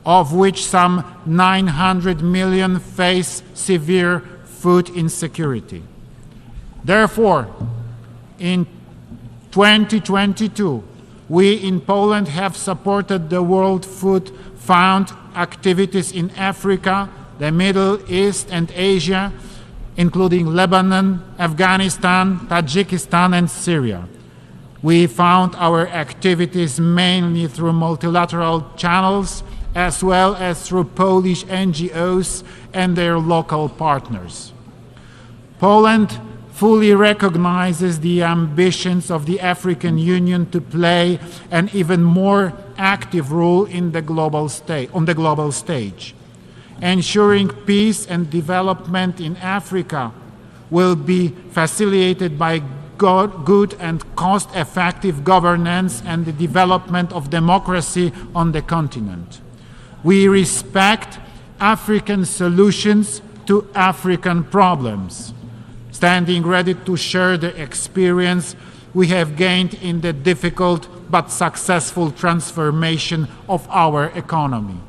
of which some 900 million face severe food insecurity. Therefore, in 2022, we in Poland have supported the World Food Fund activities in Africa, the Middle East, and Asia, including Lebanon, Afghanistan, Tajikistan, and Syria. We found our activities mainly through multilateral channels, as well as through Polish NGOs and their local partners. Poland fully recognizes the ambitions of the African Union to play an even more active role in the on the global stage. Ensuring peace and development in Africa will be facilitated by good and cost-effective governance and the development of democracy on the continent. We respect African solutions to African problems, standing ready to share the experience we have gained in the difficult but successful transformation of our economy.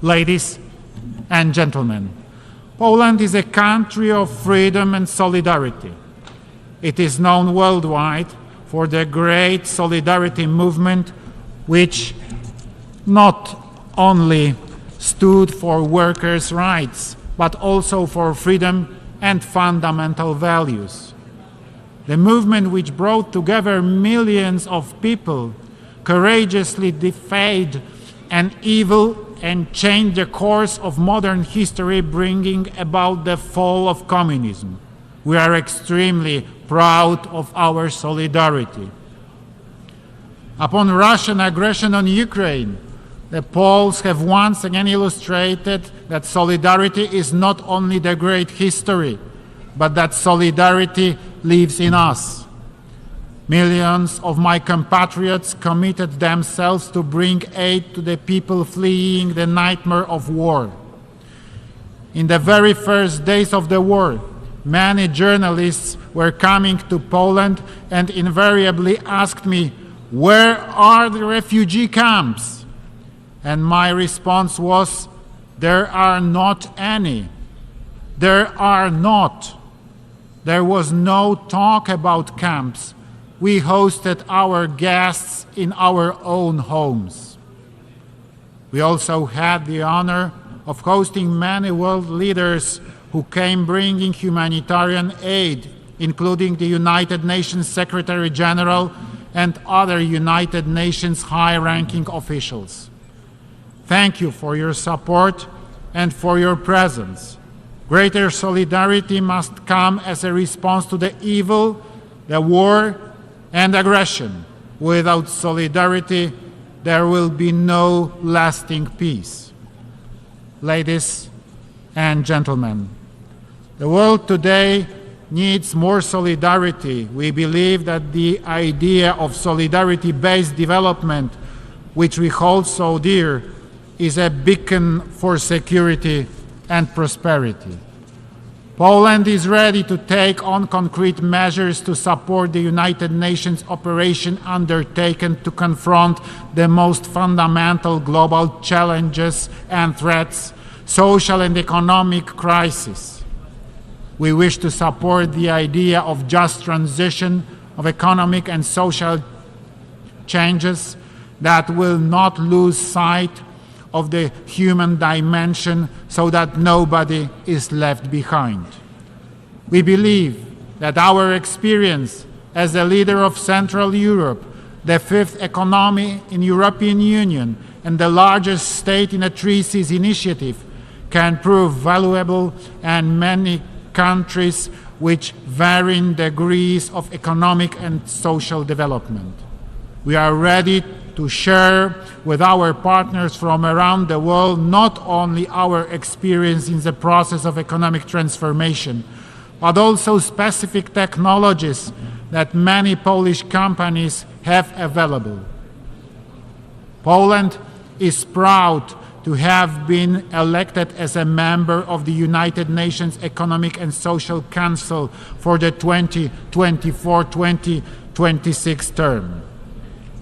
Ladies and gentlemen, Poland is a country of freedom and solidarity. It is known worldwide for the great solidarity movement, which not only stood for workers' rights, but also for freedom and fundamental values. The movement which brought together millions of people courageously defied an evil and changed the course of modern history, bringing about the fall of communism. We are extremely proud of our solidarity. Upon Russian aggression on Ukraine, the Poles have once again illustrated that solidarity is not only the great history, but that solidarity lives in us. Millions of my compatriots committed themselves to bring aid to the people fleeing the nightmare of war. In the very first days of the war, many journalists were coming to Poland and invariably asked me, "Where are the refugee camps?" And my response was, "There are not any. There are not." There was no talk about camps. We hosted our guests in our own homes. We also had the honor of hosting many world leaders who came bringing humanitarian aid, including the United Nations Secretary General and other United Nations high-ranking officials. Thank you for your support and for your presence. Greater solidarity must come as a response to the evil, the war, and aggression. Without solidarity, there will be no lasting peace. Ladies and gentlemen, the world today needs more solidarity. We believe that the idea of solidarity-based development, which we hold so dear, is a beacon for security and prosperity. Poland is ready to take on concrete measures to support the United Nations operation undertaken to confront the most fundamental global challenges and threats, social and economic crisis. We wish to support the idea of just transition of economic and social changes that will not lose sight of the human dimension so that nobody is left behind. We believe that our experience as a leader of Central Europe, the fifth economy in European Union, and the largest state in a Three Seas initiative can prove valuable and many countries with varying degrees of economic and social development. We are ready to share with our partners from around the world not only our experience in the process of economic transformation, but also specific technologies that many Polish companies have available. Poland is proud to have been elected as a member of the United Nations Economic and Social Council for the 2024-2026 term.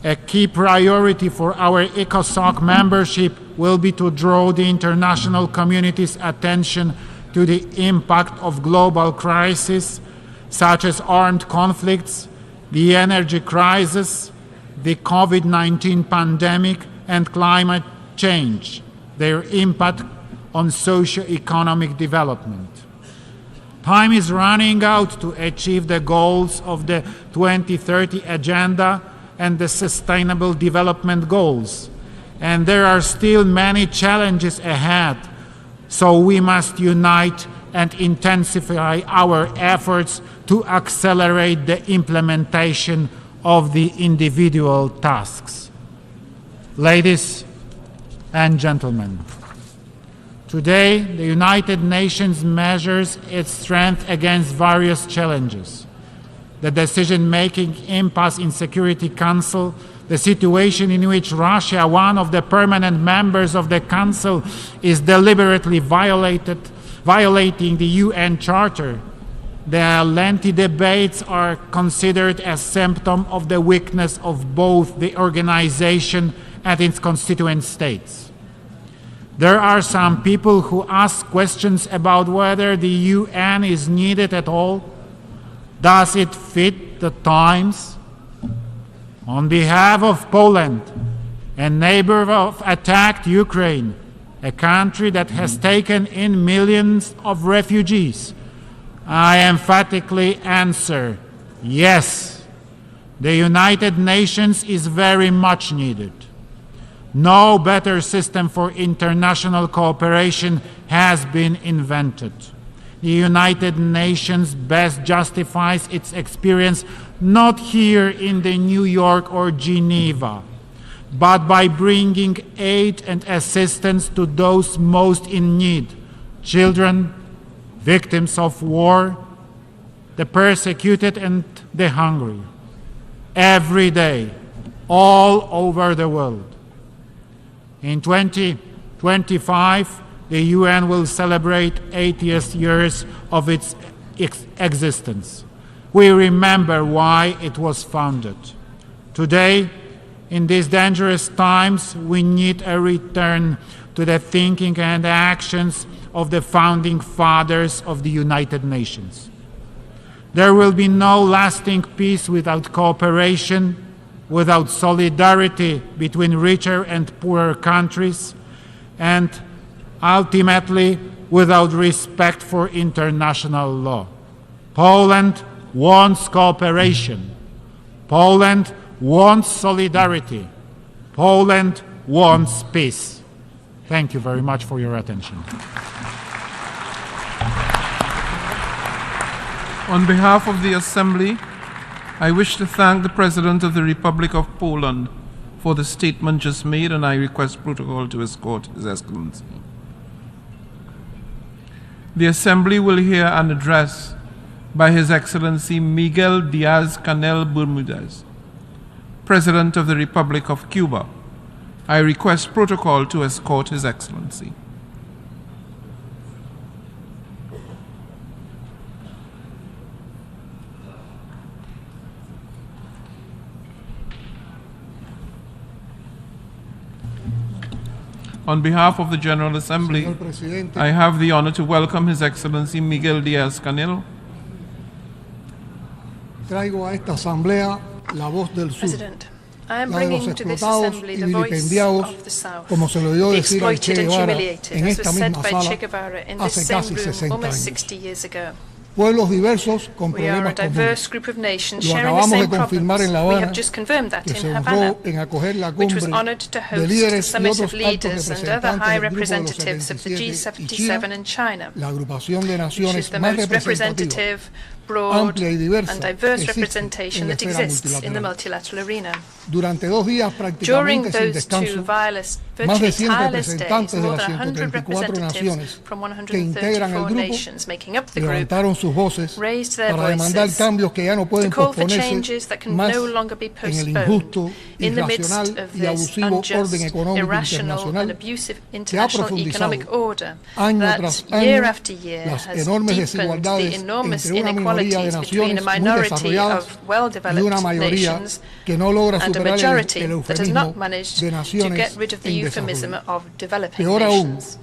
A key priority for our ECOSOC membership will be to draw the international community's attention to the impact of global crises such as armed conflicts, the energy crisis, the COVID-19 pandemic, and climate change, their impact on socio-economic development. Time is running out to achieve the goals of the 2030 Agenda and the Sustainable Development Goals, and there are still many challenges ahead, so we must unite and intensify our efforts to accelerate the implementation of the individual tasks. Ladies and gentlemen, today the United Nations measures its strength against various challenges. The decision-making impasse in Security Council, the situation in which Russia, one of the permanent members of the Council, is deliberately violating the UN Charter. The lengthy debates are considered as symptom of the weakness of both the organization and its constituent states. There are some people who ask questions about whether the UN is needed at all. Does it fit the times? On behalf of Poland, a neighbor of attacked Ukraine, a country that has taken in millions of refugees, I emphatically answer, yes, the United Nations is very much needed. No better system for international cooperation has been invented. The United Nations best justifies its experience not here in the New York or Geneva, but by bringing aid and assistance to those most in need: children, victims of war, the persecuted and the hungry. Every day, all over the world. In 2025, the UN will celebrate 80th years of its existence. We remember why it was founded. Today, in these dangerous times, we need a return to the thinking and actions of the founding fathers of the United Nations. There will be no lasting peace without cooperation, without solidarity between richer and poorer countries, and ultimately without respect for international law. Poland wants cooperation. Poland wants solidarity. Poland wants peace. Thank you very much for your attention. On behalf of the Assembly, I wish to thank the President of the Republic of Poland for the statement just made, and I request protocol to escort His Excellency. The Assembly will hear an address by His Excellency Miguel Díaz-Canel Bermudez, President of the Republic of Cuba. I request protocol to escort His Excellency. On behalf of the General Assembly, I have the honor to welcome His Excellency Miguel Díaz-Canel. Traigo a esta asamblea la voz del sur, I am la de los bringing to this explotados assembly y the voice vilipendiados, of the South, como se lo oyó the decir a Che exploited and Guevara humiliated, en as esta was said misma by sala Che Guevara in this hace same casi room 60 almost años. 60 years ago. Pueblos diversos con We are a problemas diverse comunes. group of nations Lo sharing the acabamos de same confirmar en problems. La We Habana, have just confirmed that que in se Havana, honró en acoger la which was cumbre honored to de host the líderes y summit otros of leaders altos and other high representantes del grupo de los representatives of the 77 y G77 China, and China, la agrupación de which naciones is the más most representativa, representative, broad amplia y diversa and diverse que existe representation en la that esfera exists in the multilateral. multilateral arena. Durante 2 días During prácticamente sin those two descanso, virtually más de 100 tireless days, representantes de more las than 100 134 representatives naciones from que integran el 134 grupo nations making up the group levantaron sus voces raised their para demandar voices cambios que ya no to pueden call for posponerse changes that can más no longer be en el postponed injusto, in the midst irracional of y this abusivo orden unjust, económico irrational and internacional abusive que ha international profundizado economic order año that tras year año after year las has enormes deepened the desigualdades enormous entre una minoría de inequalities between a naciones muy minority desarrolladas of y una well-developed mayoría nations que no logra and a superar majority el that has eufemismo not managed de to naciones get rid of the en euphemism desarrollo. of developing Peor aún, nations.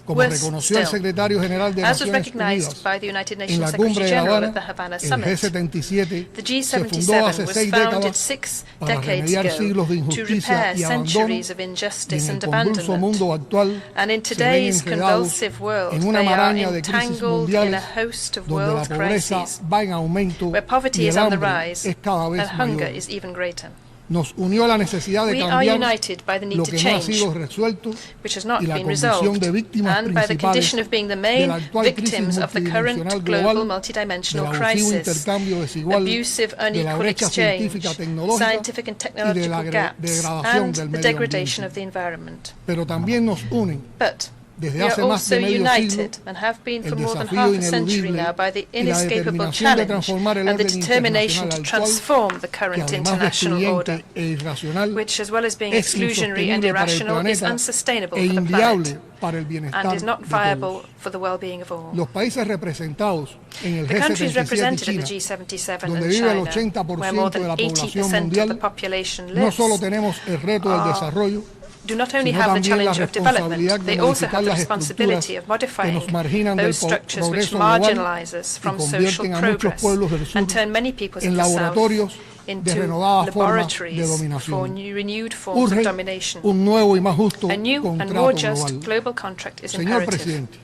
como Worse reconoció el still, secretario general de as was Naciones recognized Unidas by the United en Nations la Secretary cumbre de La General Habana, at the Havana el Summit, G77 the se fundó hace G77 was 6 founded décadas 6 para decades remediar ago siglos de to injusticia repair y abandono, centuries of y en injustice el and convulso mundo abandonment. actual And in se ven today's enredados convulsive world, en una they are maraña de crisis entangled in a mundiales host of donde la world pobreza crises, va en aumento where poverty y is el on the hambre rise es cada vez and hunger mayor. is even greater. Nos unió la necesidad de We are cambiar united by the need lo to que no ha change, sido resuelto which has not y la been condición resolved, de víctimas and by the principales condition of being the de main la actual crisis victims of the current multidimensional global global, del multidimensional abusivo crisis, intercambio desigual, abusive de la unequal brecha exchange, científica tecnológica scientific and y de la technological gaps, degradación and del the medio degradation ambiente. of the environment. Pero también nos unen But desde we are hace más also de medio siglo united and have been for el more than desafío half a century ineludible now by the y la inescapable determinación de challenge transformar el and the orden determination to internacional actual, transform the que current además de international order, excluyente e irracional, which, as well as being es exclusionary and insostenible para el irrational, is planeta unsustainable e for the inviable planet para el bienestar and is not de viable todos. for the well-being of all. Los países representados en el The countries G77 y represented at the China, G77 donde and vive el China, where more 80% de than la población 80% of the mundial, population no lives, solo tenemos el reto del desarrollo, do not only sino have the también la challenge of responsabilidad development, de they also modificar have the las responsibility of estructuras que modifying nos marginan del those structures which progreso global marginalize us y from social convierten a muchos progress pueblos del sur and turn many peoples en of the South laboratorios de into renovadas formas de laboratories for dominación. renewed forms of Urge domination. un nuevo y más justo A new and contrato more just global. global contract is Señor imperative. presidente,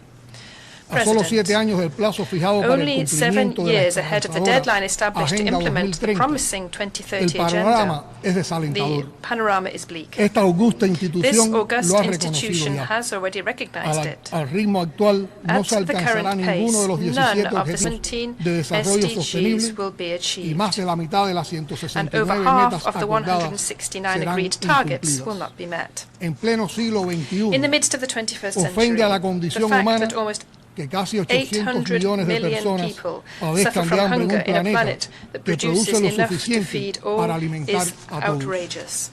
a solo 7 años del plazo fijado para el Only 7 cumplimiento de la years ahead of the deadline established to Agenda implement the 2030, promising el 2030 panorama agenda, es the desalentador. panorama is bleak. Esta augusta This institución august lo ha reconocido institution ya. has already recognized it. Al ritmo actual no At se the alcanzará current ninguno de los pace, 17 none of the objetivos 17 de desarrollo sostenible SDGs will be y achieved, más de la mitad de las and 169 over metas half of the acordadas 169 serán agreed targets will incumplidas. not be met. En pleno siglo XXI, In the midst of the 21st century, ofende a la the condición fact humana that almost que casi 800 800 millones de million personas people suffer padezcan de from hambre en hunger un in a planeta planet that que produces produce lo enough to suficiente feed all para alimentar is a todos. outrageous.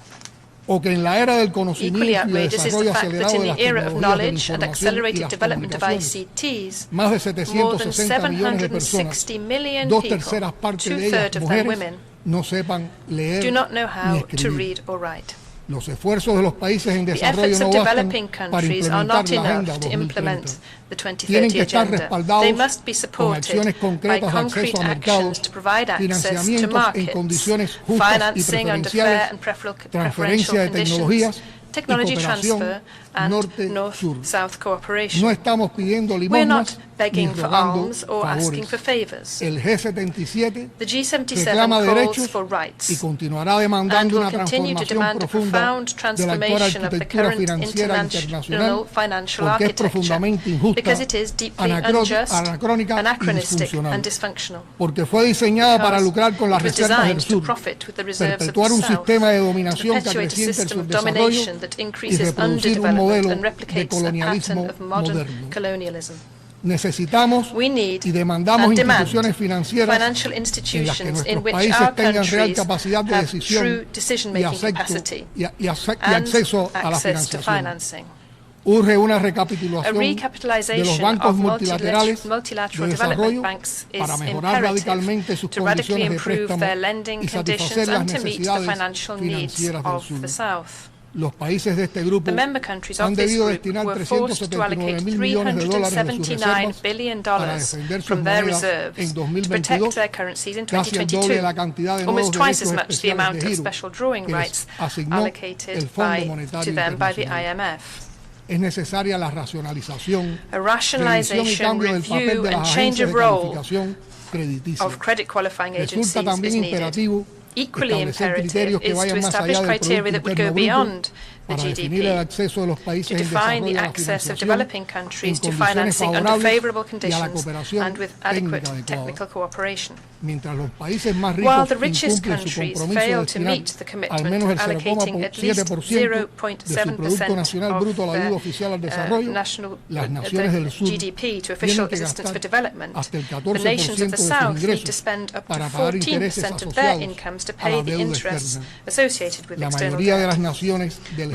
O que en la era del Equally conocimiento y del outrageous is the desarrollo fact that acelerado in de the las era of tecnologías de la knowledge and información y accelerated las development of comunicaciones, ICTs, más de more than 760 millones de personas, 760 million dos people, terceras partes de two-thirds ellas of them mujeres, women, no sepan leer do not know ni how to escribir. read or write. Los esfuerzos de los países en The desarrollo efforts no of bastan developing para countries are implementar not la Agenda enough to 2030. implement the Tienen 2030 que estar agenda. respaldados They must be con supported acciones by concretas de concrete acceso a mercados, actions to provide access to financiamientos en markets, condiciones justas y financing under fair preferenciales, and preferential transferencia de conditions, tecnologías technology y cooperación transfer, and norte-sur. North-South cooperation. No estamos pidiendo We're limosnas not ni begging for rogando alms or asking for favores. favors. El G77 The G77 reclama calls derechos for y rights continuará and demandando will una continue to transformación demand a profunda profound de la actual transformation of the arquitectura current financiera international internacional financial porque es architecture profundamente injusta, because it is deeply unjust, anacrónica y anachronistic disfuncional. and dysfunctional. Porque fue diseñada para Because lucrar con las it was reservas del designed to sur, profit with the reserves of the perpetuar un South, sistema de to dominación que perpetuate a acrecienta el system of subdesarrollo domination that y increases reproducir un underdevelopment modelo and de replicates a colonialismo pattern of modern moderno. colonialism. Necesitamos We need y demandamos and demand instituciones financieras financial en las que institutions in nuestros which países our tengan real countries capacidad de have decisión true decision-making y capacity acceso a la access to financiación. financing. Urge una A recapitulación de los recapitalization bancos of multilaterales de multilateral desarrollo development banks is para mejorar radicalmente imperative sus to radically condiciones de improve préstamo their lending y conditions satisfacer las and to meet the necesidades financial needs financieras del of the sur. South. Los países de este grupo The member countries han of this debido group destinar were forced to allocate $379 mil millones de dólares de sus $379 reservas billion para defender sus from their monedas reserves en to protect 2022, their currencies in casi el doble de 2022, la cantidad de almost nuevos twice as derechos much the especiales amount de of giro special drawing que les rights asignó el allocated Fondo Monetario to them by the Internacional. IMF. Es necesaria la racionalización, A revisión y rationalization, cambio del papel review de and las change agencias of de role calificación crediticia. of credit qualifying agencies Resulta también is needed. imperativo Equally establecer imperative criterios que is to vayan más establish allá del criteria Producto that would go Interno Bruto beyond the para definir el GDP, acceso de los to países en define desarrollo the a la access of financiación developing en countries to condiciones financing under favorables favorable y a la conditions cooperación and with adequate técnica adecuada. technical cooperation. Mientras los países más While ricos the richest incumplen su countries compromiso de fail to destinar meet the al commitment menos of el allocating at least 0,7% de su Producto Nacional 0.7% Bruto a la of ayuda their oficial al desarrollo, national las naciones del sur GDP to official tienen que assistance for gastar development, hasta el the 14% nations of de the sus South need to ingresos spend up to para pagar intereses 14% of their asociados incomes to a la pay the deuda interests externa. associated with La external mayoría de debt. las naciones del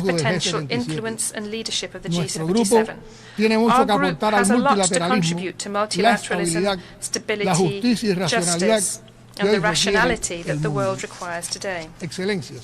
liderazgo del potential G77. influence and leadership of the Nuestro grupo G77. tiene mucho Our que group aportar al has a lot to multilateralismo, contribute to la multilateralism, estabilidad, la stability, justicia y racionalidad justice, que and hoy the requiere rationality el that the mundo. world requires today. Excelencias,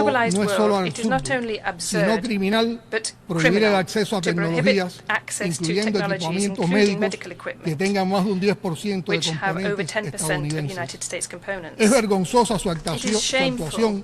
globalized no es solo world, it is not only sino absurd, criminal but prohibir el criminal acceso a to prohibit tecnologías, access to incluyendo technologies, equipamientos including médicos medical que equipment, tengan más de un 10% de which have over componentes 10% of estadounidenses. United States components. Es vergonzosa su It actuación is shameful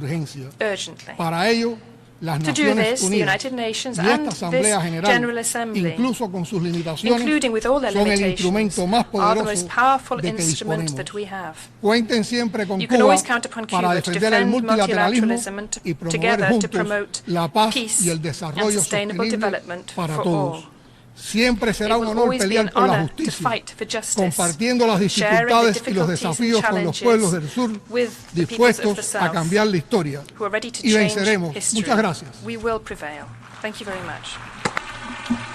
urgencia. urgently. Para ello, las To do Naciones this, the Unidas United Nations y and esta Asamblea this General, General Assembly, incluso con sus limitaciones, including with all their son el limitations, instrumento más are the most poderoso powerful de que instrument disponemos. that we have. Cuenten siempre con You can Cuba always count upon para Cuba to defender el defend multilateralismo multilateralism and y promover together to juntos promote la paz peace y el and desarrollo sustainable sostenible development para for todos. all. Siempre será It un will honor always be an pelear por la honor to justicia, fight for justice, compartiendo las sharing the dificultades y los difficulties and desafíos con los pueblos del sur, with the peoples of the dispuestos a South cambiar la historia. who are ready to Y change venceremos. history. Muchas gracias. We will prevail. Thank you very much.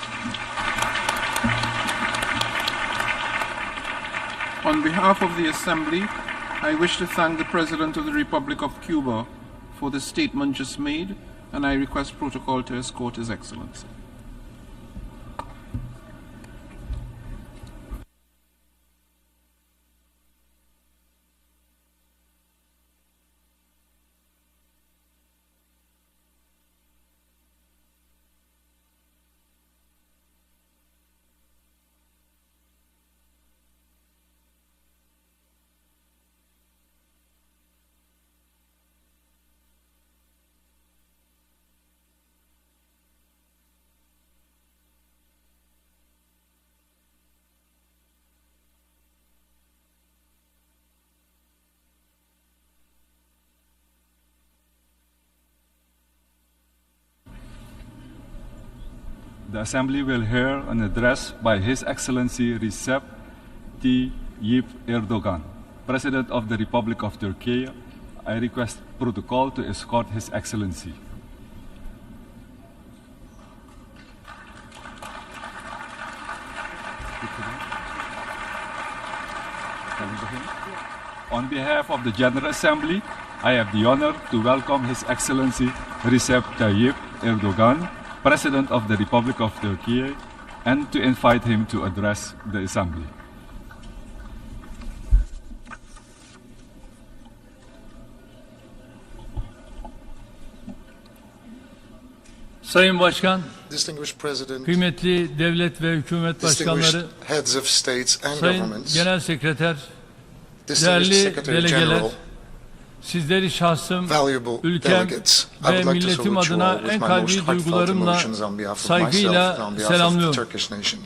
On behalf of the Assembly, I wish to thank the President of the Republic of Cuba for the statement just made, and I request protocol to escort His Excellency. The Assembly will hear an address by His Excellency Recep Tayyip Erdogan, President of the Republic of Turkey. I request protocol to escort His Excellency. On behalf of the General Assembly, I have the honor to welcome His Excellency Recep Tayyip Erdogan, President of the Republic of Turkey, and to invite him to address the Assembly. Sayın Başkan, Distinguished President, kıymetli devlet ve hükümet başkanları, heads of states and Sayın governments, Genel Sekreter, Distinguished değerli Secretary delegeler, General, sizleri şahsım, valuable ülkem delegates, I ve would like to milletim salute you adına all with en my kalbi most heartfelt duygularımla, emotions on behalf of myself and saygıyla on behalf of the selamlıyorum. Turkish nation.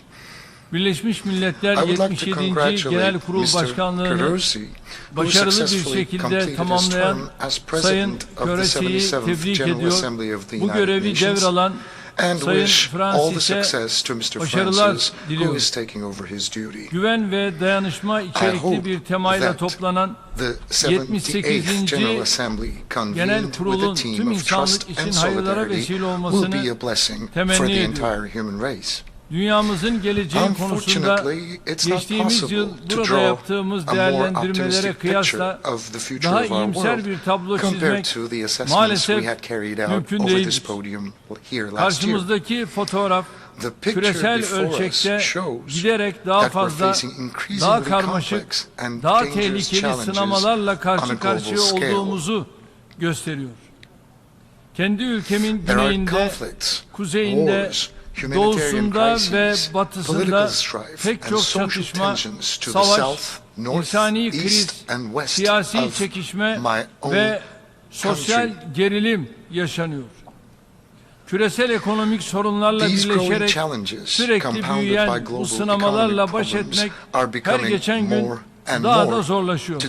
Birleşmiş Milletler I would like to 77. congratulate Genel Kurul Mr. Başkanlığı'nı Karaci, who başarılı bir successfully şekilde completed his tamamlayan term as Sayın President of the Karaci'yi 77th tebrik General ediyor. Assembly of the Bu United görevi Nations, devralan and Sayın wish all the Francis'e success to Mr. başarılar Francis, who diliyorum. is taking over his duty. Güven ve dayanışma içerikli bir temayla toplanan The 78. 78th General Assembly Genel convened with Kurul'un a team tüm of insanlık trust için and hayırlara solidarity vesile will olmasını be a blessing for temenni the ediyorum. entire human race. Dünyamızın geleceği konusunda Unfortunately, it's not geçtiğimiz yıl possible to burada draw yaptığımız a more değerlendirmelere optimistic kıyasla picture of the future daha of our iyimser world bir tablo compared çizmek to the assessments maalesef we had carried out mümkün over this değildir. podium here last year. Karşımızdaki fotoğraf The picture küresel before us ölçekte shows giderek daha that we're fazla, facing daha increasingly karmaşık, complex and daha dangerous tehlikeli challenges sınamalarla on a karşı global karşıya scale. olduğumuzu gösteriyor. Kendi ülkemin There are güneyinde, conflicts, kuzeyinde, wars, doğusunda crises, ve batısında political strife, pek and çok social çatışma, tensions to the savaş, south, north, insani kriz, east and west siyasi of çekişme my own ve sosyal country. gerilim yaşanıyor. Küresel ekonomik sorunlarla These growing birleşerek challenges, sürekli compounded by büyüyen global bu sınamalarla economic baş problems, etmek are her becoming geçen gün more and daha da more zorlaşıyor.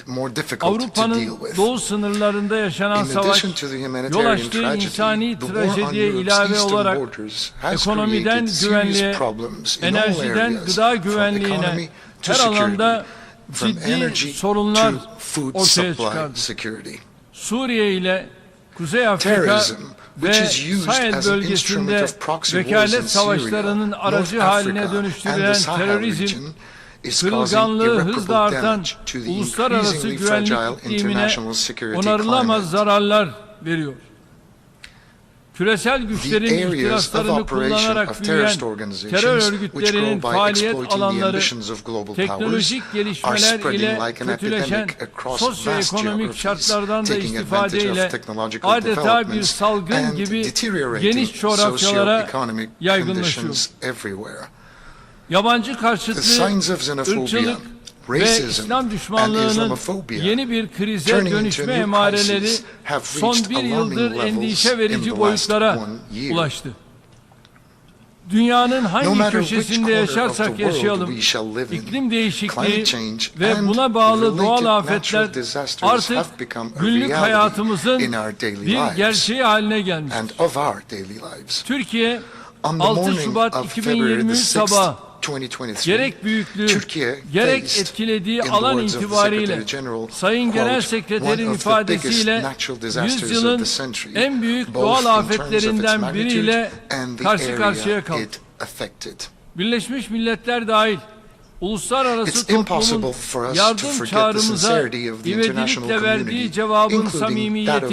more difficult to deal Avrupa'nın with. doğu sınırlarında yaşanan In savaş, addition to the yol humanitarian açtığı tragedy, insani the war on trajediye Europe's ilave eastern olarak borders has ekonomiden created serious güvenliğe, problems in all enerjiden areas, gıda from güvenliğine, economy to her alanda security, from ciddi energy sorunlar to food ortaya supply çıkardı. security. Suriye ile Kuzey Afrika Terrorism, ve which is used Sahel as an bölgesinde instrument of proxy wars in vekalet Syria, savaşlarının aracı North haline Africa, and dönüştürülen the Sahel terörizm, region is causing kırılganlığı hızla irreparable artan damage to the uluslararası increasingly güvenlik fragile iklimine international security onarılamaz climate. zararlar veriyor. Küresel güçlerin The areas of ihtiraslarını operation kullanarak of büyüyen terrorist terör organizations which örgütlerinin grow by faaliyet exploiting the alanları, ambitions of global powers teknolojik are gelişmeler spreading ile like an kötüleşen epidemic across vast sosyoekonomik geographies, şartlardan da taking advantage istifadeyle of technological adeta bir developments salgın and gibi deteriorating geniş coğrafyalara socioeconomic yaygınlaşıyor. conditions everywhere. Yabancı The karşıtlığı, signs of xenophobia, ırkçılık ve racism İslam and düşmanlığının Islamophobia yeni bir krize turning into a dönüşme new emareleri crisis have son reached bir alarming yıldır levels endişe in verici the last boyutlara 1 year. ulaştı. Dünyanın No hangi matter which köşesinde corner of the yaşarsak world yaşayalım, we shall live in, iklim değişikliği climate change ve and buna bağlı doğal related afetler natural disasters artık have become a günlük reality hayatımızın in our daily bir lives gerçeği haline gelmiştir. and of our daily lives. Türkiye, On the 6 morning Şubat of February 2023 the 6th, sabahı 2023, gerek büyüklüğü, Türkiye gerek faced, etkilediği in the alan words of the itibariyle Secretary General, Sayın Genel quote, Sekreterin "one of the biggest ifadesiyle natural disasters of yüzyılın the century, en büyük both doğal in terms of its afetlerinden magnitude biriyle and the karşı area karşıya kaldı. it affected." Birleşmiş Milletler dahil uluslararası It's toplumun impossible for us to yardım forget the çağrımıza sincerity of the international ivedilikle verdiği community, cevabın including that of the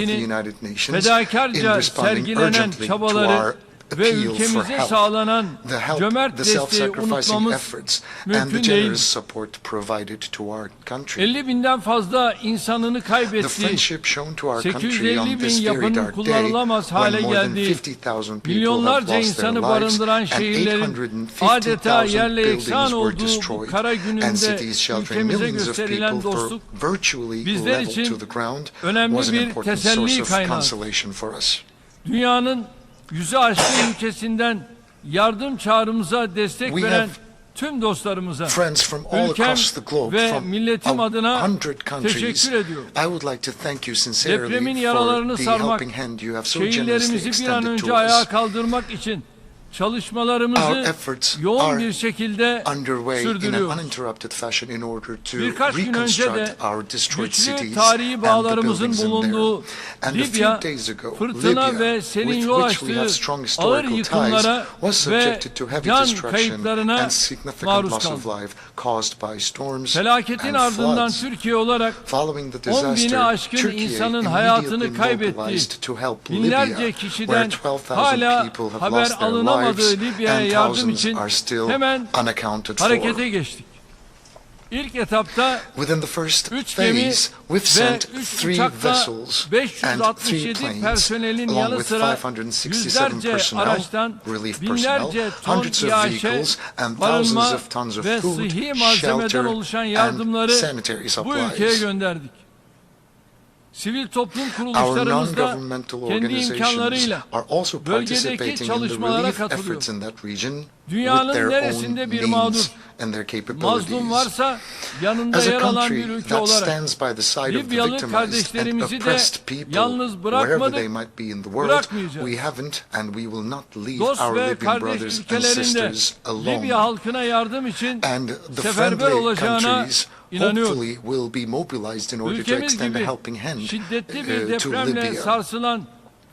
samimiyetini, United Nations, in fedakarca responding sergilenen urgently to çabaları our ve appeal for ülkemize help. sağlanan The help, cömert the desteği self-sacrificing unutmamız efforts, and the mümkün değil. generous support provided to our country. 50.000'den fazla insanını The kaybettiği, friendship shown to our country 850 on bin this very yapının dark day, kullanılamaz hale when more than geldiği, 50,000 people have milyonlarca lost their insanı lives barındıran and şehirlerin adeta 850,000 yerle buildings yeksan were olduğu bu destroyed kara and gününde cities sheltering ülkemize millions of gösterilen people for dostluk virtually bizler leveled için to the ground önemli was an bir important teselli source of kaynağı. consolation for us. Dünyanın yüzü aşkın ülkesinden yardım çağrımıza destek We veren have tüm dostlarımıza, friends from all ülkem across the globe, ve from milletim adına 100 countries. teşekkür ediyorum. I would like to thank you sincerely Depremin for yaralarını the sarmak, helping hand you have so generously şehirlerimizi bir an extended önce to ayağa us. kaldırmak için Our çalışmalarımızı efforts yoğun are bir şekilde underway in an sürdürüyoruz. uninterrupted fashion in order to Birkaç gün önce de reconstruct our destroyed güçlü cities tarihi and the bağlarımızın buildings in bulunduğu there. And a Libya, few days ago, fırtına Libya, ve selin with yol which we have açtığı strong ağır historical ties, yıkımlara was ve subjected to heavy can destruction kayıplarına and significant maruz loss kaldı. of life caused by storms Felaketin and ardından floods. Türkiye olarak Following the 10.000'i disaster, aşkın Turkey insanın hayatını immediately kaybettiği, mobilized to help binlerce Libya, kişiden where 12,000 hala people have haber lost their alınamadığı lives Libya'ya and yardım thousands için are still hemen unaccounted for. harekete geçtik. İlk etapta Within the first 3 gemi phase, we've ve sent 3 3 uçakla vessels and 3 567 planes, personelin along yanı with sıra 567 yüzlerce personnel, araçtan relief personnel, binlerce ton hundreds of iaşe, vehicles and barınma thousands of tons of ve food, sıhhi malzemeden shelter, oluşan and yardımları sanitary bu ülkeye supplies. gönderdik. Sivil toplum Our kuruluşlarımız da non-governmental kendi organizations imkanlarıyla are also bölgedeki participating in the çalışmalara relief katılıyor. efforts in that region Dünyanın with their own neresinde bir mağdur, means and their mazlum capabilities. varsa yanında As a yer alan country bir ülke that olarak stands by the side of the Libyalı victimized and kardeşlerimizi de oppressed people, yalnız wherever bırakmadık, they might be in the world, bırakmayacağız. we haven't and we will not leave Dost our ve Libyan kardeş brothers and ülkelerinde sisters alone. Libya halkına yardım için And the seferber friendly olacağına countries inanıyoruz. hopefully will be mobilized in order to Ülkemiz extend a gibi helping hand şiddetli bir to depremle Libya. sarsılan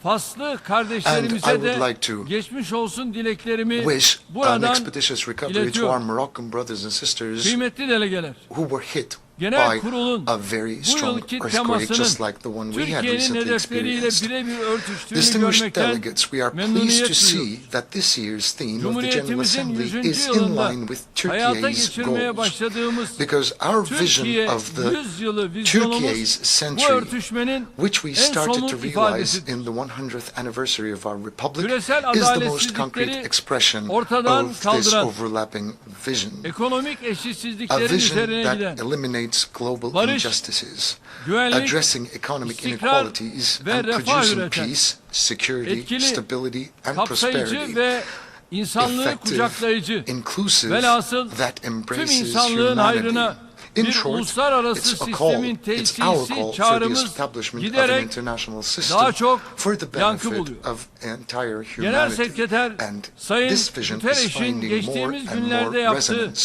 Faslı And I kardeşlerimize would de like to geçmiş olsun dileklerimi wish an buradan expeditious recovery to our iletiyorum. Moroccan brothers and sisters Kıymetli delegeler, who were hit genel by kurulun a very bu strong yılki earthquake temasının just like the one we had Türkiye'nin recently hedefleriyle experienced. birebir örtüştüğünü Distinguished görmekten delegates, we are pleased memnuniyet to see duyuyoruz. that this year's theme of the General Cumhuriyetimizin Assembly 100. is in yılında line with hayata Turkey's geçirmeye goals, başladığımız because our Türkiye vision of the 100 yılı vizyonumuz Turkey's bu century, örtüşmenin which we en started to somut realize ifadesidir. in the 100th anniversary of our republic, Küresel is the most adaletsizlikleri concrete expression ortadan of this kaldıran, overlapping vision. ekonomik A eşitsizliklerin vision üzerine that giden eliminates global barış, injustices, güvenlik, addressing economic istikrar inequalities ve and refah producing üreten, peace, security, etkili, stability and kapsayıcı prosperity, ve insanlığı effective, kucaklayıcı, inclusive, velhasıl that tüm embraces insanlığın humanity. hayrına In bir short, uluslararası it's a call, sistemin it's our call tesisi for the çağrımız establishment of an giderek international daha system çok for the yankı benefit buluyor. of entire Genel humanity. Sekreter And Sayın this vision is Guterres'in finding more geçtiğimiz and günlerde more yaptığı resonance.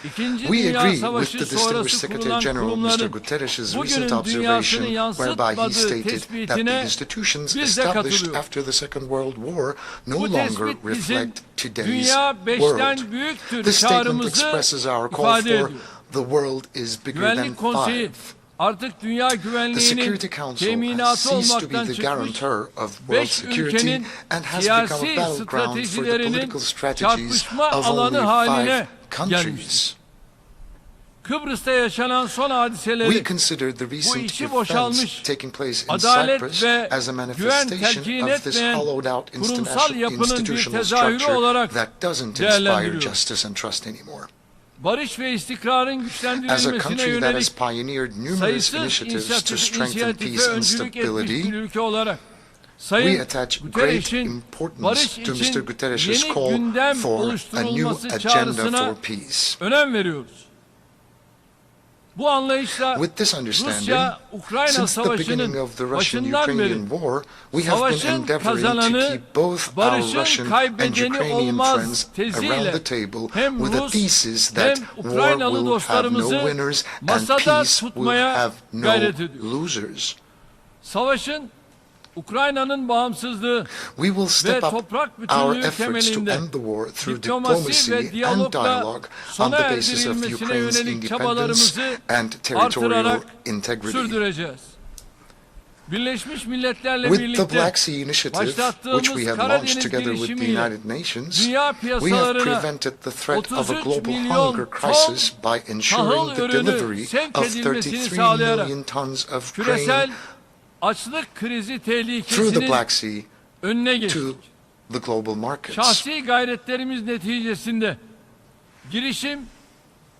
İkinci We Dünya agree with Savaşı the distinguished sonrası Secretary kurulan General Mr. kurumların Guterres' recent bugünün observation dünyasını whereby he yansıtmadığı stated that the tespitine institutions biz de established katılıyoruz. after the Second World War no Bu longer tespit bizim reflect today's dünya beşten world. büyüktür This statement çağrımızı expresses our call ifade for ediyor. the world is bigger than Güvenlik Konseyi five. artık dünya The güvenliğinin Security Council has teminatı ceased to be olmaktan the çıkmış, guarantor of world 5 security ülkenin and has become a siyasi battleground for the stratejilerinin political strategies çarpışma of alanı only haline 5 countries. gelmiştir. Kıbrıs'ta yaşanan son We hadiseleri consider the bu recent içi events boşalmış, taking place in adalet Cyprus ve as a güven manifestation telkin of this etmeyen hollowed out kurumsal yapının bir institutional tezahürü structure olarak that doesn't inspire değerlendiriyor. justice and trust anymore. Barış ve istikrarın As a güçlendirilmesine country that yönelik has pioneered numerous sayısız initiatives to strengthen inisiyatife peace and öncülük etmiş stability, bir ülke olarak we Sayın attach great Guterres'in importance barış to Mr. için Guterres' yeni call gündem for a new oluşturulması agenda çağrısına for peace. önem veriyoruz. Bu anlayışla With this understanding, Rusya-Ukrayna since the beginning savaşının of the başından beri Russian-Ukrainian war, we have been savaşın endeavoring to kazananı keep both our barışın Russian and kaybedeni Ukrainian olmaz friends around teziyle the table hem with a Rus thesis hem that war Ukraynalı will have no dostlarımızı winners and masada peace will tutmaya have no gayret ediyoruz. losers. Savaşın Ukrayna'nın bağımsızlığı We will ve step up toprak our bütünlüğü efforts to temelinde end the war through diplomasi diplomacy ve and diyalogla dialogue on sona the basis of erdirilmesine Ukraine's yönelik independence çabalarımızı and territorial artırarak integrity. sürdüreceğiz. Birleşmiş Milletler'le With the birlikte Black Sea Initiative, which başlattığımız we have launched Karadeniz together with the girişimiyle United Nations, dünya we have piyasalarına prevented the threat of a 33 global milyon hunger ton crisis by ensuring tahıl the ürünü delivery sevk of edilmesini 33 sağlayarak million tons of küresel grain açlık krizi through the tehlikesinin Black Sea önüne geçtik. to the global markets. Şahsi gayretlerimiz neticesinde girişim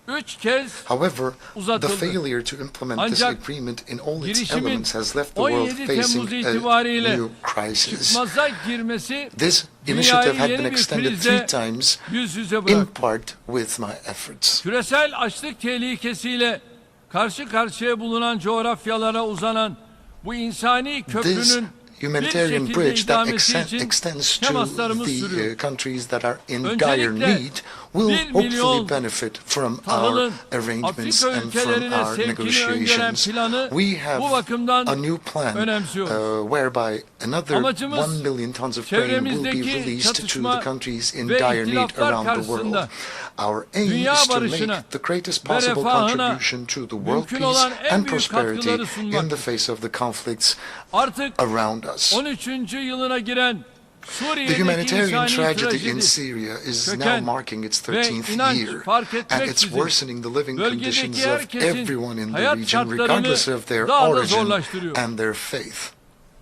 3 kez However, the uzatıldı. failure to implement this Ancak agreement in all its girişimin elements has left the world 17 Temmuz facing a itibariyle new crisis. çıkmaza girmesi This initiative dünyayı had been yeni bir extended 3 krize times yüz yüze in bıraktı. part with my efforts. Küresel açlık tehlikesiyle karşı karşıya bulunan coğrafyalara uzanan bu insani This köprünün bir humanitarian şekilde bridge that idamesi için extends to temaslarımız the sürüyor. countries that are in dire Öncelikle need will 1 hopefully milyon benefit from our tahılın arrangements Afrika and from ülkelerine our sevkini öngören negotiations. planı We have bu bakımdan a new plan önemsiyoruz. whereby another Amacımız 1 million tons of grain will be çevremizdeki released to çatışma the countries in ve dire need ihtilaflar around the world. karşısında Our aim dünya is to make barışına the greatest ve possible refahına contribution to the world mümkün peace olan en and büyük prosperity katkıları in sunmak. the face of the conflicts Artık around us. 13. yılına giren The Suriye'deki humanitarian insani tragedy in trajedi Syria is now köken marking its ve 13th inanç year, fark and it's etmeksizin worsening the living conditions bölgedeki of herkesin everyone in the hayat region, şartlarını regardless of their daha da origin zorlaştırıyor. and their faith.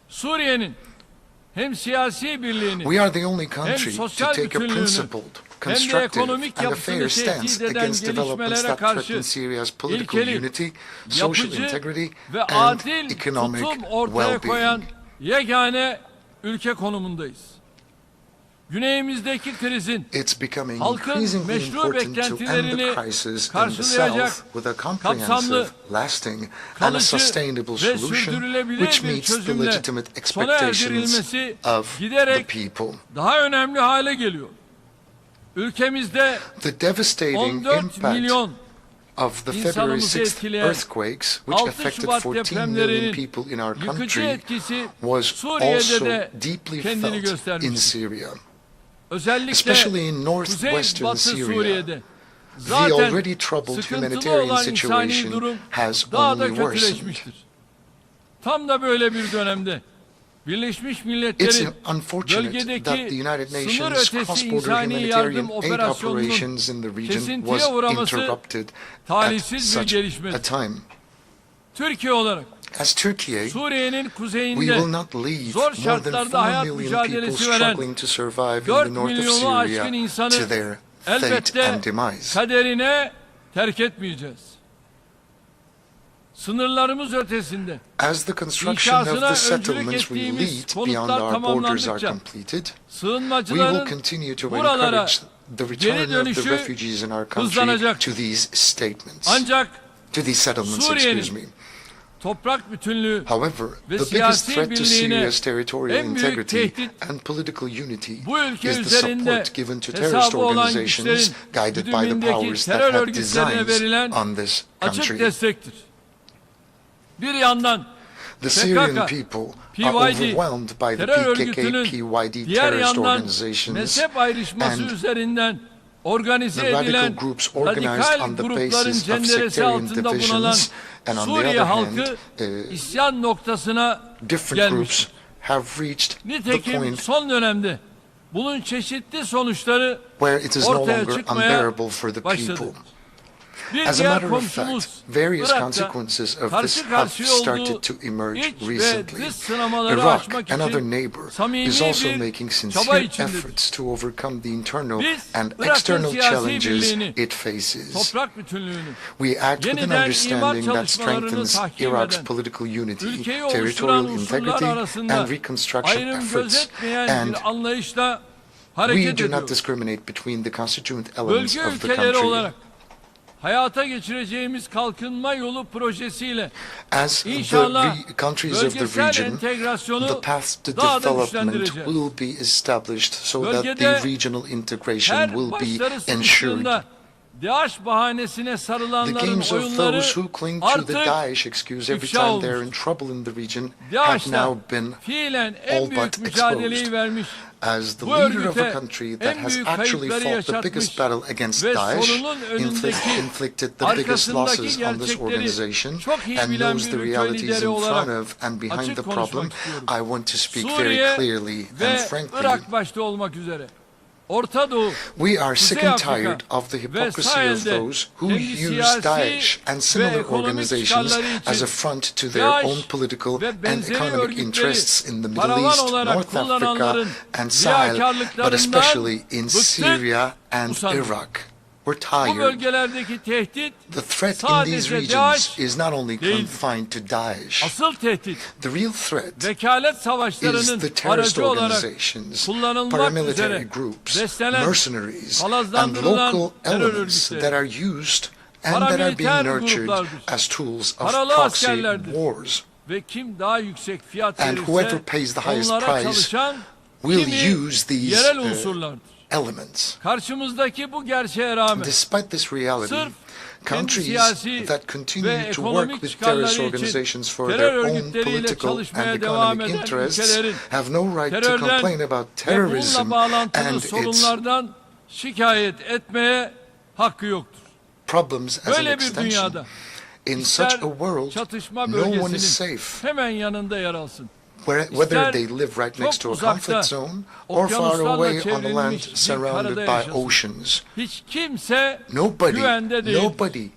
Suriye'nin hem siyasi birliğini We are the only hem country to sosyal take a bütünlüğünü principled, hem de constructive, ekonomik and a yapısını fair stance tehdit eden against developments gelişmelere that karşı threaten Syria's political ilkeli, unity, social yapıcı integrity, ve and adil economic tutum ortaya koyan well-being. yegane ülke konumundayız. Güneyimizdeki krizin It's becoming halkın increasingly meşru important to end the beklentilerini crisis in the karşılayacak south with a kapsamlı, comprehensive, lasting, and a kalıcı sustainable ve solution sürdürülebilir which bir meets the çözümle legitimate sona expectations erdirilmesi of the giderek people. daha önemli hale geliyor. Ülkemizde The devastating 14 impact milyon of the February insanımızı 6th etkileyen earthquakes, which 6 affected Şubat 14 million depremlerinin people in our yıkıcı country, etkisi was Suriye'de also de deeply kendini felt in göstermiştir. Syria. Özellikle Especially in Kuzey northwestern Batı Syria, Suriye'de the zaten already troubled sıkıntılı humanitarian olan insani situation durum has daha da only worsened. kötüleşmiştir. Tam da böyle bir dönemde Birleşmiş It's Milletler'in unfortunate that the bölgedeki United sınır Nations ötesi cross-border insani humanitarian yardım aid operasyonunun operations in the region kesintiye was uğraması interrupted at talihsiz bir such gelişmedir. a time. Türkiye olarak As Turkey, Suriye'nin we kuzeyinde will not leave zor more than şartlarda 4 hayat million people mücadelesi veren struggling to survive in 4 the north of milyonu aşkın Syria insanı to their fate elbette and demise. kaderine terk etmeyeceğiz. Sınırlarımız ötesinde As the construction of inşasına the öncülük settlements we ettiğimiz lead beyond konutlar our borders are tamamlandıkça completed, we will sığınmacıların continue to buralara encourage the geri return of the dönüşü refugees in our country hızlanacak. to these statements, Ancak to these settlements, Suriye'nin excuse me. toprak bütünlüğü However, ve the biggest siyasi threat to birliğine Syria's territorial en büyük integrity tehdit and political unity bu ülke is the üzerinde support given to terrorist hesabı olan organizations güçlerin guided by the güdümündeki powers that terör have örgütlerine designs verilen on this açık country. destektir. Bir yandan The Syrian PKK, people PYD, are overwhelmed by the terör PKK, örgütünün PYD diğer terrorist yandan organizations mezhep ayrışması and üzerinden organize the radical edilen groups organized radikal on the grupların basis of cenderesi sectarian altında bulunan divisions, and on the Suriye other hand, halkı isyan noktasına different groups gelmiştir. have reached the Nitekim point son dönemde bunun çeşitli sonuçları where it is no ortaya longer çıkmaya unbearable for the başladı. people. Bir As a diğer matter of komşumuz fact, various Irak'ta consequences of this karşı have karşıya started olduğu to emerge iç ve recently. dış sınamaları Iraq, aşmak another için neighbor, samimi is also bir making çaba sincere içindedir. efforts to overcome the internal Biz and Irak'ın external siyasi challenges birliğini, it faces. toprak bütünlüğünü, We act with an yeniden imar understanding that çalışmalarını strengthens tahkim Iraq's eden, political unity, ülkeyi territorial oluşturan unsurlar integrity, arasında and reconstruction ayrım efforts, gözetmeyen and bir anlayışla we hareket do not ediyoruz. discriminate between the constituent elements Bölge of the ülkeleri country. olarak hayata geçireceğimiz kalkınma yolu projesiyle As the İnşallah countries of the bölgesel region, entegrasyonu the path to daha da development güçlendireceğiz. will be established so that the Bölgede regional integration her will be başları ensured. sıkıştığında DAEŞ bahanesine The sarılanların games of oyunları those who cling to the artık Daesh excuse every ifşa time they're in olmuştur. trouble in the region have DAEŞ'ten now been fiilen all en but büyük mücadeleyi exposed. vermiş, As the bu leader of a örgüte country that en has büyük actually kayıpları fought the biggest yaşatmış battle against ve Daesh, sorunun önündeki inflicted the biggest arkasındaki losses on this gerçekleri organization, çok iyi and bilen knows bir the ülke realities lideri in olarak front of and behind açık the problem, konuşmak istiyorum. I want to speak very Suriye clearly and ve frankly. Irak başta olmak üzere Orta Doğu, We are sick Kuzey and Afrika tired of the ve hypocrisy of Sahel'de those who kendi use siyasi Daesh and ve similar ekonomik organizations çıkarları as için a front to their DAEŞ own political ve and benzeri economic örgütleri interests in the Middle paravan East, olarak North Africa, kullananların and Sahel, but riyakarlıklarından especially in bıktık, Syria and usandık. Iraq. We're Bu tired. bölgelerdeki tehdit The threat in these sadece regions DAEŞ is not only değil. confined to Daesh. Asıl tehdit The real threat vekalet is savaşlarının the terrorist aracı olarak organizations, kullanılmak paramilitary üzere groups, beslenen, mercenaries, and palazlandırılan local terör elements örgütleri, that are used and that are paramiliter being nurtured gruplardır, as tools of paralı proxy askerlerdir wars. ve kim daha yüksek fiyat And whoever verirse pays the highest onlara price çalışan will kimi use these yerel unsurlardır. elements. Karşımızdaki bu gerçeğe rağmen Despite this reality, sırf countries siyasi that ve continue to work ekonomik with terrorist çıkarları için organizations for terör their own örgütleriyle political çalışmaya and devam economic eden interests ülkelerin have no right to terörden complain about ve terrorism bununla bağlantılı and its sorunlardan şikayet etmeye hakkı yoktur. problems as an Böyle bir extension. dünyada In such ister a world, çatışma no one is bölgesinin safe. hemen yanında yer alsın, Whether İster they live right çok next to a uzakta, conflict zone or far okyanuslarla away on a çevrilmiş land bir surrounded karada by yaşasın. oceans, hiç kimse güvende değil. nobody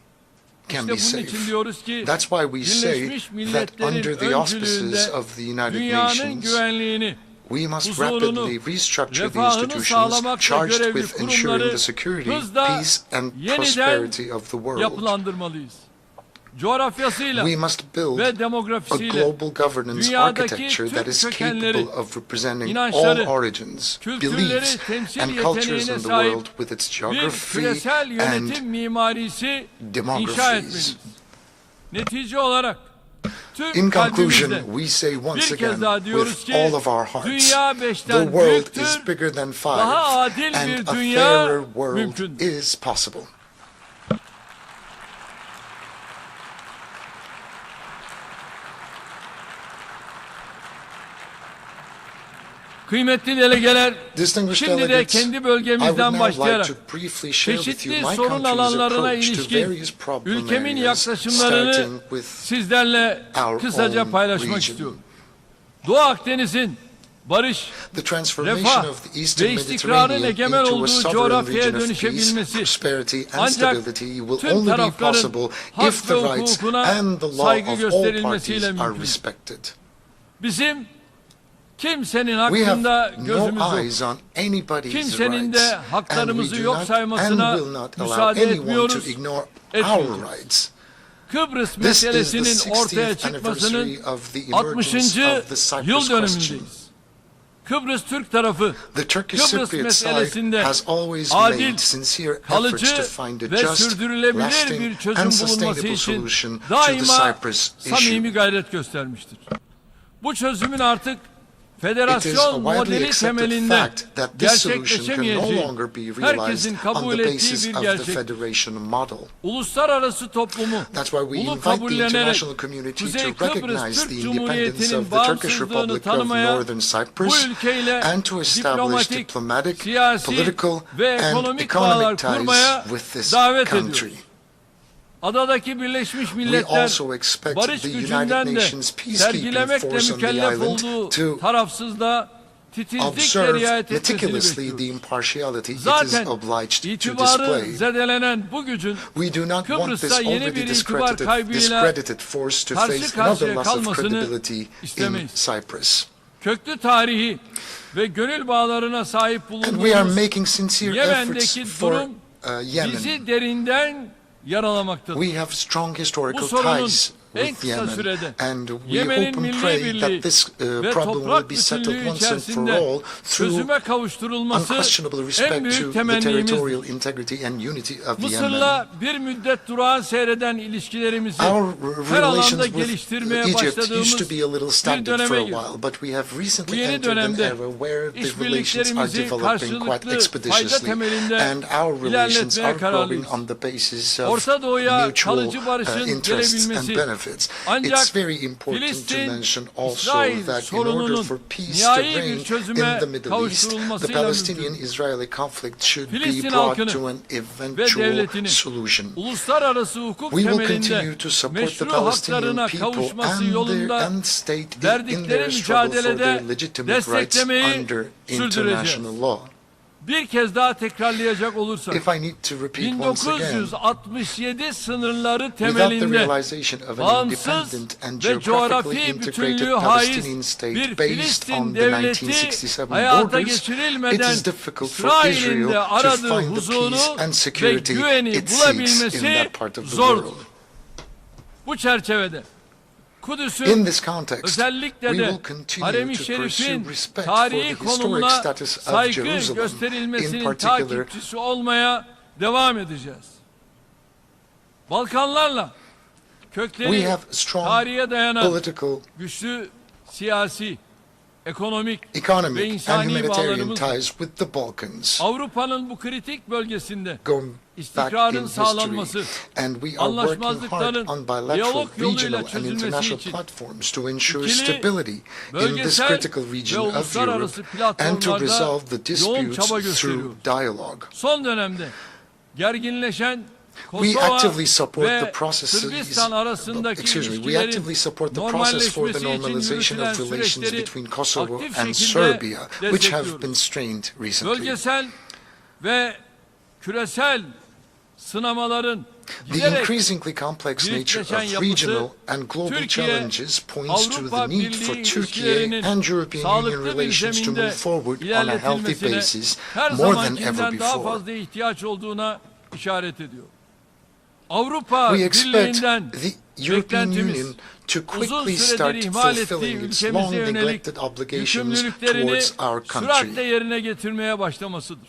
can İşte be bunun için safe. diyoruz ki That's why we say Birleşmiş that Milletler'in under the auspices öncülüğünde of the United dünyanın Nations, güvenliğini, we must huzurunu, rapidly restructure the refahını institutions sağlamakla charged görevli with ensuring kurumları the security, hızla peace, and yeniden prosperity of the world. yapılandırmalıyız. Coğrafyasıyla We must build ve a demografisiyle global governance dünyadaki architecture tüm that is kökenleri, capable of representing all inançları, origins, kültürleri beliefs, temsil and cultures yeteneğine in the sahip world with its bir geography küresel and yönetim mimarisi inşa demographies. etmeliyiz. Netice olarak tüm In conclusion, kalbimizle we say once bir kez again daha diyoruz with ki all of our hearts, dünya the beşten world büyüktür, is bigger than five, daha adil and bir a dünya fairer world mümkündür. is possible. Kıymetli delegeler, Distinguished şimdi de delegates, kendi I would bölgemizden now like başlayarak to briefly share with you çeşitli my sorun country's alanlarına approach to ilişkin various problem ülkemin areas, yaklaşımlarını starting with sizlerle our kısaca own paylaşmak region. istiyorum. Doğu Akdeniz'in barış, The transformation refah of the Eastern ve istikrarın Mediterranean egemen into a olduğu sovereign coğrafyaya region of peace, dönüşebilmesi prosperity and ancak stability will tüm only be tarafların possible hak if ve the rights hukukuna and the law saygı of all gösterilmesiyle parties are mümkün. respected. Bizim kimsenin We hakkında have gözümüz no yok. eyes on anybody's Kimsenin rights, de and haklarımızı we do yok not saymasına and will not allow müsaade anyone to etmiyoruz, ignore our etmeyeceğiz. rights. Kıbrıs This is the meselesinin ortaya 60th çıkmasının anniversary of the 60. emergence of the Cyprus yıl question. dönümündeyiz. Kıbrıs Türk tarafı The Turkish Kıbrıs Cypriot side meselesinde has always adil, made sincere efforts kalıcı to find a ve just, sürdürülebilir lasting bir and çözüm bulunması sustainable için solution to the daima Cyprus samimi issue. gayret göstermiştir. Bu çözümün artık It is a federasyon widely modeli accepted temelinde fact that this solution can no gerçekleşemeyeceği longer be herkesin realized on kabul the ettiği basis bir of the gerçek. federation model. Uluslararası toplumu That's why we bunu invite the kabullenerek international community Kuzey to Kıbrıs recognize Türk the independence Cumhuriyeti'nin of the Turkish bağımsızlığını Republic of tanımaya, Northern bu Cyprus ülkeyle and to establish diplomatik, diplomatic, siyasi political, ve and ekonomik bağlar economic kurmaya ties with this davet country. ediyoruz. Adadaki Birleşmiş We Milletler also expect barış the United gücünden de Nations peacekeeping sergilemekle force on the mükellef island olduğu to tarafsızlığa titizlikle observe riayet etmesini meticulously the bekliyoruz. impartiality it is Zaten obliged to itibarı display. zedelenen bu gücün We do not want this Kıbrıs'ta yeni already bir itibar kaybıyla discredited force to karşı face another karşıya loss of kalmasını credibility in istemeyiz. Cyprus. Köklü tarihi ve gönül bağlarına sahip And we are bulunduğumuz making sincere efforts Yemen'deki for durum Yemen. bizi derinden yaralamaktadır. We have strong Bu historical sorunun ties with Yemen, and we hope and pray that this problem will be settled once and for all through unquestionable respect to the territorial integrity and unity of Yemen. Bir müddet durağan seyreden ilişkilerimizi Our her alanda relations with geliştirmeye Egypt used başladığımız to be a little bir stagnant for döneme a girdik. while, but we have Bu recently yeni entered an dönemde era where the relations are işbirliklerimizi developing quite karşılıklı fayda expeditiously, temelinde and our relations ilerletmeye are growing kararlıyız. on the basis of Orta Doğu'ya mutual kalıcı barışın interests and gelebilmesi benefits. ancak It's very important to Filistin, mention also İsrail that in order sorununun for peace to nihai reign bir çözüme in the Middle East, the kavuşturulmasıyla mümkün. Palestinian-Israeli conflict should be Filistin brought halkını to an ve eventual devletinin solution. uluslararası hukuk We will temelinde continue to support the meşru Palestinian haklarına people kavuşması and yolunda state in verdikleri their struggle for their mücadelede legitimate rights desteklemeyi under sürdüreceğiz. international law. Bir kez daha tekrarlayacak olursak, If I need to repeat once again, 1967 sınırları without the temelinde realization of an bağımsız independent and ve geographically coğrafi integrated bütünlüğü Palestinian haiz state bir based Filistin on the devleti 1967 hayata borders, it geçirilmeden is difficult for İsrail'in de Israel to aradığı find the huzuru peace and ve security güveni it seeks in bulabilmesi that part of the zordur. world. Bu çerçevede In Kudüs'ün this context, özellikle we de will continue Harem-i to pursue Şerif'in respect for tarihi the historic konumuna status of saygı Jerusalem, in gösterilmesinin particular takipçisi olmaya devam edeceğiz. Balkanlarla we kökleri have strong tarihe dayanan political, güçlü siyasi, ekonomik ve economic, and insani humanitarian bağlarımız ties with the Balkans. Avrupa'nın bu kritik bölgesinde Going back in istikrarın history, sağlanması, and we are working hard anlaşmazlıkların on bilateral, diyalog yoluyla regional, and çözülmesi international için platforms to ensure ikili, stability in this bölgesel critical ve region of uluslararası Europe, and to platformlarda resolve the yoğun disputes çaba through gösteriyoruz. dialogue. Son dönemde gerginleşen We Kosova actively support the ve processes. Sırbistan arasındaki We actively support the process for the normalleşmesi için normalization yürütülen of relations süreçleri between Kosovo aktif and şekilde Serbia, which have destekliyoruz. been strained recently. Bölgesel ve küresel sınamaların The giderek increasingly complex nature birleşen of regional yapısı, and global Türkiye, challenges points to the Avrupa need for Birliği Turkey ilişkilerinin and European Union sağlıklı bir relations to move zeminde forward on a healthy ilerletilmesine basis her more than ever zamankinden daha before. fazla ihtiyaç olduğuna işaret ediyor. Avrupa We expect Birliği'nden the European beklentimiz Union to uzun quickly süredir start ihmal ettiği fulfilling its long ülkemize yönelik neglected obligations yükümlülüklerini towards our süratle country. yerine getirmeye başlamasıdır.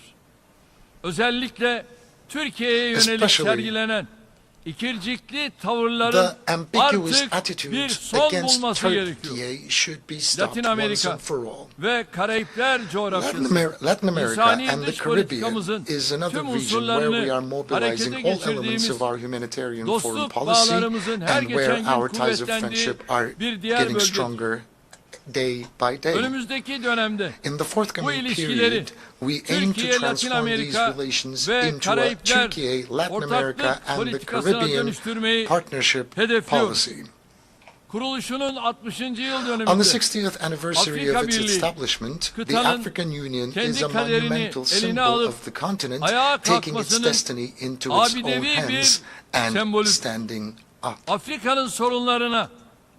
Özellikle Türkiye'ye yönelik Especially sergilenen ikircikli tavırların The ambiguous artık bir attitudes son against bulması gerekiyor. Turkey should be stopped Latin once Amerika and for all. ve Karayipler coğrafyası, Latin America insani and the dış Caribbean politikamızın is another tüm region where unsurlarını we are mobilizing harekete all elements geçirdiğimiz of our humanitarian foreign dostluk policy bağlarımızın her and where geçen gün our ties of kuvvetlendiği friendship are bir diğer getting bölgedir. stronger day by day. Önümüzdeki dönemde In the bu forthcoming ilişkileri period, we aim to Türkiye, Latin transform these Amerika relations ve into a Karayipler Turkey, Latin America, ortaklık and the politikasına Caribbean dönüştürmeyi partnership hedefliyor. policy. Kuruluşunun 60. yıl On the döneminde 60th anniversary Afrika of its Birliği, establishment, the kıtanın African Union kendi is a kaderini monumental eline symbol alıp of the continent, ayağa taking its kalkmasının destiny into its own abidevi bir hands and sembolü. standing up. Afrika'nın sorunlarına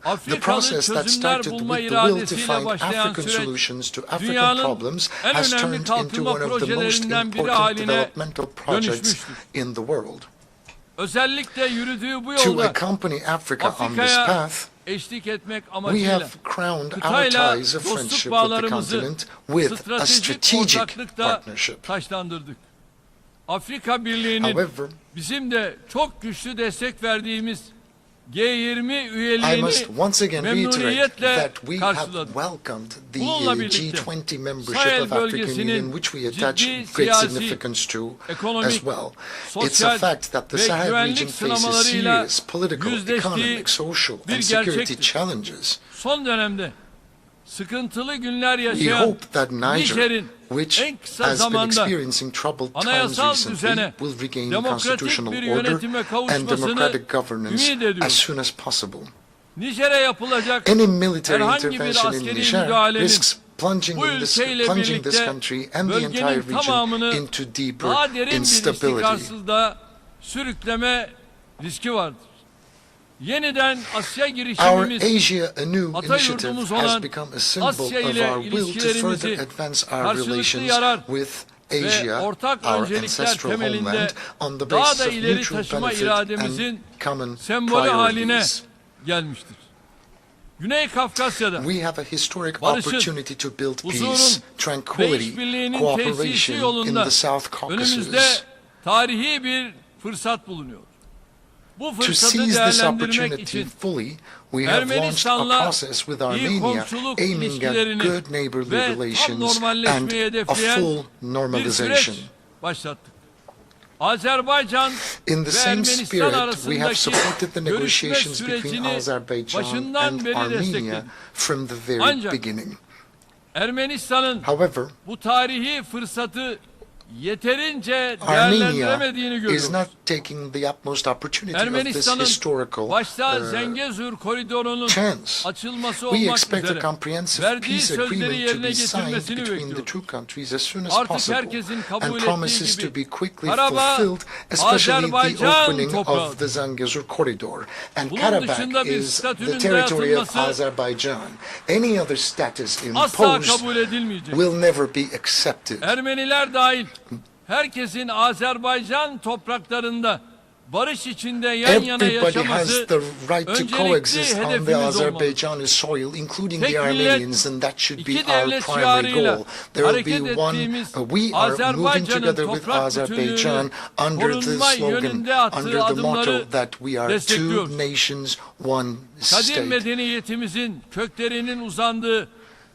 The Afrikalı process that çözümler started bulma with the will to iradesiyle find başlayan African süreç solutions to African dünyanın problems en has önemli turned into kalkınma one of the most projelerinden biri important haline developmental projects dönüşmüştür. in the world. Özellikle yürüdüğü bu To yolda accompany Africa on this Afrika'ya path, eşlik etmek we amacıyla have crowned our kıtayla ties of dostluk friendship with the bağlarımızı continent with a stratejik strategic ortaklıkta partnership. taşlandırdık. Afrika Birliği'nin However, bizim de çok güçlü destek verdiğimiz G20 I üyeliğini must once again reiterate memnuniyetle that we have karşıladık. welcomed the Bununla birlikte G20 membership Sahel of African bölgesinin Union, which we attach ciddi great siyasi, significance to ekonomik, as well. It's a sosyal fact that the ve Sahel güvenlik region faces sınamalarıyla serious political, yüzleştiği economic, social, bir and security gerçektir. challenges. Son dönemde sıkıntılı günler We yaşayan hope that Niger, Nijer'in which en kısa has been zamanda experiencing troubled times anayasal recently, düzene, will regain demokratik constitutional bir order yönetime and kavuşmasını democratic governance ümit ediyoruz. as soon as possible. Nijer'e yapılacak Any military herhangi bir intervention in askeri Niger müdahalenin risks plunging bu this ülkeyle birlikte country and the entire bölgenin region tamamını into deeper daha derin bir instability. istikrarsızlığa sürükleme riski vardır. Yeniden Asya Our girişimimiz Asia Anew Atayurdumuz initiative has olan become a symbol Asya of ile our will to further ilişkilerimizi advance our karşılıklı relations yarar with ve Asia, ortak our öncelikler ancestral temelinde homeland, on the daha basis da of ileri mutual taşıma benefit and irademizin common sembolü haline priorities. gelmiştir. Güney Kafkasya'da We have a historic barışın, opportunity to build peace, huzurun ve tranquility, işbirliğinin tesisi cooperation in yolunda the South önümüzde Caucasus. tarihi bir fırsat bulunuyor. Bu To fırsatı seize this değerlendirmek opportunity için fully, we have launched a Ermenistan'la process with iyi Armenia komşuluk aiming at ilişkilerini good neighborly ve tam relations and normalleşmeyi a hedefleyen full bir normalization. süreç başlattık. Azerbaycan In the ve same Ermenistan spirit, we have arasındaki supported the görüşme negotiations between sürecini Azerbaijan başından and beri Armenia destekledik. from the very Ancak beginning. Ermenistan'ın However, bu tarihi fırsatı yeterince Armenia değerlendiremediğini is görüyoruz. not taking the utmost opportunity of this Ermenistan'ın historical başta Zengezur koridorunun chance. açılması We olmak expect a üzere comprehensive verdiği peace sözleri agreement to yerine be signed getirmesini between the bekliyoruz. two countries as soon as Artık possible herkesin kabul and ettiği promises to gibi be quickly Karabağ, fulfilled, especially the Azerbaycan opening toprağı. of the Zangezur corridor. And Bunun Karabakh dışında bir is the statünün territory of dayatılması Azerbaijan. Any other status asla imposed kabul edilmeyecek. will never be accepted. Ermeniler dahil herkesin Azerbaycan topraklarında barış içinde yan yana Everybody has yaşaması the right to öncelikli coexist on the hedefimiz olmalı. Azerbaijani soil, including Tek the millet, Armenians, and that should be iki our devlet primary şiarıyla goal. There will hareket be one, ettiğimiz we are moving Azerbaycan'ın together with toprak Azerbaijan bütünlüğünü under the korunma slogan, yönünde attığı under the motto adımları that we are two destekliyoruz. nations, one Kadim state. medeniyetimizin köklerinin uzandığı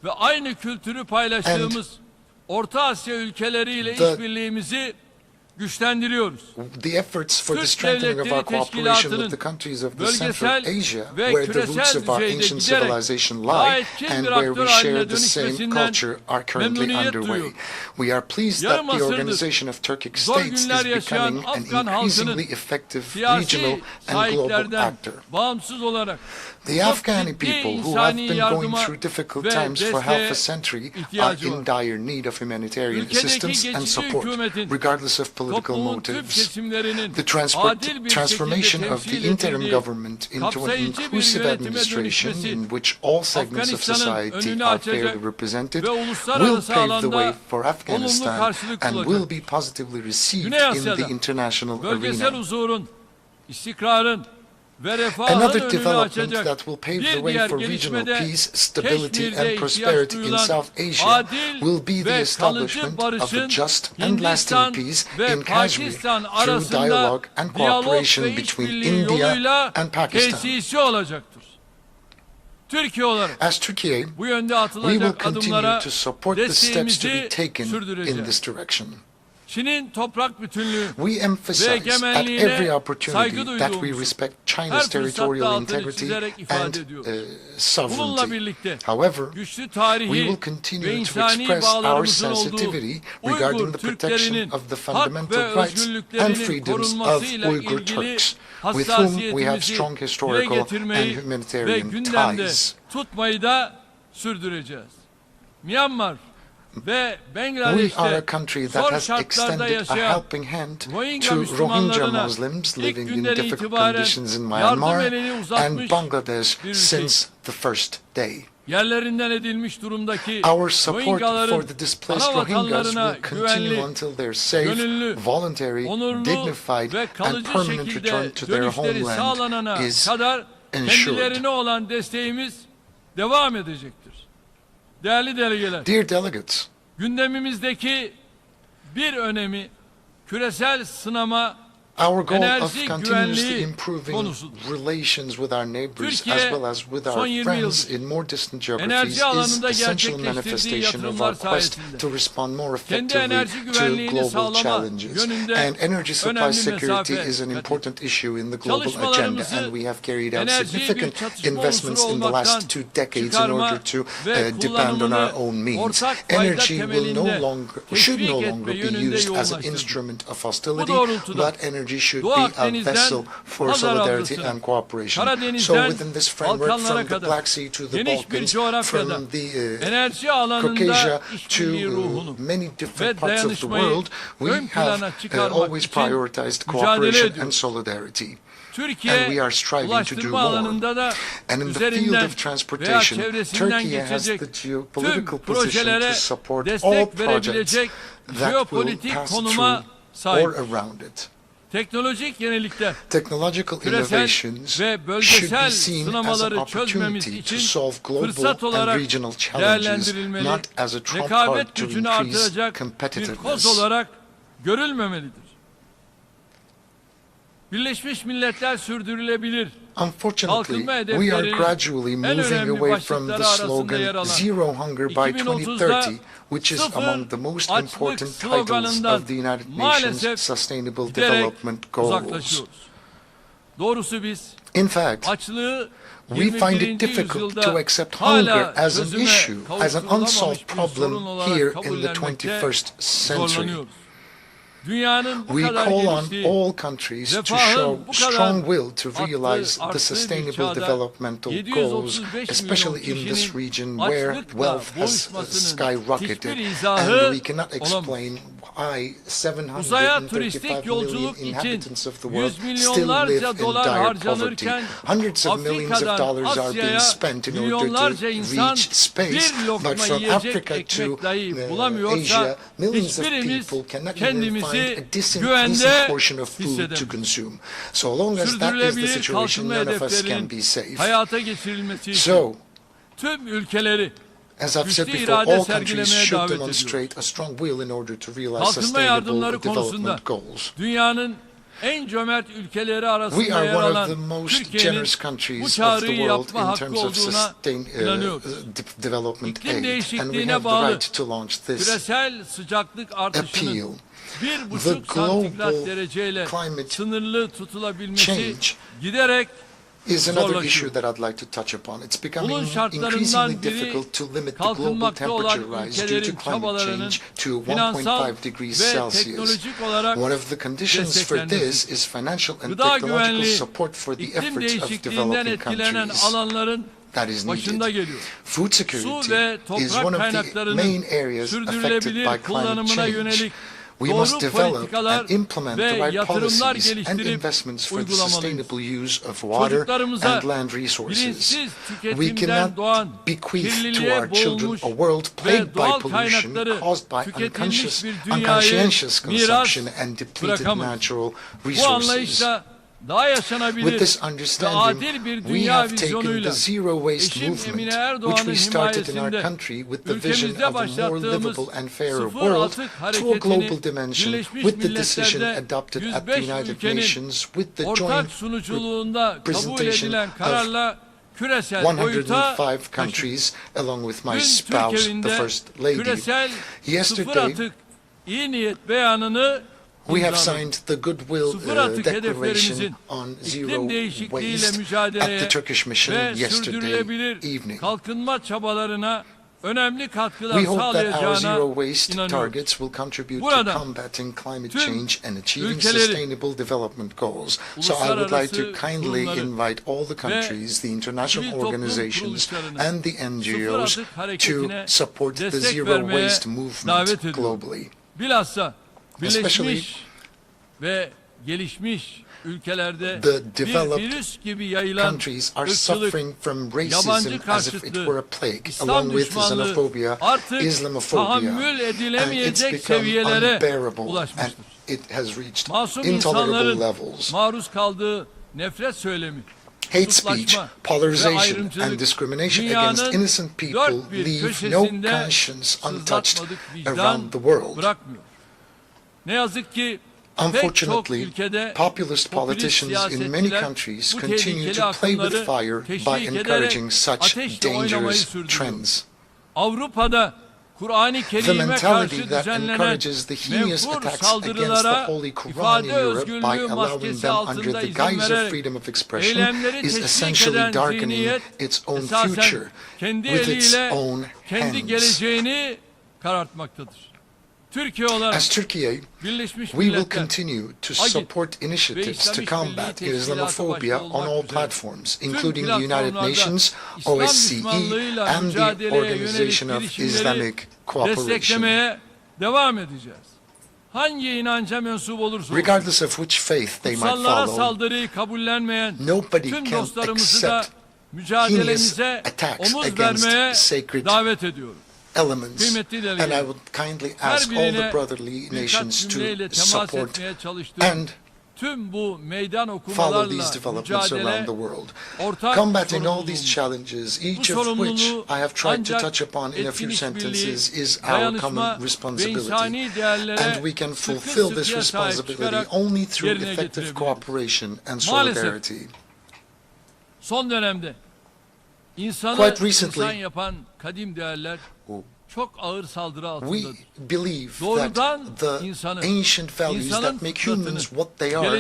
ve aynı kültürü paylaştığımız Orta Asya ülkeleriyle işbirliğimizi güçlendiriyoruz. The efforts for the Türk strengthening of our Devletleri cooperation with Teşkilatı'nın the countries of the Central bölgesel Asia, ve where the roots küresel of our düzeyde ancient giderek civilization daha lie etkin and bir where aktör we share haline the same dönüşmesinden culture are currently memnuniyet underway. duyuyoruz. We are pleased Yarım that the asırdır Organization of Turkic zor States is günler yaşayan becoming an Afgan halkının increasingly effective regional siyasi and global sahiplerden actor. bağımsız olarak The çok Afghani ciddi people who have insani been going yardıma through difficult ve times for half a desteğe century are ihtiyacı in dire need of humanitarian Ülkedeki assistance and geçici support, hükümetin regardless of political toplumun tüm motives. kesimlerinin The adil bir transformation şekilde of the temsil interim edildiği government into an kapsayıcı bir inclusive yönetime administration dönüşmesi in which all segments of Afganistan'ın society önünü are fairly açacak represented ve will uluslararası pave the way alanda for olumlu Afghanistan karşılık and bulacak. will be positively received Güney in the Asya'da international bölgesel arena. huzurun, istikrarın ve refahın Another önünü development açacak that will pave the bir way diğer for regional gelişmede peace, stability Keşmir'de and ihtiyaç prosperity in duyulan South Asia adil will be the ve establishment kalıcı of a barışın just and lasting Hindistan peace ve in Kashmir Pakistan through arasında dialogue and diyalog cooperation ve between işbirliği India yoluyla and Pakistan. tesisi olacaktır. Türkiye olarak As Turkey, bu yönde we will atılacak continue adımlara to support the steps to be desteğimizi taken in sürdüreceğiz. this direction. Çin'in toprak bütünlüğü We ve emphasize at egemenliğine every opportunity saygı that we duyduğumuzu respect her China's fırsatta territorial altını integrity çizerek and ifade ediyoruz. Bununla sovereignty. birlikte However, güçlü we tarihi will ve continue to insani express our bağlarımızın olduğu sensitivity regarding Uygur the protection Türklerinin of the hak ve fundamental rights and özgürlüklerinin freedoms of korunmasıyla Uyghur ilgili Turks, with whom we have hassasiyetimizi strong dile historical and getirmeyi ve humanitarian gündemde ties. tutmayı da sürdüreceğiz. Myanmar ve We are a Bangladeş'te country that zor has şartlarda extended a yaşayan helping hand Rohingya to Rohingya Müslümanlarına Muslims ilk living in günden difficult itibaren conditions in yardım Myanmar elini and uzatmış Bangladesh bir ülke. since the first day. Yerlerinden edilmiş durumdaki Our support for Rohingyaların the displaced ana Rohingyas vatanlarına will continue güvenli, until their safe, gönüllü, voluntary, onurlu dignified ve and kalıcı permanent şekilde return to their dönüşleri homeland sağlanana is kadar ensured. kendilerine olan desteğimiz devam edecektir. Değerli delegeler, Dear delegates, gündemimizdeki bir önemi küresel sınama, our goal of enerji continuously güvenliği improving konusudur. relations with our neighbors Türkiye, as well as with son our 20 friends yıldır in more distant enerji geographies is alanında essential gerçekleştirdiği manifestation of yatırımlar our quest sayesinde to respond more kendi effectively enerji to güvenliğini global sağlama challenges. yönünde And energy supply önemli security mesafe is an kat important issue in the global agenda, Çalışmalarımızı and we have carried out enerjiyi bir significant çatışma investments unsuru in the olmaktan last 2 decades in çıkarma order to ve depend on kullanımını our own means. ortak fayda Energy will no temelinde longer, should no teşvik longer etme be yönünde used as an yoğunlaştırdık. instrument of Bu hostility, doğrultuda but energy should Doğu be a Akdeniz'den vessel for Hazar solidarity Adası'na, and cooperation. So Karadeniz'den within this framework, Balkanlara from the kadar Black Sea to the geniş bir Balkans, coğrafyada from the enerji alanında Caucasia to işbirliği ruhunu many ve different parts of the dayanışmayı world, we ön have plana çıkarmak always için prioritized mücadele cooperation and ediyoruz. solidarity. Türkiye, And we are striving to do ulaştırma more. alanında da And in the field üzerinden of veya transportation, çevresinden Turkey has geçecek the tüm geopolitical position projelere to support all destek projects verebilecek that will jeopolitik pass konuma through or sahip. around it. Teknolojik yenilikler, Technological küresel innovations ve should bölgesel be seen as an sınamaları çözmemiz opportunity to için solve global fırsat and olarak regional challenges, değerlendirilmeli, not as a trump rekabet card to gücünü increase artıracak bir koz competitiveness. olarak görülmemelidir. Birleşmiş Milletler sürdürülebilir Unfortunately, kalkınma we are hedeflerinin gradually en moving önemli away from the başlıkları arasında yer slogan alan Zero Hunger by 2030, which is among the most açlık important titles sloganından of the United Nations maalesef Sustainable giderek Development Goals. uzaklaşıyoruz. Doğrusu biz In fact, açlığı we find it difficult to accept hunger as an issue, as an unsolved problem here in the 21st century. We call on all countries to show strong will to realize the sustainable developmental goals, especially in this region where wealth has skyrocketed, and we cannot explain why 735 million inhabitants of the world still live in dire poverty. Hundreds of millions of dollars are being spent in order to reach space, but from Africa to Asia, millions of people cannot even find a decent portion of food to consume. So long as that is the situation, none of us can be safe. So, tüm ülkeleri as I've said before, all countries should demonstrate a strong will in order to realize sustainable development goals. Dünyanın en cömert ülkeleri We arasında are yer one of alan the most Türkiye'nin generous bu countries of the çağrıyı world yapma in hakkı terms of olduğuna inanıyoruz. development İklim aid, and we değişikliğine have the bağlı right to launch this küresel sıcaklık artışının appeal. 1,5 santigrat dereceyle sınırlı tutulabilmesi giderek is another issue zorlaşıyor. that I'd like to touch upon. It's becoming Bunun şartlarından increasingly biri difficult to limit the global kalkınmakta olan temperature rise due to ülkelerin climate çabalarının change to finansal 1.5 degrees ve Celsius. teknolojik olarak One of the conditions for this desteklenmesi. is financial and Gıda technological güvenliği, support for the iklim efforts of değişikliğinden developing etkilenen countries. alanların That is başında needed. geliyor. Food Su security ve is toprak one of the kaynaklarının main areas affected sürdürülebilir by climate kullanımına change. yönelik We must doğru develop politikalar and implement ve the right yatırımlar policies and geliştirip investments for the uygulamalıyız. sustainable use of water Çocuklarımıza and land resources. bilinçsiz We tüketimden doğan, cannot bequeath to kirliliğe our children boğulmuş a world plagued ve doğal by pollution kaynakları caused by tüketilmiş bir dünyayı unconscientious miras consumption and depleted bırakamayız. natural Bu resources. anlayışla daha With yaşanabilir this ve understanding, adil bir we dünya have taken vizyonuyla the zero waste eşim movement, Emine which Erdoğan'ın we started in our himayesinde country with the vision ülkemizde of a more başlattığımız livable and fairer sıfır world, atık to a hareketini global dimension Birleşmiş with the decision Milletler'de adopted at the 105 United ülkenin Nations with the ortak joint sunuculuğunda kabul presentation edilen of kararla küresel boyuta 105 countries, along with my dün spouse, Türk the evinde First Lady. küresel sıfır Yesterday, atık iyi niyet beyanını we have imzaladık. signed the Goodwill Sıfır atık Declaration hedeflerimizin on zero iklim değişikliğiyle waste at mücadeleye the Turkish mission ve yesterday sürdürülebilir evening. kalkınma çabalarına önemli katkılar We hope that our sağlayacağına zero waste inanıyoruz. targets will contribute to Burada combating climate tüm change and achieving ülkeleri, sustainable development goals. So I would like to uluslararası kindly kurumları invite all the countries, the international sivil toplum organizations kuruluşlarını and the sıfır NGOs atık to hareketine support the destek zero vermeye waste davet movement ediyorum. globally. Bilhassa Especially birleşmiş ve gelişmiş ülkelerde the bir developed virüs gibi yayılan countries are ırkçılık, suffering from racism yabancı as if it karşıtlığı, were a plague, İslam along with düşmanlığı xenophobia, artık Islamophobia, tahammül and it's edilemeyecek become seviyelere unbearable and ulaşmıştır. it has reached Masum intolerable insanların levels. maruz kaldığı nefret söylemi, Hate speech, kutuplaşma ve polarization, ayrımcılık and discrimination dünyanın against innocent people dört bir leave no köşesinde conscience untouched sızlatmadık vicdan around the world. bırakmıyor. Ne yazık ki pek çok Unfortunately, ülkede populist politicians in many siyasetçiler countries bu continue tehlikeli to play with akımları fire by teşvik encouraging ederek such ateşle oynamayı dangerous sürdürüyor. trends. Avrupa'da Kur'an-ı The Kerim'e mentality karşı that düzenlenen encourages the henious menfur attacks against the saldırılara Holy Quran in ifade Europe by özgürlüğü allowing maskesi them under altında the izin guise of vererek freedom of expression eylemleri is teşvik essentially eden darkening zihniyet its own esasen future kendi with its eliyle own kendi hands. geleceğini karartmaktadır. Türkiye olarak As Turkey, Birleşmiş we will Milletler, continue to AGİ support initiatives İslam to İşbirliği combat Teşkilatı Islamophobia başta on olmak all üzere platforms, tüm including the United platformlarda Nations, İslam OSCE, düşmanlığıyla and the mücadeleye Organization yönelik of girişimleri Islamic Cooperation. desteklemeye devam edeceğiz. Hangi inanca mensup olursa olsun, Regardless of which faith they might kutsallara follow, saldırıyı kabullenmeyen nobody tüm can dostlarımızı da accept mücadelemize attacks omuz against vermeye sacred davet ediyorum. elements, Kıymetli and delegeler, I would kindly her ask all the birine brotherly birkaç nations cümleyle to temas support etmeye çalıştığım and follow these developments around the world. Combating all these challenges, each of which I have tried to touch upon in a few sentences, is our common responsibility. And we can fulfill this responsibility only through effective cooperation and solidarity. Quite recently, we believe that the ancient values that make humans what they are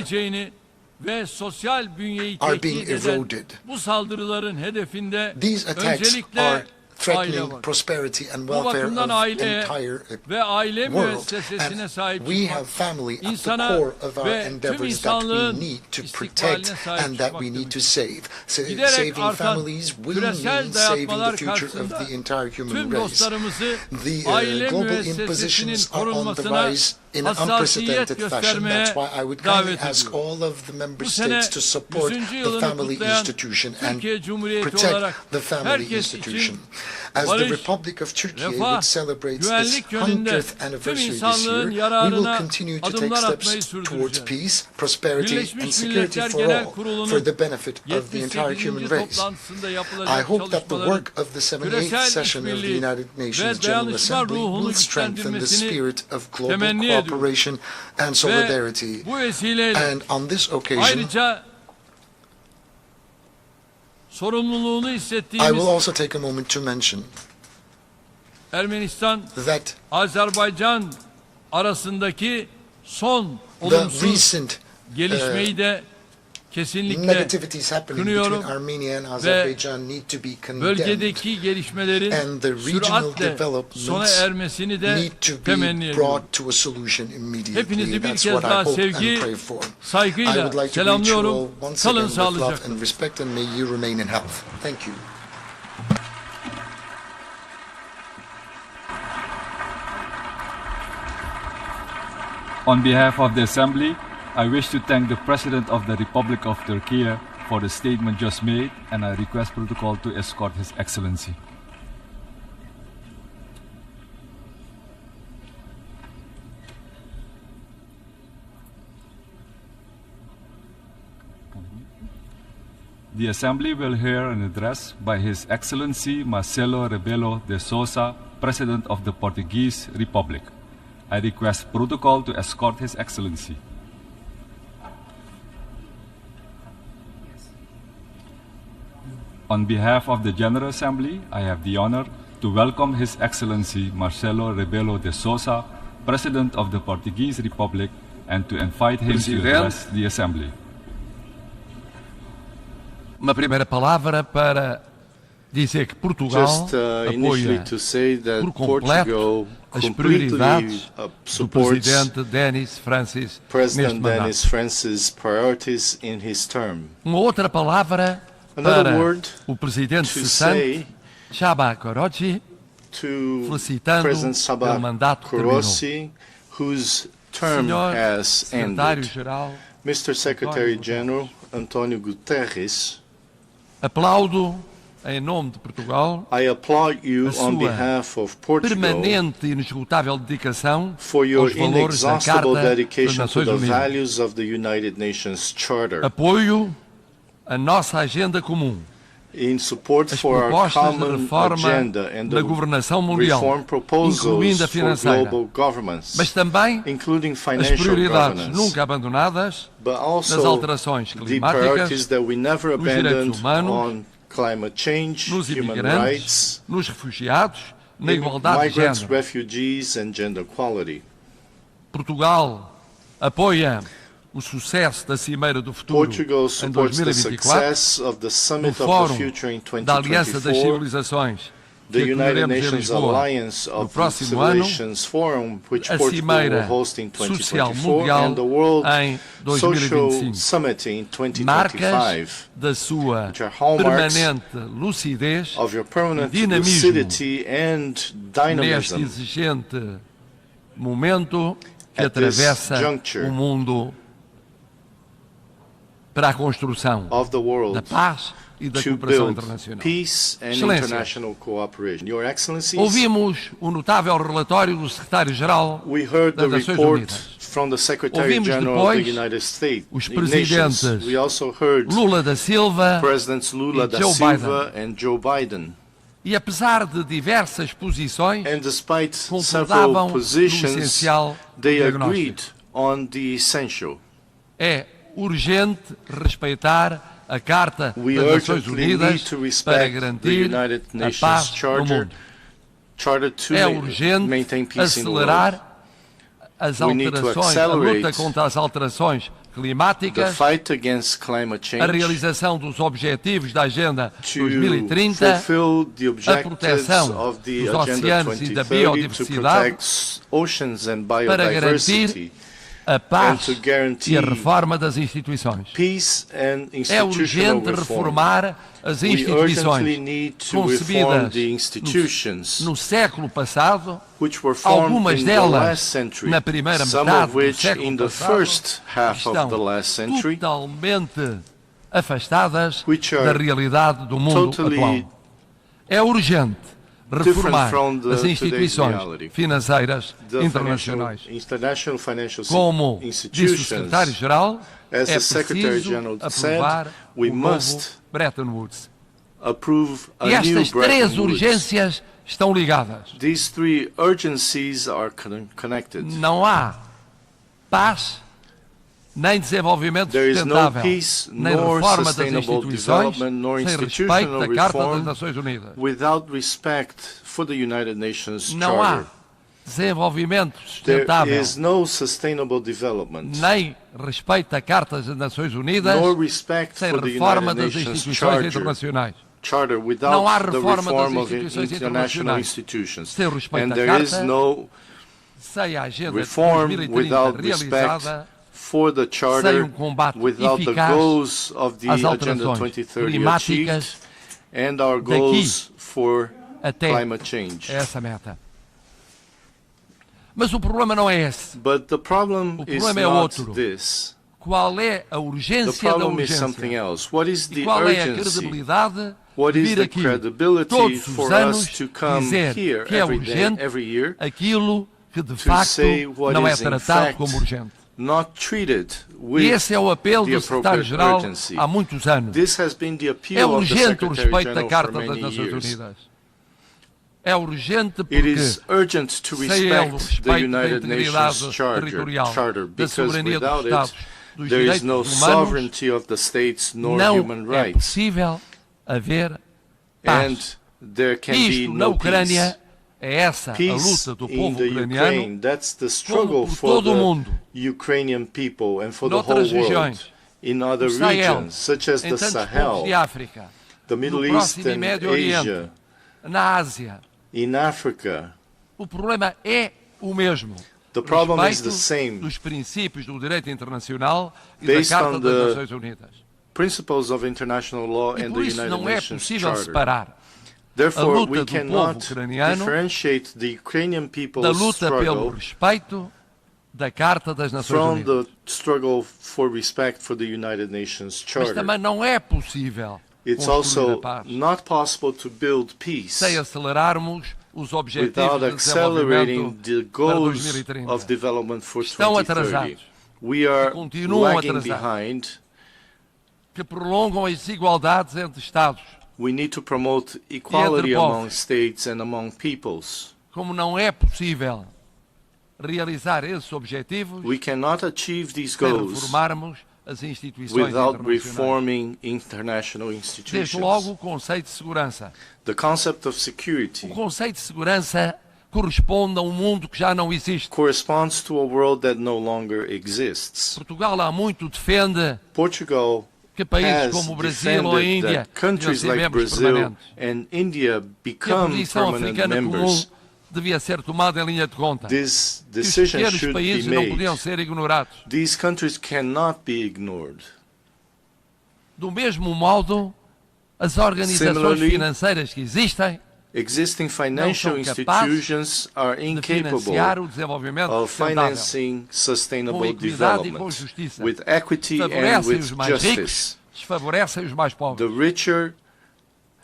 being eroded. These attacks are threatening prosperity and welfare of the entire world. And we have family at the core of our endeavors that we need to protect and that we need to save. Saving families will mean saving the future of the entire human race. The global impositions are on the rise in an unprecedented fashion. That's why I would kindly ask all of the member states to support the family institution and protect the family institution. As the Republic of Turkey, which celebrates its 100th anniversary this year, we will continue to take steps towards peace, prosperity, and security for all, for the benefit of the entire human race. I hope that the work of the 78th session of the United Nations General Assembly will strengthen the spirit of global cooperation and solidarity. And on this occasion, I will also take a moment to mention that Azerbaycan arasındaki son olumsuz gelişmeyi de kesinlikle negativities happening between Armenia and Azerbaijan need to be condemned. Bölgedeki gelişmelerin And the regional developments need to be brought to a solution immediately. That's what I hope and pray for. I would like to greet you all once again with love and respect, and may you remain in health. Thank you. On behalf of the Assembly, I wish to thank the President of the Republic of Turkey for the statement just made, and I request protocol to escort His Excellency. The Assembly will hear an address by His Excellency Marcelo Rebelo de Sousa, President of the Portuguese Republic. I request protocol to escort His Excellency. On behalf of the General Assembly, I have the honor to welcome His Excellency Marcelo Rebelo de Sousa, President of the Portuguese Republic, and to invite him to address the Assembly. Uma primeira palavra para dizer que Portugal apoia por completo as prioridades do Presidente Denis Francis neste mandato. Uma outra palavra para o Presidente cessante, Chaba Korochi, felicitando o mandato que terminou. Senhor Secretário-Geral, Mr. Secretary-General António Guterres, aplaudo em nome de Portugal I applaud you on behalf of Portugal permanente e inesgotável dedicação for your aos valores da inexhaustible Carta das dedication to Nações the Unidas. values of the United Nations Charter. Apoio a nossa agenda comum, In support as for our propostas de common reforma agenda and da the governação mundial, reform proposals incluindo a for financeira, global governments, mas também including as financial prioridades governance, nunca abandonadas but nas also alterações the climáticas, priorities that we never nos direitos abandoned humanos, on climate change, nos human imigrantes, rights, nos refugiados, na in igualdade de migrants, género. refugees and gender equality. Portugal apoia o sucesso da Cimeira do Futuro Portugal em supports the 2024, success of the no Summit of the Fórum Future in da Aliança das 2024, Civilizações, the que United acolheremos em Nations Lisboa Alliance no of the próximo ano, Civilizations Forum, which a Portugal will Cimeira host in Social 2024, Mundial and the World em Social 2025. Summit in 2025, Marcas da sua which are hallmarks permanente lucidez of your permanent e dinamismo lucidity and neste dynamism exigente momento que at this atravessa juncture o mundo para a construção of the world da paz e da to cooperação build internacional. peace and Excelências, international cooperation. Your Excellencies, ouvimos o notável relatório do Secretário-Geral we heard das the Nações report Unidas. from the Secretary General of the United States, os presidentes we also heard Lula da Silva Presidents Lula da Silva and Joe Biden. E apesar de diversas posições, and despite several positions, they agreed on the essential. É urgente respeitar a Carta das Nações Unidas para garantir a paz no mundo. É urgente acelerar as alterações, a luta contra as alterações climáticas, a realização dos objetivos da Agenda 2030, a proteção dos oceanos e da biodiversidade, para garantir a paz e a reforma das instituições. É urgente reformar as instituições concebidas no século passado, algumas delas na primeira metade do século passado, estão totalmente afastadas da realidade do mundo atual. É urgente reformar as instituições financeiras internacionais. Como disse o secretário-geral, é preciso aprovar o novo Bretton Woods. E estas três urgências estão ligadas. Não há paz, nem desenvolvimento sustentável, nem reforma das instituições, sem respeito da Carta das Nações Unidas. Não há desenvolvimento sustentável, nem respeito da Carta das Nações Unidas, sem reforma das instituições internacionais. Não há reforma das instituições internacionais sem respeito à Carta, sem a Agenda 2030 realizada, sem um combate eficaz às alterações climáticas, daqui até essa meta. Mas o problema não é esse. O problema é outro. Qual é a urgência da urgência? E qual é a credibilidade de vir aqui todos os anos dizer que é urgente aquilo que de facto não é tratado como urgente? E esse é o apelo do secretário-geral há muitos anos. É urgente o respeito da Carta das Nações Unidas. É urgente porque sem ele o respeito da integridade territorial, da soberania dos Estados, dos direitos humanos, não é possível haver paz. Isto na Ucrânia é essa a luta do povo ucraniano, como por todo o mundo, noutras regiões, no Sahel, em tantos povos de África, no Próximo e Médio Oriente, na Ásia. O problema é o mesmo. Respeito dos princípios do direito internacional e da Carta das Nações Unidas. E por isso não é possível separar a luta do povo ucraniano da luta pelo respeito da Carta das Nações Unidas. Mas também não é possível construir a paz sem acelerarmos os objetivos de desenvolvimento para 2030. Estão atrasados e continuam atrasados, que prolongam as desigualdades entre Estados. We need to promote equality among states and among peoples. Como não é possível realizar esses objetivos, we cannot achieve these sem goals reformarmos as instituições without internacionais. Reforming international institutions. Desde logo o conceito de segurança. The concept of security. O conceito de segurança corresponde a um mundo que já não existe. Corresponds to a world that no longer exists. Portugal há muito defende que países como o Brasil ou a Índia countries like Brazil and India become permanent members. Devia ser tomada em linha de conta. This Que os decision pequenos should países be não made. podiam ser ignorados. These countries cannot be ignored. Do mesmo modo, as organizações Similarly, financeiras que existem existing financial não são capazes institutions are de incapable financiar o desenvolvimento of sustentável, financing com sustainable equidade e com development justiça. with equity and Favorecem with os mais ricos, justice. desfavorecem os mais pobres. The richer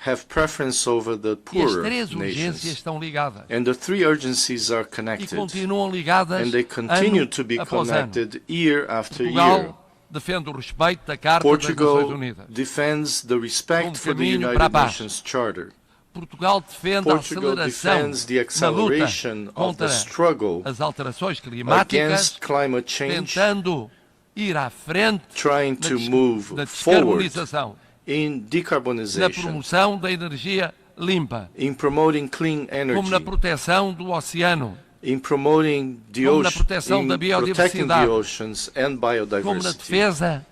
have preference over the E as poorer três urgências nations. estão ligadas. And the three urgencies are E connected. continuam ligadas And they continue ano to be após ano. connected year after year. Portugal defende o respeito da Carta das Nações Portugal Unidas. defends the respect for the caminho para a United paz. Nations Charter. Portugal defende a Portugal aceleração defends the na luta acceleration of contra the struggle as alterações climáticas, against climate change, tentando ir à frente trying to move na forward descarbonização, in na decarbonization, promoção da energia limpa, in promoting clean como na energy, proteção do oceano, in promoting the como na ocean, proteção in da protecting biodiversidade, the oceans and como na biodiversity, defesa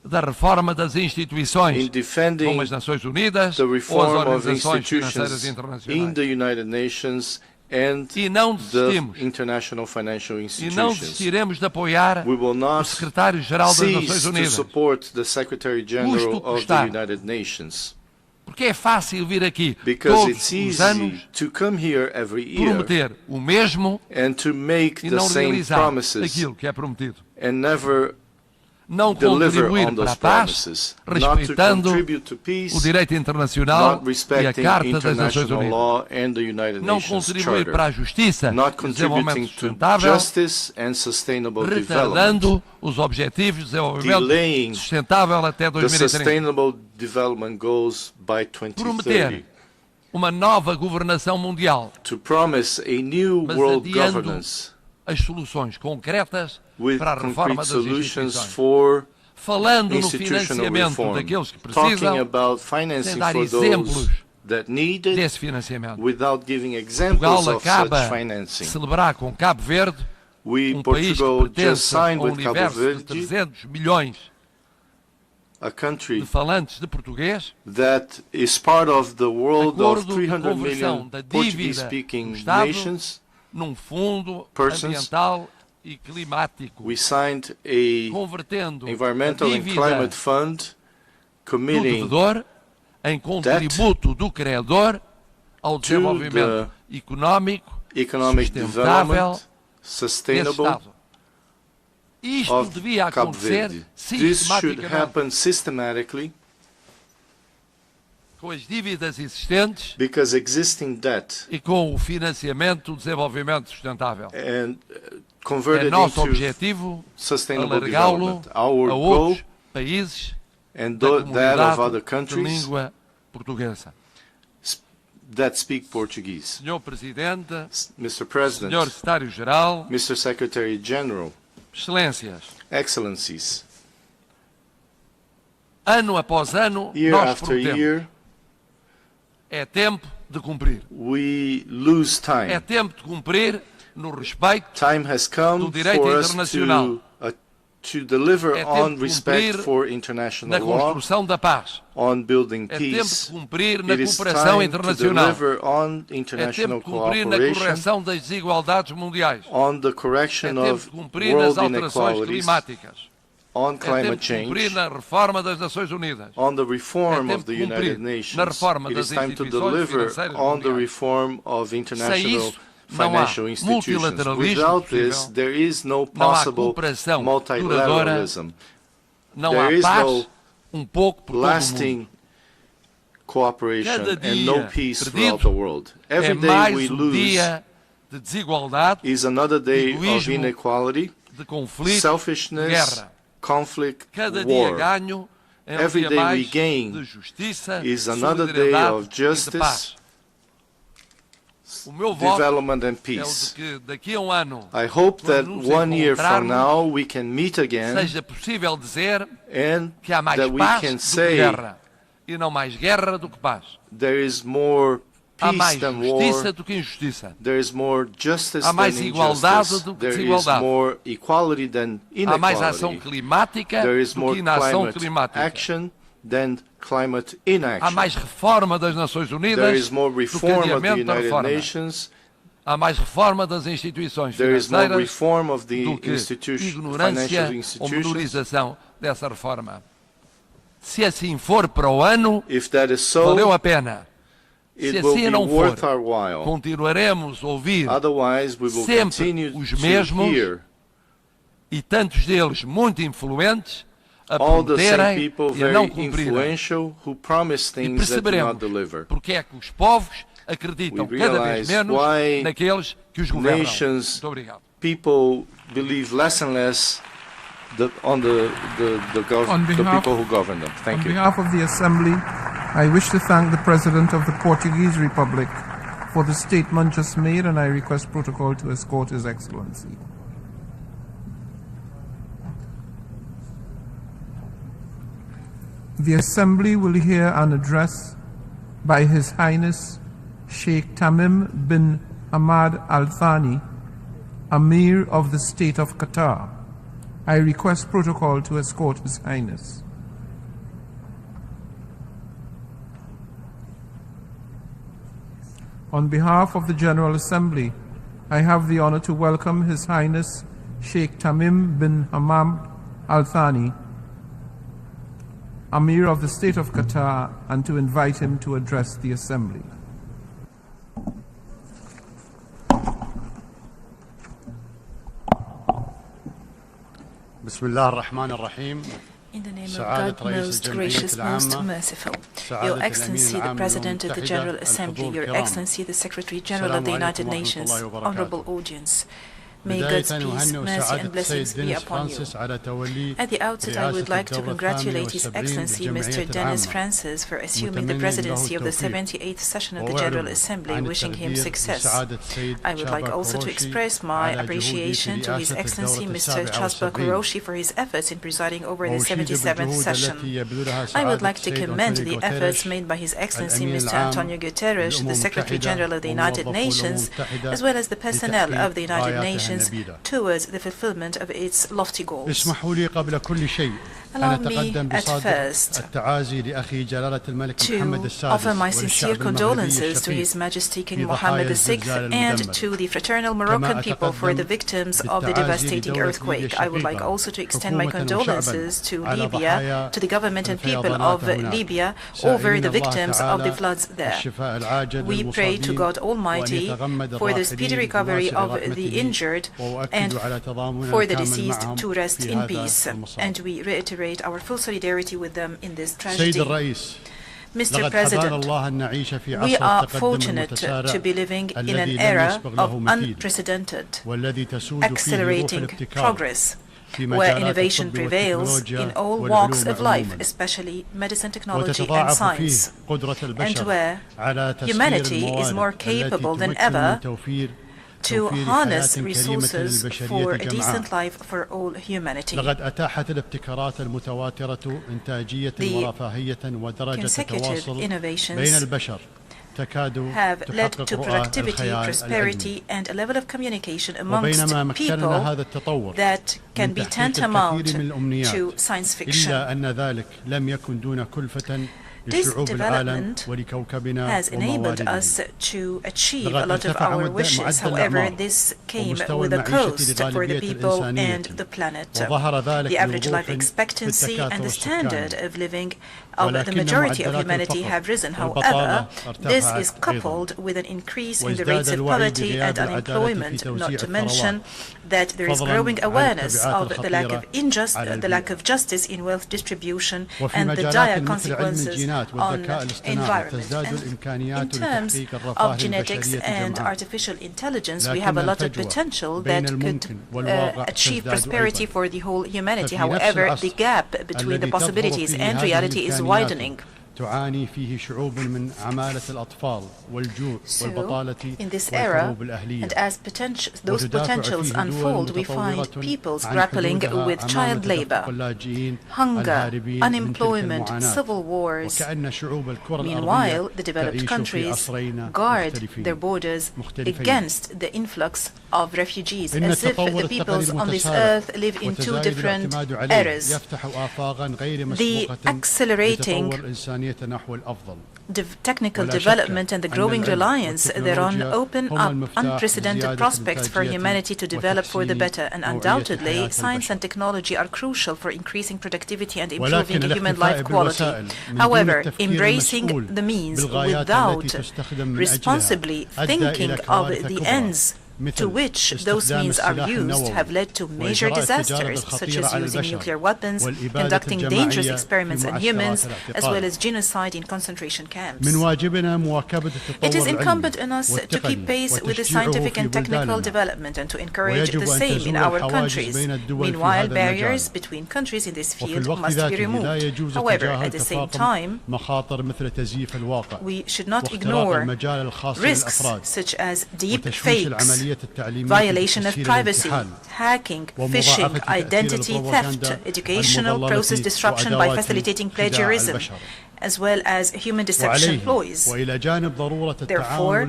da reforma das instituições, in defending como as Nações Unidas the ou as reform of organizações financeiras institutions in internacionais. the United Nations and E não the desistimos. international financial E não institutions. desistiremos de apoiar We will o not secretário-geral das Nações cease to Unidas, support the Secretary General Custo of the custar. United Nations, porque é fácil vir aqui because todos it's os easy anos to come here every year prometer o mesmo and to make e the não same realizar promises aquilo que é prometido. and never Não deliver contribuir on para those a paz, promises, not to respeitando contribute to peace, o direito internacional not e a respecting Carta das Nações international Unidas. law and the United Não Nations contribuir para a Charter, justiça not e desenvolvimento contributing to sustentável, justice and sustainable development, retardando os objetivos de desenvolvimento delaying sustentável até the 2030. Sustainable Development Goals by 2030, Prometer uma nova governação mundial, to promise a new mas world adiando governance as soluções concretas with para a reforma concrete das solutions instituições. for Falando no institutional financiamento reform, daqueles que talking precisam, about sem financing dar for exemplos those that need it, desse financiamento. without giving examples Portugal of acaba such de financing. celebrar com Cabo Verde, país que Portugal just pertence a signed with Cabo universo de Verde, 300 milhões a country de falantes de português, that is part of the world of acordo de 300 conversão million da dívida Portuguese-speaking do Estado nations. num fundo persons. ambiental e climático, We signed a convertendo Environmental a and dívida Climate Fund do committing devedor em contributo do credor ao desenvolvimento económico economic sustentável development, desse sustainable Estado. Isto of devia Cabo acontecer Verde. This should sistematicamente happen systematically com as dívidas existentes because existing debt e com o financiamento do desenvolvimento sustentável. and É converted nosso into objetivo sustainable alargá-lo development. Our a goal outros países and da that of comunidade other de countries língua portuguesa. that speak Portuguese. Senhor Presidente, Mr. President, Senhor Secretário-Geral, Mr. Secretary General, Excelências, Excellencies, ano após ano, year nós after prometemos. year, É tempo de cumprir. we lose time. É tempo de cumprir no respeito Time has come do direito for us internacional. to deliver É tempo on de respect cumprir for na international law, construção da paz. on building É tempo peace. de cumprir na It is cooperação time to internacional. deliver on É international tempo de cumprir na cooperation, correção das desigualdades mundiais. on the É correction tempo of de cumprir nas world alterações inequalities, climáticas. on É tempo climate de cumprir change, na reforma das Nações Unidas. on the reform É of tempo the de cumprir United na Nations. reforma It das is time to instituições deliver financeiras on the mundiais. reform of Sem international isso, não há financial institutions. multilateralismo Without this, possível, there is no não há possible cooperação multilateralism. Não There há is paz, no pouco por todo o mundo. lasting cooperation Cada and no dia peace perdido throughout the world. é Every day mais we um dia de desigualdade, is another day of egoísmo, inequality, de conflito, selfishness, guerra. conflict, Cada dia war. ganho é um Every dia day we mais gain de justiça, is another day solidariedade of e de justice, paz. O meu voto development and é o de peace. que daqui a um ano, I hope that quando nos 1 year from encontrarmos, now we can meet again seja possível dizer and que há mais that we paz can do que say guerra e não mais guerra do que paz. there is more Há peace mais than justiça war, do que injustiça. there is more justice Há mais than igualdade injustice, do que there is desigualdade. more equality than Há mais ação inequality, climática there is do more que inação climate climática. action than climate Há inaction. mais reforma das Nações There Unidas is more do que reform of the adiamento da United reforma. Nations. Há mais reforma das instituições There is more financeiras reform of the do que financial ignorância ou institutions. menorização dessa reforma. Se assim for para o ano, If that is so, valeu a pena. Se it will assim be não for, worth our while. continuaremos a ouvir Otherwise, we will sempre continue os to mesmos hear e tantos deles muito influentes all the same people very influential who promise things that do not deliver. Porque é que os povos acreditam cada vez menos naqueles que os governam. Muito obrigado. People believe less and less on the people who govern them. Thank you. On behalf of the Assembly, I wish to thank the President of the Portuguese Republic for the statement just made, and I request protocol to escort His Excellency. The Assembly will hear an address by His Highness Sheikh Tamim bin Hamad Al Thani, Amir of the State of Qatar. I request protocol to escort His Highness. On behalf of the General Assembly, I have the honor to welcome His Highness Sheikh Tamim bin Hamad Al Thani, Amir of the State of Qatar, and to invite him to address the Assembly. بسم الله الرحمن الرحيم. In the name of God, most gracious, most merciful. Your Excellency, the President of the General Assembly, Your Excellency, the Secretary General of the United Nations, honorable audience. May God's peace, mercy and blessings be upon you. At the outset, I would like to congratulate His Excellency Mr. Denis Francis for assuming the presidency of the 78th session of the General Assembly, wishing him success. I would like also to express my appreciation to His Excellency Mr. Chasba Kuroshi for his efforts in presiding over the 77th session. I would like to commend the efforts made by His Excellency Mr. Antonio Guterres, the Secretary General of the United Nations, as well as the personnel of the United Nations towards the fulfillment of its lofty goals. Allow me at first to offer my sincere condolences to His Majesty King Mohammed VI and to the fraternal Moroccan people for the victims of the devastating earthquake. I would like also to extend my condolences to Libya, to the government and people of Libya over the victims of the floods there. We pray to God Almighty for the speedy recovery of the injured and for the deceased to rest in peace. And we reiterate our full solidarity with them in this tragedy. Mr. President, we are fortunate to be living in an era of unprecedented, accelerating progress, where innovation prevails in all walks of life, especially medicine, technology and science, and where humanity is more capable than ever to harness resources for a decent life for all humanity. The consecutive innovations have led to productivity, prosperity, and a level of communication amongst people that can be tantamount to science fiction. This development has enabled us to achieve a lot of our wishes. However, this came with a cost for the people and the planet. The average life expectancy and the standard of living of the majority of humanity have risen. However, this is coupled with an increase in the rates of poverty and unemployment, not to mention that there is growing awareness of the lack of justice in wealth distribution and the dire consequences on environment. And in terms of genetics and artificial intelligence, we have a lot of potential that could achieve prosperity for the whole humanity. However, the gap between the possibilities and reality is widening. So, in this era, and as those potentials unfold, we find peoples grappling with child labor, hunger, unemployment, civil wars. Meanwhile, the developed countries guard their borders against the influx of refugees, as if the peoples on this earth live in two different eras. The accelerating technical development and the growing reliance thereon open up unprecedented prospects for humanity to develop for the better, and undoubtedly science and technology are crucial for increasing productivity and improving human life quality. However, embracing the means without responsibly thinking of the ends to which those means are used have led to major disasters, such as using nuclear weapons, conducting dangerous experiments on humans, as well as genocide in concentration camps. It is incumbent on us to keep pace with the scientific and technical development and to encourage the same in our countries. Meanwhile, barriers between countries in this field must be removed. However, at the same time, we should not ignore risks such as deep fakes, violation of privacy, hacking, phishing, identity theft, educational process disruption by facilitating plagiarism, as well as human deception ploys. Therefore,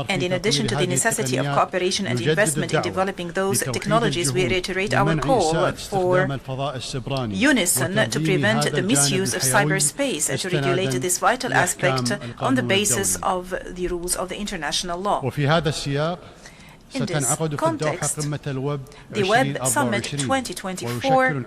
and in addition to the necessity of cooperation and investment in developing those technologies, we reiterate our call for unison to prevent the misuse of cyberspace and to regulate this vital aspect on the basis of the rules of the international law. In this context, the Web Summit 2024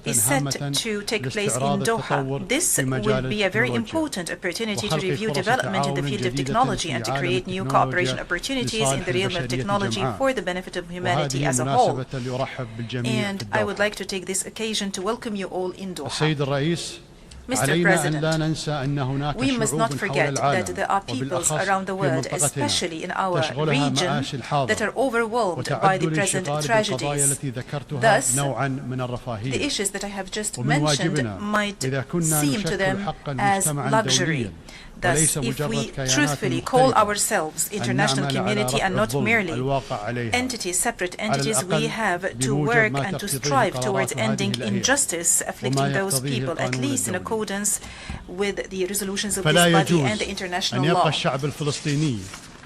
is set to take place in Doha. This will be a very important opportunity to review development in the field of technology and to create new cooperation opportunities in the realm of technology for the benefit of humanity as a whole. And I would like to take this occasion to welcome you all in Doha. Mr. President, we must not forget that there are peoples around the world, especially in our region, that are overwhelmed by the present tragedies. Thus, the issues that I have just mentioned might seem to them as luxury. Thus, if we truthfully call ourselves international community and not merely entities, separate entities, we have to work and to strive towards ending injustice afflicting those people, at least in accordance with the resolutions of this body and the international law.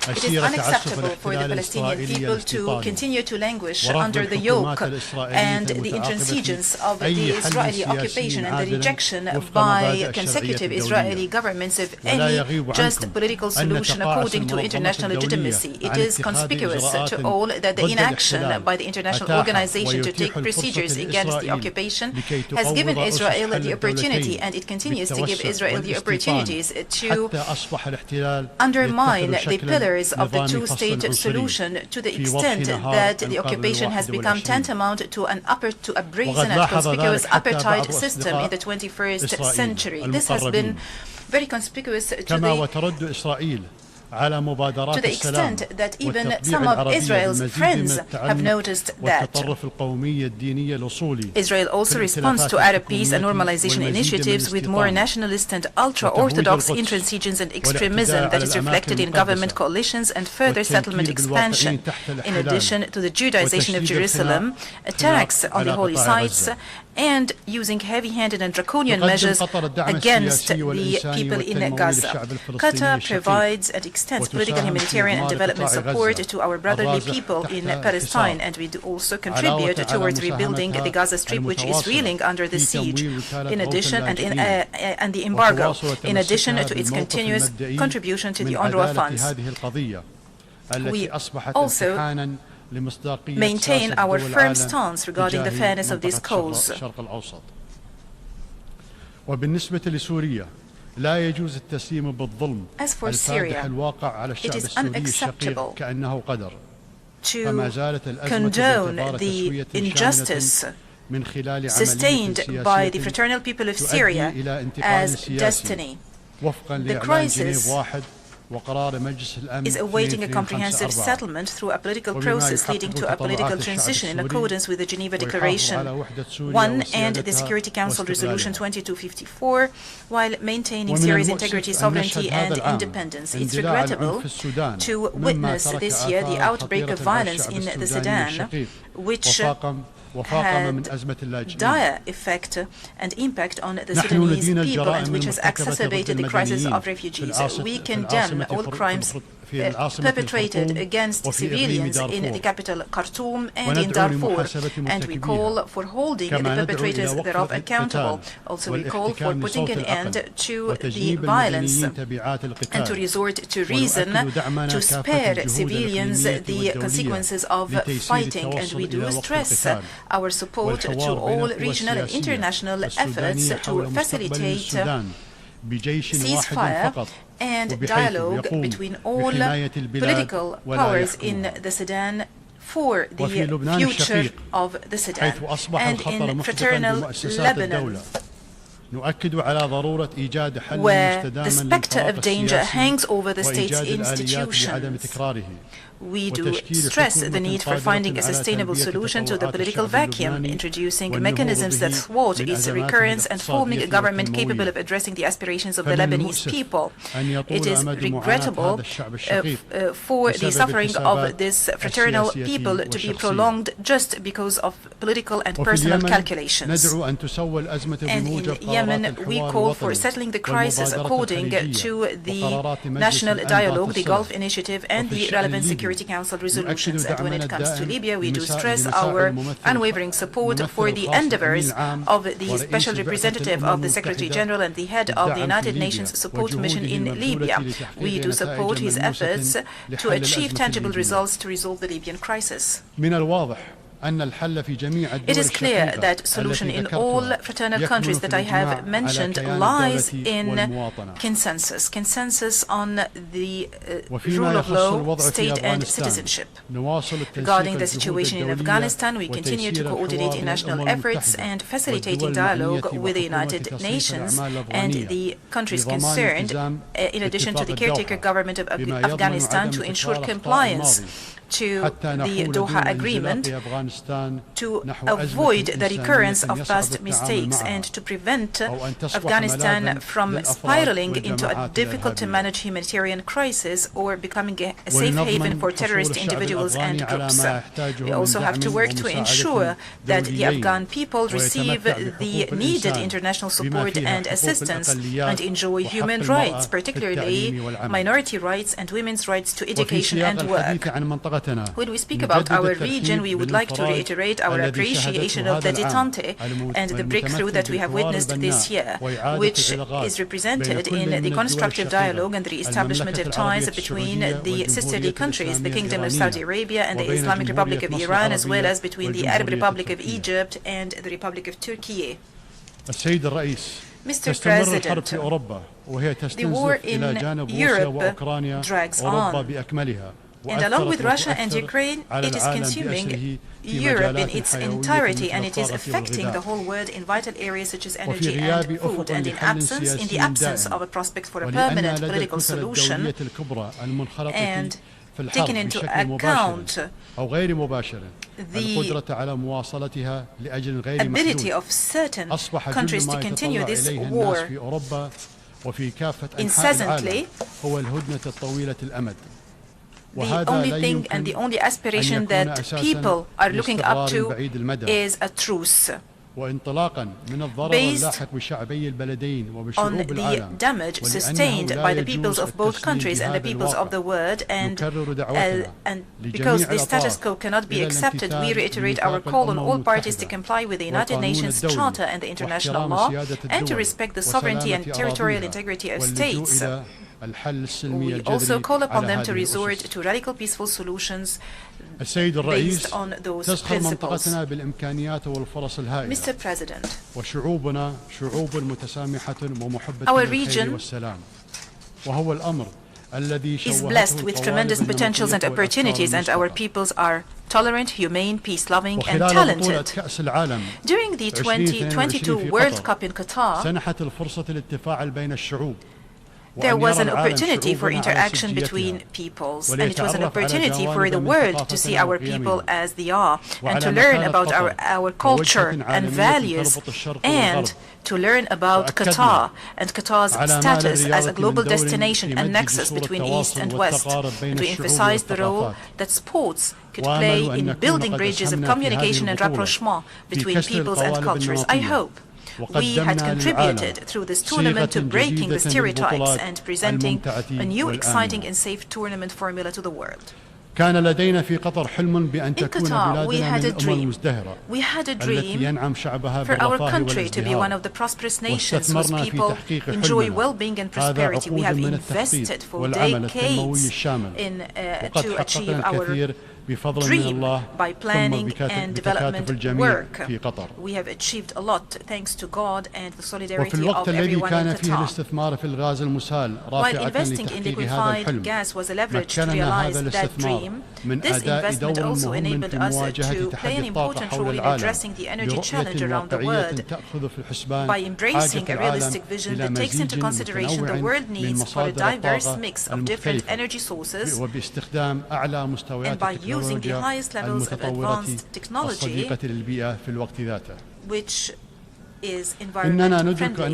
It is unacceptable for the Palestinian people to continue to languish under the yoke and the intransigence of the Israeli occupation and the rejection by consecutive Israeli governments of any just political solution according to international legitimacy. It is conspicuous to all that the inaction by the international organization to take procedures against the occupation has given Israel the opportunity, and it continues to give Israel the opportunities to undermine the pillars of the two-state solution to the extent that the occupation has become tantamount to a brazen and conspicuous apartheid system in the 21st century. This has been very conspicuous to the extent that even some of Israel's friends have noticed that. Israel also responds to Arab peace and normalization initiatives with more nationalist and ultra-Orthodox intransigence and extremism that is reflected in government coalitions and further settlement expansion. In addition to the Judaization of Jerusalem, attacks on the holy sites, and using heavy-handed and draconian measures against the people in Gaza. Qatar provides and extends political, humanitarian and development support to our brotherly people in Palestine, and we do also contribute towards rebuilding the Gaza Strip, which is reeling under the siege, in addition and the embargo, in addition to its continuous contribution to the UNRWA funds. We also maintain our firm stance regarding the fairness of this cause. As for Syria, it is unacceptable to condone the injustice sustained by the fraternal people of Syria as destiny. The crisis is awaiting a comprehensive settlement through a political process leading to a political transition in accordance with the Geneva Declaration 1 and the Security Council Resolution 2254, while maintaining Syria's integrity, sovereignty and independence. It's regrettable to witness this year the outbreak of violence in the Sudan, which had dire effect and impact on the Sudanese people and which has exacerbated the crisis of refugees. We condemn all crimes perpetrated against civilians in the capital Khartoum and in Darfur, and we call for holding the perpetrators thereof accountable. Also, we call for putting an end to the violence and to resort to reason to spare civilians the consequences of fighting, and we do stress our support to all regional and international efforts to facilitate ceasefire and dialogue between all political powers in the Sudan for the future of the Sudan. And in fraternal Lebanon, where the specter of danger hangs over the state's institutions, we do stress the need for finding a sustainable solution to the political vacuum, introducing mechanisms that thwart its recurrence and forming a government capable of addressing the aspirations of the Lebanese people. It is regrettable for the suffering of this fraternal people to be prolonged just because of political and personal calculations. And in Yemen, we call for settling the crisis according to the National Dialogue, the Gulf Initiative, and the relevant Security Council resolutions. And when it comes to Libya, we do stress our unwavering support for the endeavors of the Special Representative of the Secretary General and the head of the United Nations Support Mission in Libya. We do support his efforts to achieve tangible results to resolve the Libyan crisis. It is clear that solution in all fraternal countries that I have mentioned lies in consensus on the rule of law, state and citizenship. Regarding the situation in Afghanistan, we continue to coordinate international efforts and facilitating dialogue with the United Nations and the countries concerned, in addition to the caretaker government of Afghanistan, to ensure compliance to the Doha Agreement, to avoid the recurrence of past mistakes and to prevent Afghanistan from spiraling into a difficult-to-manage humanitarian crisis or becoming a safe haven for terrorist individuals and groups. We also have to work to ensure that the Afghan people receive the needed international support and assistance and enjoy human rights, particularly minority rights and women's rights to education and work. When we speak about our region, we would like to reiterate our appreciation of the détente and the breakthrough that we have witnessed this year, which is represented in the constructive dialogue and the re-establishment of ties between the sisterly countries, the Kingdom of Saudi Arabia and the Islamic Republic of Iran, as well as between the Arab Republic of Egypt and the Republic of Turkey. Mr. President, the war in Europe drags on. And along with Russia and Ukraine, it is consuming Europe in its entirety, and it is affecting the whole world in vital areas such as energy and food. And in the absence of a prospect for a permanent political solution, and taking into account the ability of certain countries to continue this war incessantly, the only thing and the only aspiration that people are looking up to is a truce, based on the damage sustained by the peoples of both countries and the peoples of the world, and because the status quo cannot be accepted, we reiterate our call on all parties to comply with the United Nations Charter and the international law, and to respect the sovereignty and territorial integrity of states. We also call upon them to resort to radical peaceful solutions based on those principles. Mr. President, our region is blessed with tremendous potentials and opportunities, and our peoples are tolerant, humane, peace-loving, and talented. During the 2022 World Cup in Qatar, there was an opportunity for interaction between peoples, and it was an opportunity for the world to see our people as they are, and to learn about our culture and values, and to learn about Qatar and Qatar's status as a global destination and nexus between East and West, and to emphasize the role that sports could play in building bridges of communication and rapprochement between peoples and cultures. I hope we had contributed through this tournament to breaking the stereotypes and presenting a new, exciting and safe tournament formula to the world. In Qatar, we had a dream. We had a dream for our country to be one of the prosperous nations whose people enjoy well-being and prosperity. We have invested for decades to achieve our dream by planning and development work. We have achieved a lot thanks to God and the solidarity of everyone in Qatar. While investing in liquefied gas was a leverage to realize that dream, this investment also enabled us to play an important role in addressing the energy challenge around the world by embracing a realistic vision that takes into consideration the world needs for a diverse mix of different energy sources, and by using the highest levels of advanced technology, which is environmentally friendly.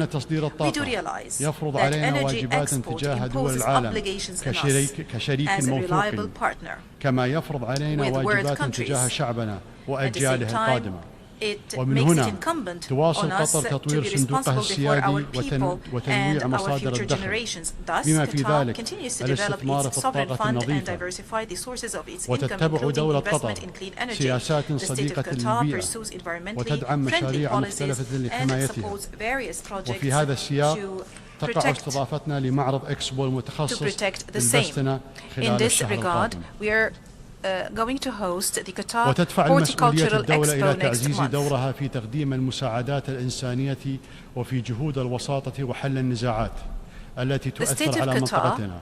We do realize that energy export imposes obligations on us as a reliable partner with world countries. At the same time, it makes it incumbent on us to be responsible before our people and our future generations. Thus, Qatar continues to develop its sovereign fund and diversify the sources of its income, including investment in clean energy. The state of Qatar pursues environmentally friendly policies and supports various projects to protect the same. In this regard, we are going to host the Qatar Horticultural Expo next month. دورها في تقديم المساعدات الإنسانية وفي جهود الوساطة وحل النزاعات التي تؤثر على منطقتنا.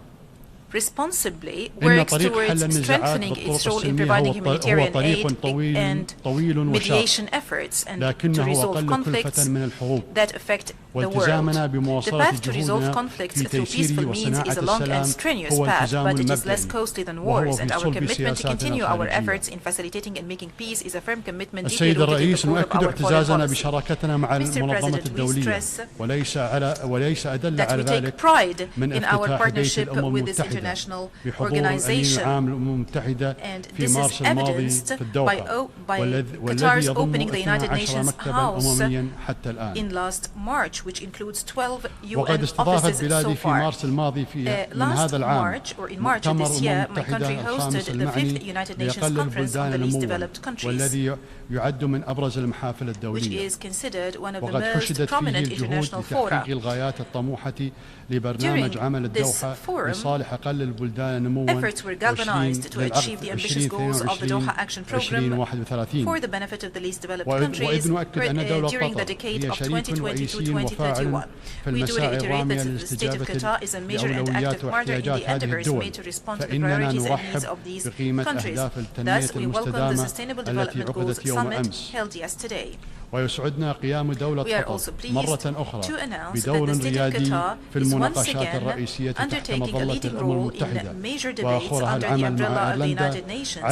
Responsibly works towards strengthening its role in providing humanitarian aid and mediation efforts and to resolve conflicts that affect the world. The path to resolve conflicts through peaceful means is a long and strenuous path, but it is less costly than wars, and our commitment to continue our efforts in facilitating and making peace is a firm commitment deeply rooted in the core of our foreign policy. Mr. President, we stress that we take pride in our partnership with this international organization, and this is evidenced by Qatar's opening the United Nations House in last March, which includes 12 UN offices so far. Last March, or in March of this year, my country hosted the 5th United Nations Conference on the Least Developed Countries, which is considered one of the most prominent international fora. During this forum, efforts were galvanized to achieve the ambitious goals of the Doha Action Program for the benefit of the least developed countries during the decade of 2020 to 2031. We do reiterate that the state of Qatar is a major and active partner in the endeavors made to respond to the priorities and needs of these countries. Thus, we welcome the Sustainable Development Goals Summit held yesterday. We are also pleased to announce that the state of Qatar is once again undertaking a leading role in major debates under the umbrella of the United Nations,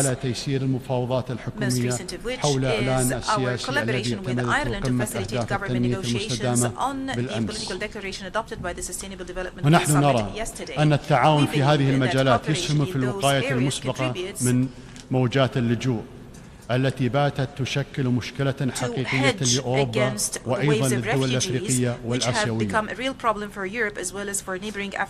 most recent of which is our collaboration with Ireland to facilitate government negotiations on the political declaration adopted by the Sustainable Development Goals Summit yesterday. We believe that cooperation in those areas contributes التي باتت تشكل مشكلة حقيقية لأوروبا وأيضا للدول الأفريقية والآسيوية.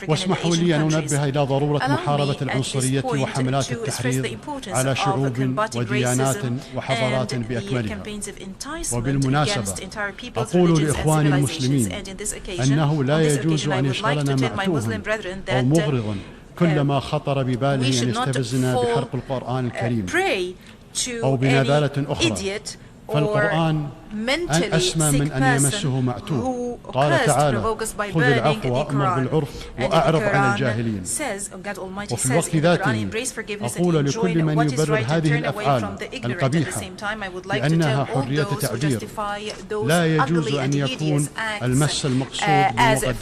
واسمحوا لي أن أنبه إلى ضرورة محاربة العنصرية وحملات التحريض على شعوب وديانات وحضارات بأكملها. وبالمناسبة أقول لإخواني المسلمين أنه لا يجوز أن يشغلنا معتوه أو مغرض كلما خطر بباله أن يستفزنا بحرق القرآن الكريم أو بنذالة أخرى. فالقرآن أسمى من أن يمسه معتوه. قال تعالى: خذ العفو وأمر بالعرف وأعرض عن الجاهلين. وفي الوقت ذاته أقول لكل من يبرر هذه الأفعال القبيحة لأنها حرية تعبير، لا يجوز أن يكون المس المقصود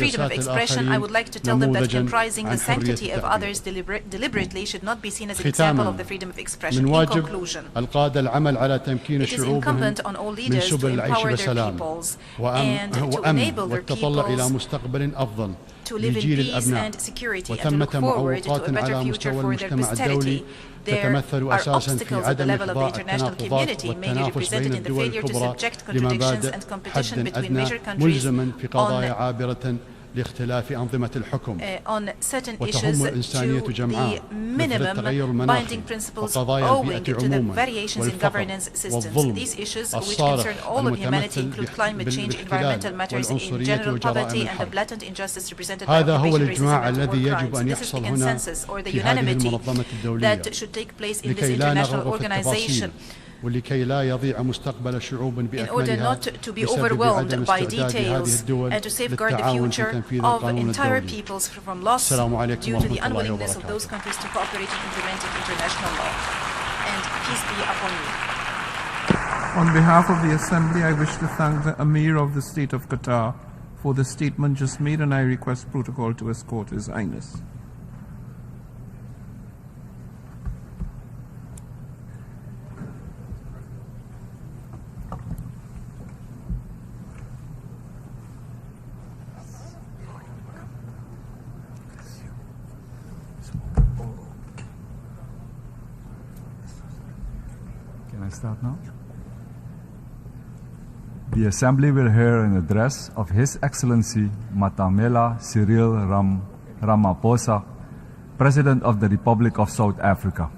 بمقدسات الآخرين نموذجا عن حرية التعبير. ختاما، من واجب القادة العمل على تمكين شعوبهم من سبل العيش بسلام وأمن والتطلع إلى مستقبل أفضل لجيل الأبناء. وثمة معوقات على مستوى المجتمع الدولي تتمثل أساسا في عدم إخضاع التناقضات والتنافس بين الدول الكبرى لمبادئ حد أدنى ملزما في قضايا عابرة on certain issues to the minimum binding principles owing to the variations in governance systems. These issues, which concern all of humanity, include climate change, environmental matters in general, poverty, and the blatant injustice represented by occupation, racism, and war crimes. This is the consensus or the unanimity that should take place in this international organization, in order not to be overwhelmed by details and to safeguard the future of entire peoples from loss due to the unwillingness of those countries to cooperate in implementing international law. And peace be upon you. On behalf of the Assembly, I wish to thank the Emir of the State of Qatar for the statement just made, and I request protocol to escort His Highness. Can I start now? The Assembly will hear an address of His Excellency Matamela Cyril Ramaphosa, President of the Republic of South Africa.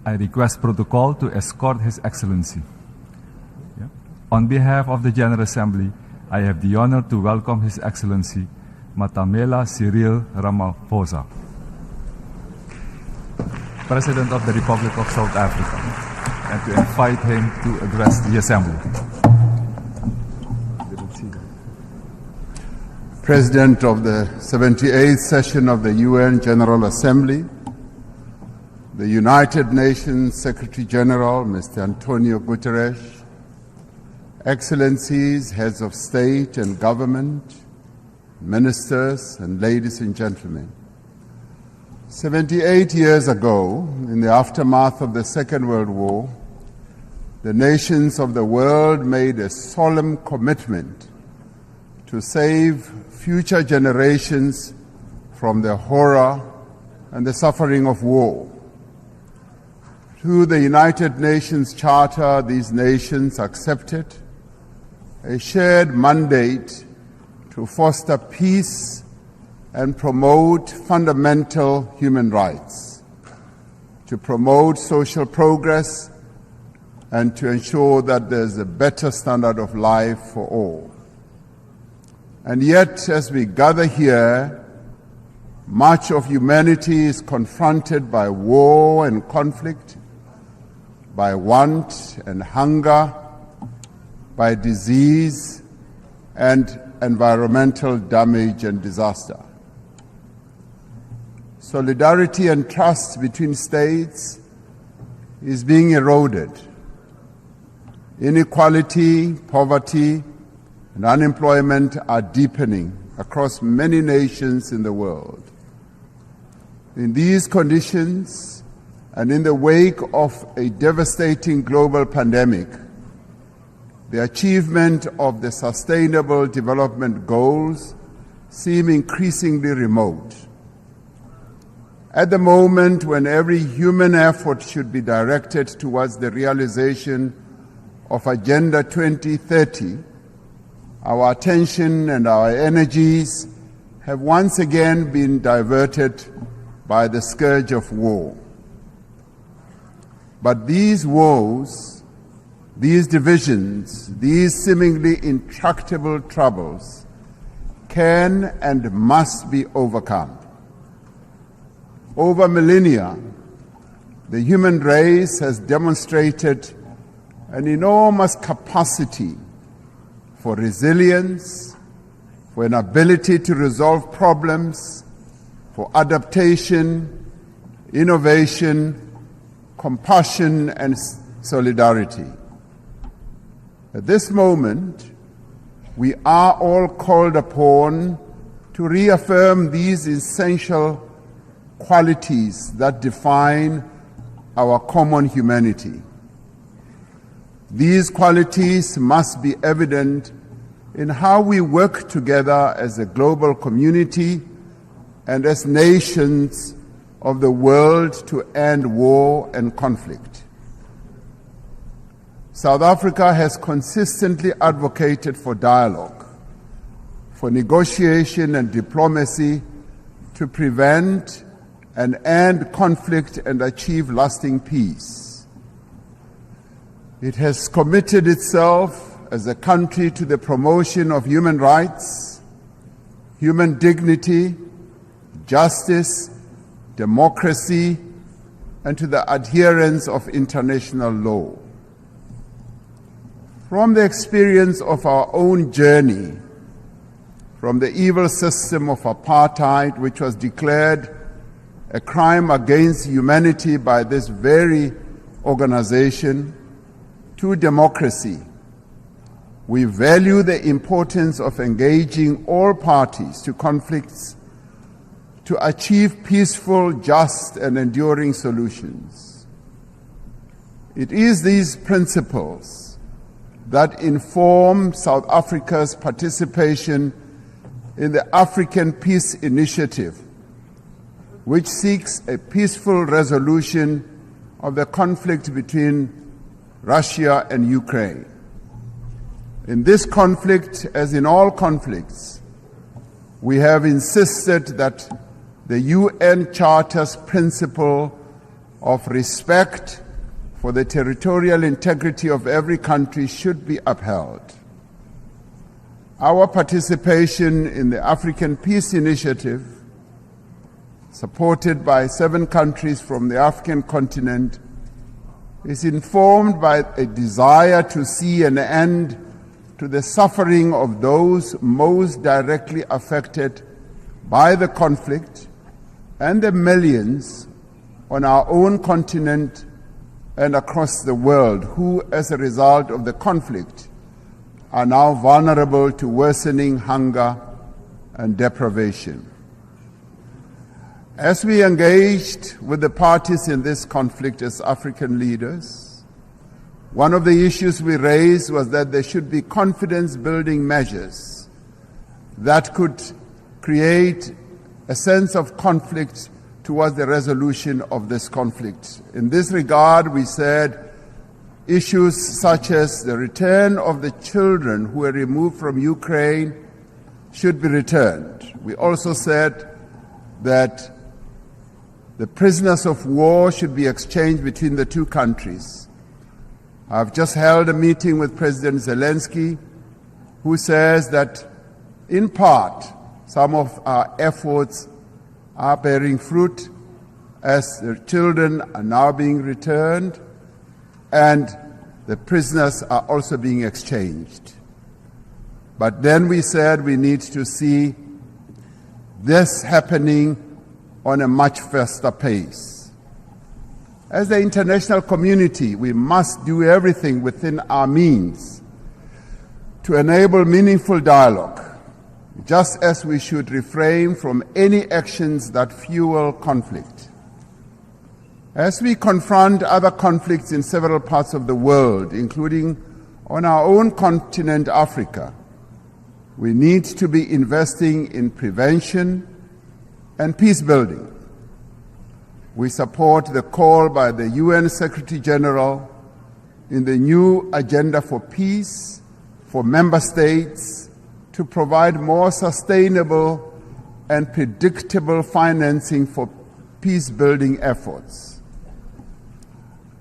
I request protocol to escort His Excellency. On behalf of the General Assembly, I have the honor to welcome His Excellency Matamela Cyril Ramaphosa, President of the Republic of South Africa, and to invite him to address the Assembly. President of the 78th session of the UN General Assembly, the United Nations Secretary General, Mr. Antonio Guterres, Excellencies, Heads of State and Government, Ministers, and ladies and gentlemen. 78 years ago, in the aftermath of the Second World War, the nations of the world made a solemn commitment to save future generations from the horror and the suffering of war. Through the United Nations Charter, these nations accepted a shared mandate to foster peace and promote fundamental human rights, to promote social progress, and to ensure that there's a better standard of life for all. And yet, as we gather here, much of humanity is confronted by war and conflict, by want and hunger, by disease and environmental damage and disaster. Solidarity and trust between states is being eroded. Inequality, poverty, and unemployment are deepening across many nations in the world. In these conditions, and in the wake of a devastating global pandemic, the achievement of the Sustainable Development Goals seem increasingly remote. At the moment when every human effort should be directed towards the realization of Agenda 2030, our attention and our energies have once again been diverted by the scourge of war. But these woes, these divisions, these seemingly intractable troubles can and must be overcome. Over millennia, the human race has demonstrated an enormous capacity for resilience, for an ability to resolve problems, for adaptation, innovation, compassion, and solidarity. At this moment, we are all called upon to reaffirm these essential qualities that define our common humanity. These qualities must be evident in how we work together as a global community and as nations of the world to end war and conflict. South Africa has consistently advocated for dialogue, for negotiation and diplomacy to prevent and end conflict and achieve lasting peace. It has committed itself as a country to the promotion of human rights, human dignity, justice, democracy, and to the adherence of international law. From the experience of our own journey, from the evil system of apartheid, which was declared a crime against humanity by this very organization, to democracy, we value the importance of engaging all parties to conflicts to achieve peaceful, just, and enduring solutions. It is these principles that inform South Africa's participation in the African Peace Initiative, which seeks a peaceful resolution of the conflict between Russia and Ukraine. In this conflict, as in all conflicts, we have insisted that the UN Charter's principle of respect for the territorial integrity of every country should be upheld. Our participation in the African Peace Initiative, supported by 7 countries from the African continent, is informed by a desire to see an end to the suffering of those most directly affected by the conflict and the millions on our own continent and across the world who, as a result of the conflict, are now vulnerable to worsening hunger and deprivation. As we engaged with the parties in this conflict as African leaders, one of the issues we raised was that there should be confidence-building measures that could create a sense of conflict towards the resolution of this conflict. In this regard, we said issues such as the return of the children who were removed from Ukraine should be returned. We also said that the prisoners of war should be exchanged between the 2 countries. I've just held a meeting with President Zelensky, who says that, in part, some of our efforts are bearing fruit as the children are now being returned and the prisoners are also being exchanged. But then we said we need to see this happening on a much faster pace. As the international community, we must do everything within our means to enable meaningful dialogue, just as we should refrain from any actions that fuel conflict. As we confront other conflicts in several parts of the world, including on our own continent, Africa, we need to be investing in prevention and peace building. We support the call by the UN Secretary General in the new Agenda for Peace for member states to provide more sustainable and predictable financing for peace-building efforts.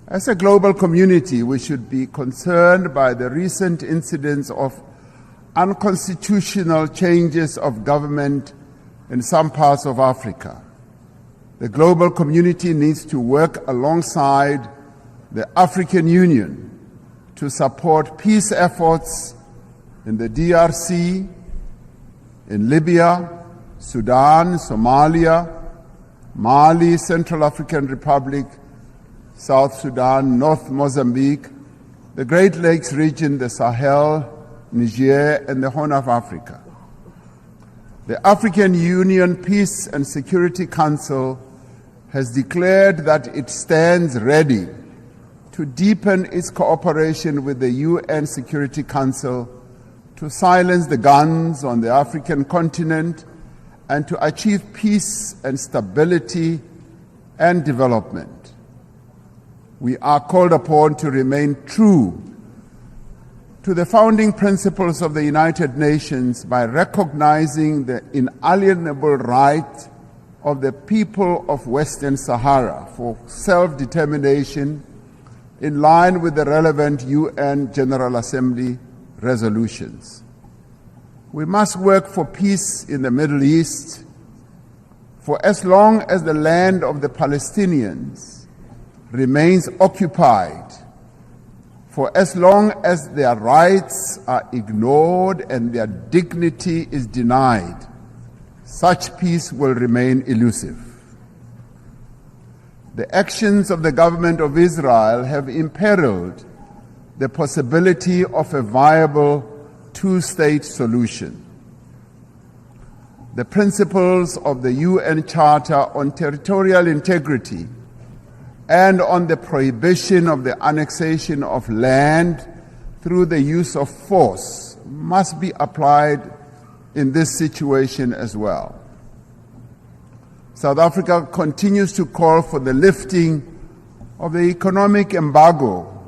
As a global community, we should be concerned by the recent incidents of unconstitutional changes of government in some parts of Africa. The global community needs to work alongside the African Union to support peace efforts in the DRC, in Libya, Sudan, Somalia, Mali, Central African Republic, South Sudan, North Mozambique, the Great Lakes region, the Sahel, Niger, and the Horn of Africa. The African Union Peace and Security Council has declared that it stands ready to deepen its cooperation with the UN Security Council to silence the guns on the African continent and to achieve peace and stability and development. We are called upon to remain true to the founding principles of the United Nations by recognizing the inalienable right of the people of Western Sahara for self-determination in line with the relevant UN General Assembly resolutions. We must work for peace in the Middle East for as long as the land of the Palestinians remains occupied, for as long as their rights are ignored and their dignity is denied, such peace will remain elusive. The actions of the government of Israel have imperiled the possibility of a viable two-state solution. The principles of the UN Charter on Territorial Integrity and on the prohibition of the annexation of land through the use of force must be applied in this situation as well. South Africa continues to call for the lifting of the economic embargo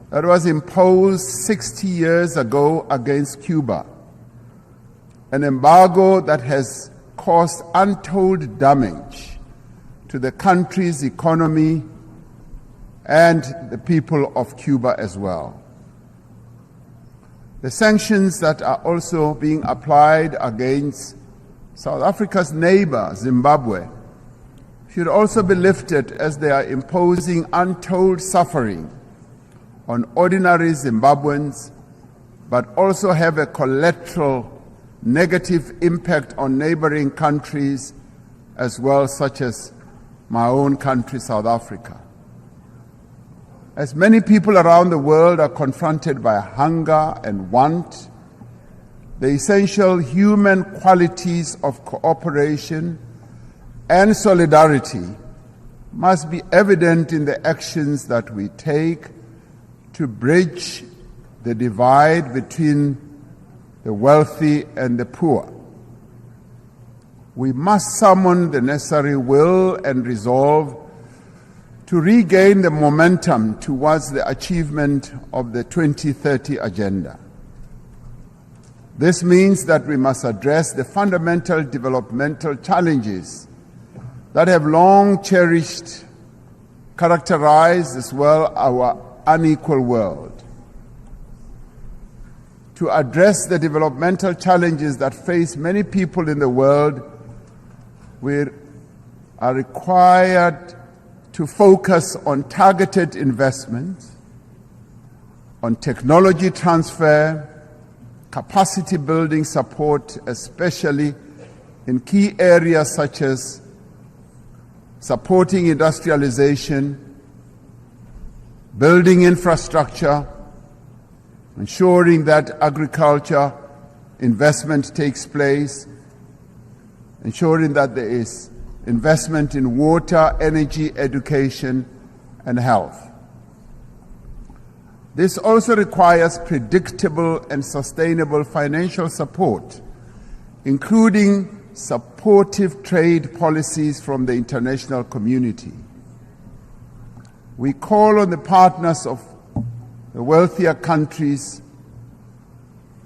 that was imposed 60 years ago against Cuba, an embargo that has caused untold damage to the country's economy and the people of Cuba as well. The sanctions that are also being applied against South Africa's neighbor, Zimbabwe, should also be lifted as they are imposing untold suffering on ordinary Zimbabweans, but also have a collateral negative impact on neighboring countries as well, such as my own country, South Africa. As many people around the world are confronted by hunger and want, the essential human qualities of cooperation and solidarity must be evident in the actions that we take to bridge the divide between the wealthy and the poor. We must summon the necessary will and resolve to regain the momentum towards the achievement of the 2030 agenda. This means that we must address the fundamental developmental challenges that have long characterized as well our unequal world. To address the developmental challenges that face many people in the world, we are required to focus on targeted investments, on technology transfer, capacity building support, especially in key areas such as supporting industrialization, building infrastructure, ensuring that agriculture investment takes place, ensuring that there is investment in water, energy, education, and health. This also requires predictable and sustainable financial support, including supportive trade policies from the international community. We call on the partners of the wealthier countries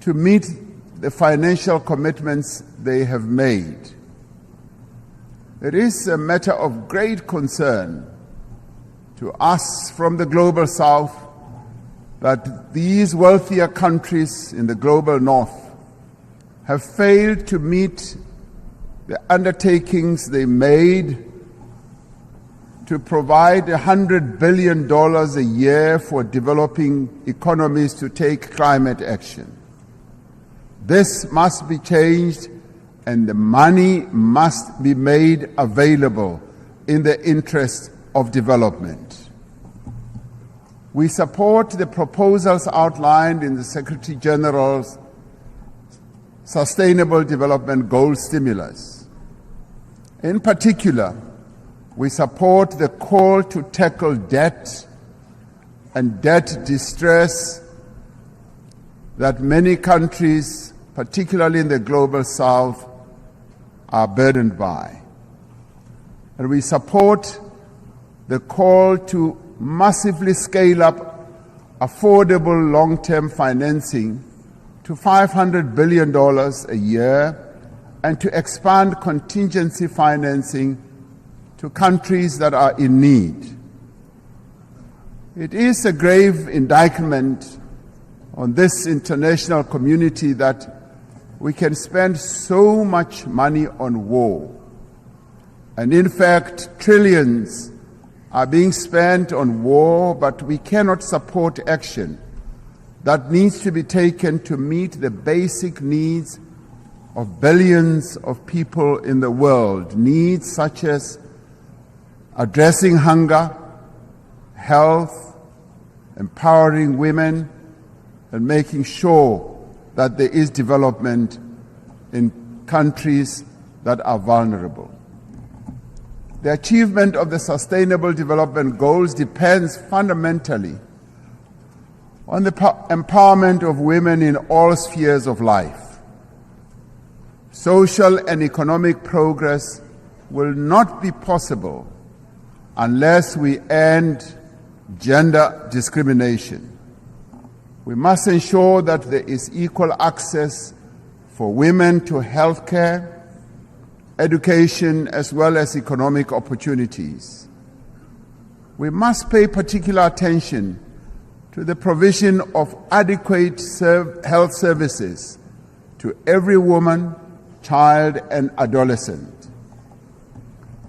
to meet the financial commitments they have made. It is a matter of great concern to us from the Global South that these wealthier countries in the Global North have failed to meet the undertakings they made to provide $100 billion a year for developing economies to take climate action. This must be changed, and the money must be made available in the interest of development. We support the proposals outlined in the Secretary General's Sustainable Development Goal Stimulus. In particular, we support the call to tackle debt and debt distress that many countries, particularly in the Global South, are burdened by. And we support the call to massively scale up affordable long-term financing to $500 billion a year and to expand contingency financing to countries that are in need. It is a grave indictment on this international community that we can spend so much money on war. And in fact, trillions are being spent on war, but we cannot support action that needs to be taken to meet the basic needs of billions of people in the world, needs such as addressing hunger, health, empowering women, and making sure that there is development in countries that are vulnerable. The achievement of the Sustainable Development Goals depends fundamentally on the empowerment of women in all spheres of life. Social and economic progress will not be possible unless we end gender discrimination. We must ensure that there is equal access for women to health care, education, as well as economic opportunities. We must pay particular attention to the provision of adequate health services to every woman, child, and adolescent.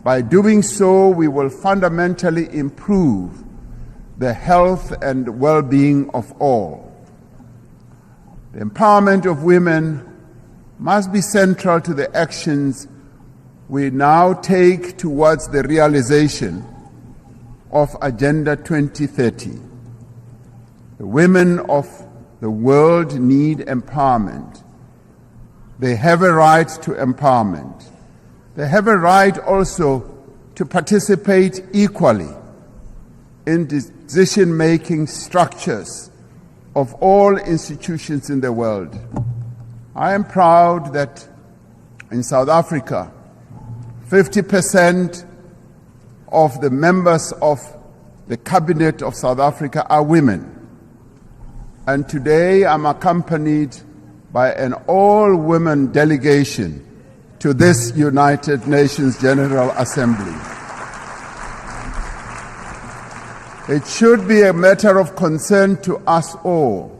By doing so, we will fundamentally improve the health and well-being of all. The empowerment of women must be central to the actions we now take towards the realization of Agenda 2030. The women of the world need empowerment. They have a right to empowerment. They have a right also to participate equally in decision-making structures of all institutions in the world. I am proud that in South Africa, 50% of the members of the cabinet of South Africa are women. And today I'm accompanied by an all-women delegation to this United Nations General Assembly. It should be a matter of concern to us all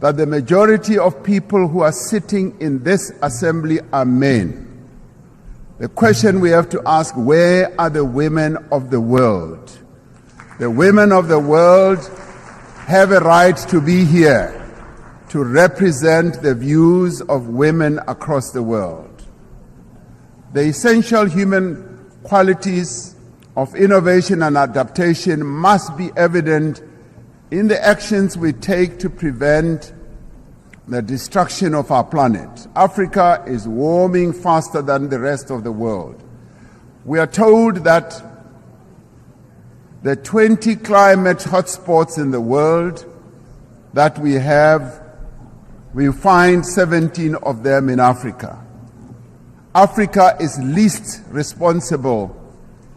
that the majority of people who are sitting in this assembly are men. The question we have to ask, where are the women of the world? The women of the world have a right to be here to represent the views of women across the world. The essential human qualities of innovation and adaptation must be evident in the actions we take to prevent the destruction of our planet. Africa is warming faster than the rest of the world. We are told that the 20 climate hotspots in the world that we have, we find 17 of them in Africa. Africa is least responsible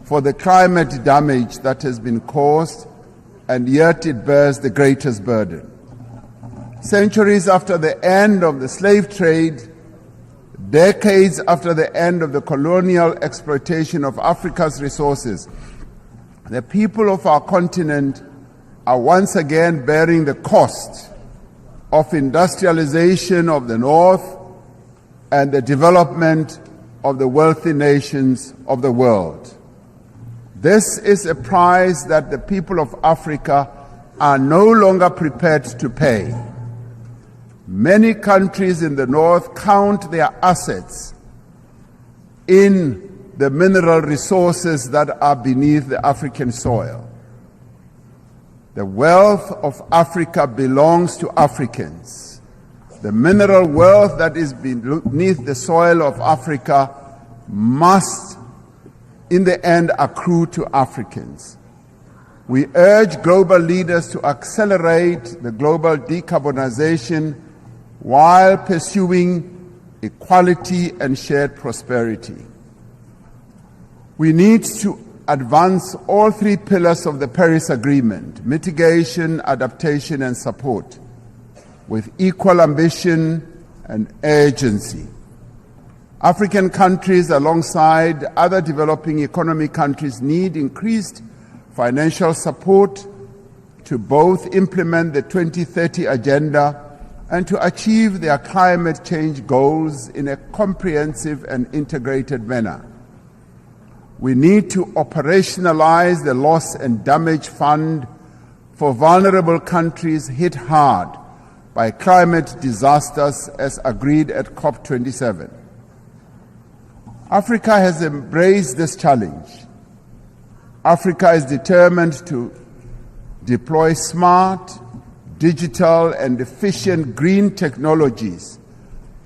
for the climate damage that has been caused, and yet it bears the greatest burden. Centuries after the end of the slave trade, decades after the end of the colonial exploitation of Africa's resources, the people of our continent are once again bearing the cost of industrialization of the North and the development of the wealthy nations of the world. This is a price that the people of Africa are no longer prepared to pay. Many countries in the North count their assets in the mineral resources that are beneath the African soil. The wealth of Africa belongs to Africans. The mineral wealth that is beneath the soil of Africa must, in the end, accrue to Africans. We urge global leaders to accelerate the global decarbonization while pursuing equality and shared prosperity. We need to advance all three pillars of the Paris Agreement: mitigation, adaptation, and support, with equal ambition and urgency. African countries, alongside other developing economic countries, need increased financial support to both implement the 2030 Agenda and to achieve their climate change goals in a comprehensive and integrated manner. We need to operationalize the Loss and Damage Fund for vulnerable countries hit hard by climate disasters as agreed at COP27. Africa has embraced this challenge. Africa is determined to deploy smart, digital, and efficient green technologies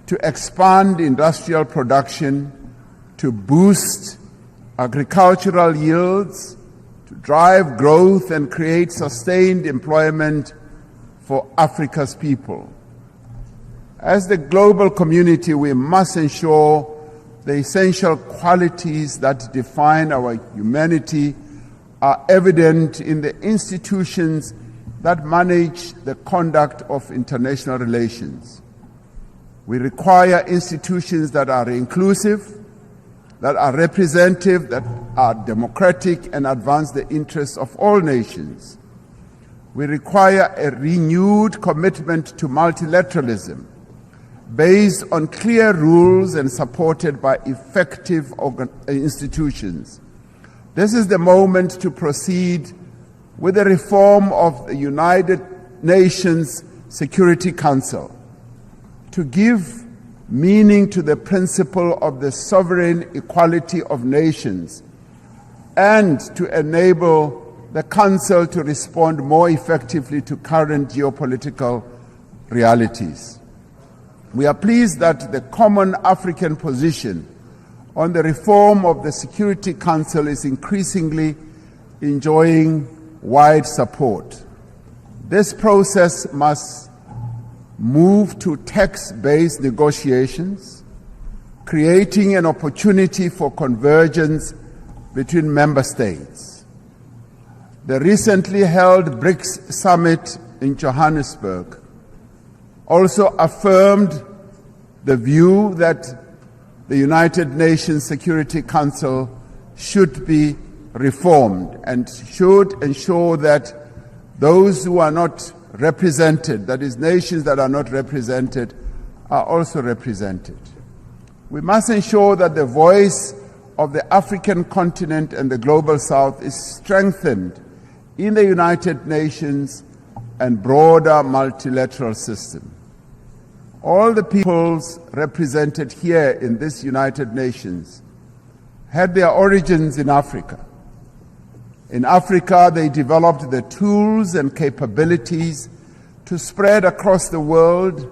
to expand industrial production, to boost agricultural yields, to drive growth and create sustained employment for Africa's people. As the global community, we must ensure the essential qualities that define our humanity are evident in the institutions that manage the conduct of international relations. We require institutions that are inclusive, that are representative, that are democratic, and advance the interests of all nations. We require a renewed commitment to multilateralism based on clear rules and supported by effective institutions. This is the moment to proceed with the reform of the United Nations Security Council, to give meaning to the principle of the sovereign equality of nations, and to enable the Council to respond more effectively to current geopolitical realities. We are pleased that the common African position on the reform of the Security Council is increasingly enjoying wide support. This process must move to text-based negotiations, creating an opportunity for convergence between member states. The recently held BRICS summit in Johannesburg also affirmed the view that the United Nations Security Council should be reformed and should ensure that those who are not represented, that is, nations that are not represented, are also represented. We must ensure that the voice of the African continent and the Global South is strengthened in the United Nations and broader multilateral system. All the peoples represented here in this United Nations had their origins in Africa. In Africa, they developed the tools and capabilities to spread across the world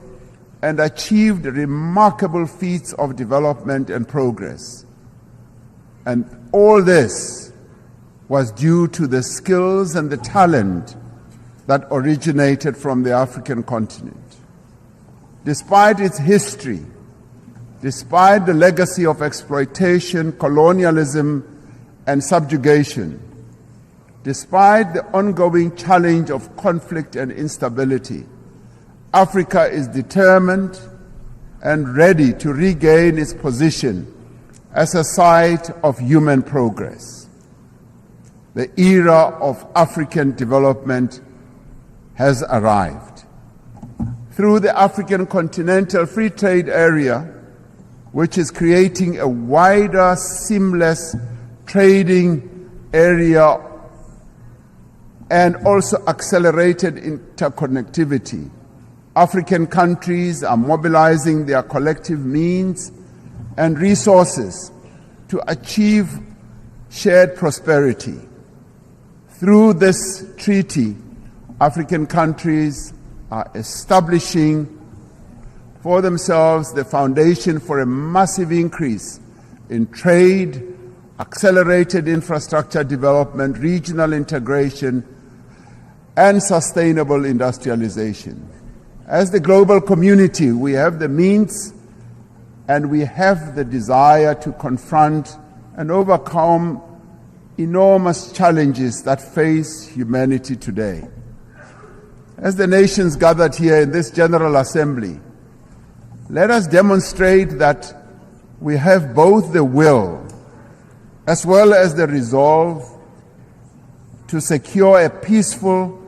and achieved remarkable feats of development and progress. And all this was due to the skills and the talent that originated from the African continent. Despite its history, despite the legacy of exploitation, colonialism, and subjugation, despite the ongoing challenge of conflict and instability, Africa is determined and ready to regain its position as a site of human progress. The era of African development has arrived. Through the African Continental Free Trade Area, which is creating a wider, seamless trading area and also accelerated interconnectivity, African countries are mobilizing their collective means and resources to achieve shared prosperity. Through this treaty, African countries are establishing for themselves the foundation for a massive increase in trade, accelerated infrastructure development, regional integration, and sustainable industrialization. As the global community, we have the means and we have the desire to confront and overcome enormous challenges that face humanity today. As the nations gathered here in this General Assembly, let us demonstrate that we have both the will as well as the resolve to secure a peaceful,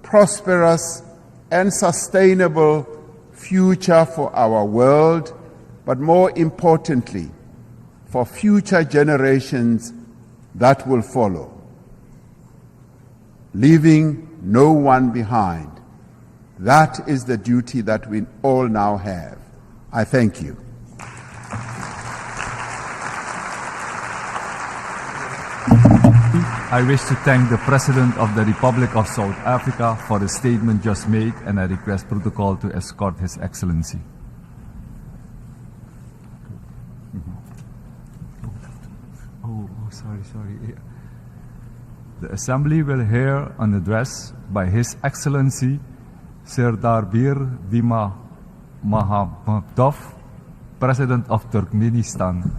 prosperous, and sustainable future for our world, but more importantly, for future generations that will follow, leaving no one behind. That is the duty that we all now have. I thank you. I wish to thank the President of the Republic of South Africa for the statement just made, and I request protocol to escort His Excellency. Sorry. The Assembly will hear an address by His Excellency Serdar Bir Dima Mahamadov, President of Turkmenistan.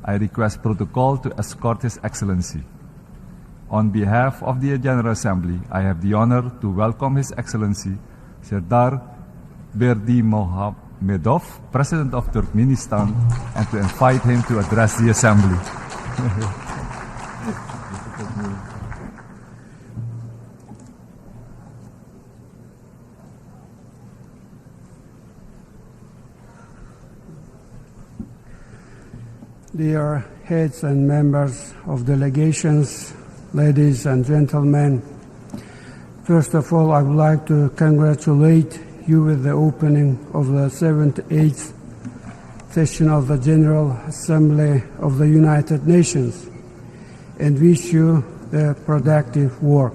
I request protocol to escort His Excellency. On behalf of the General Assembly, I have the honor to welcome His Excellency Serdar Berdimuhamedov, President of Turkmenistan, and to invite him to address the Assembly. Dear heads and members of delegations, ladies and gentlemen, first of all, I would like to congratulate you with the opening of the 78th session of the General Assembly of the United Nations and wish you a productive work.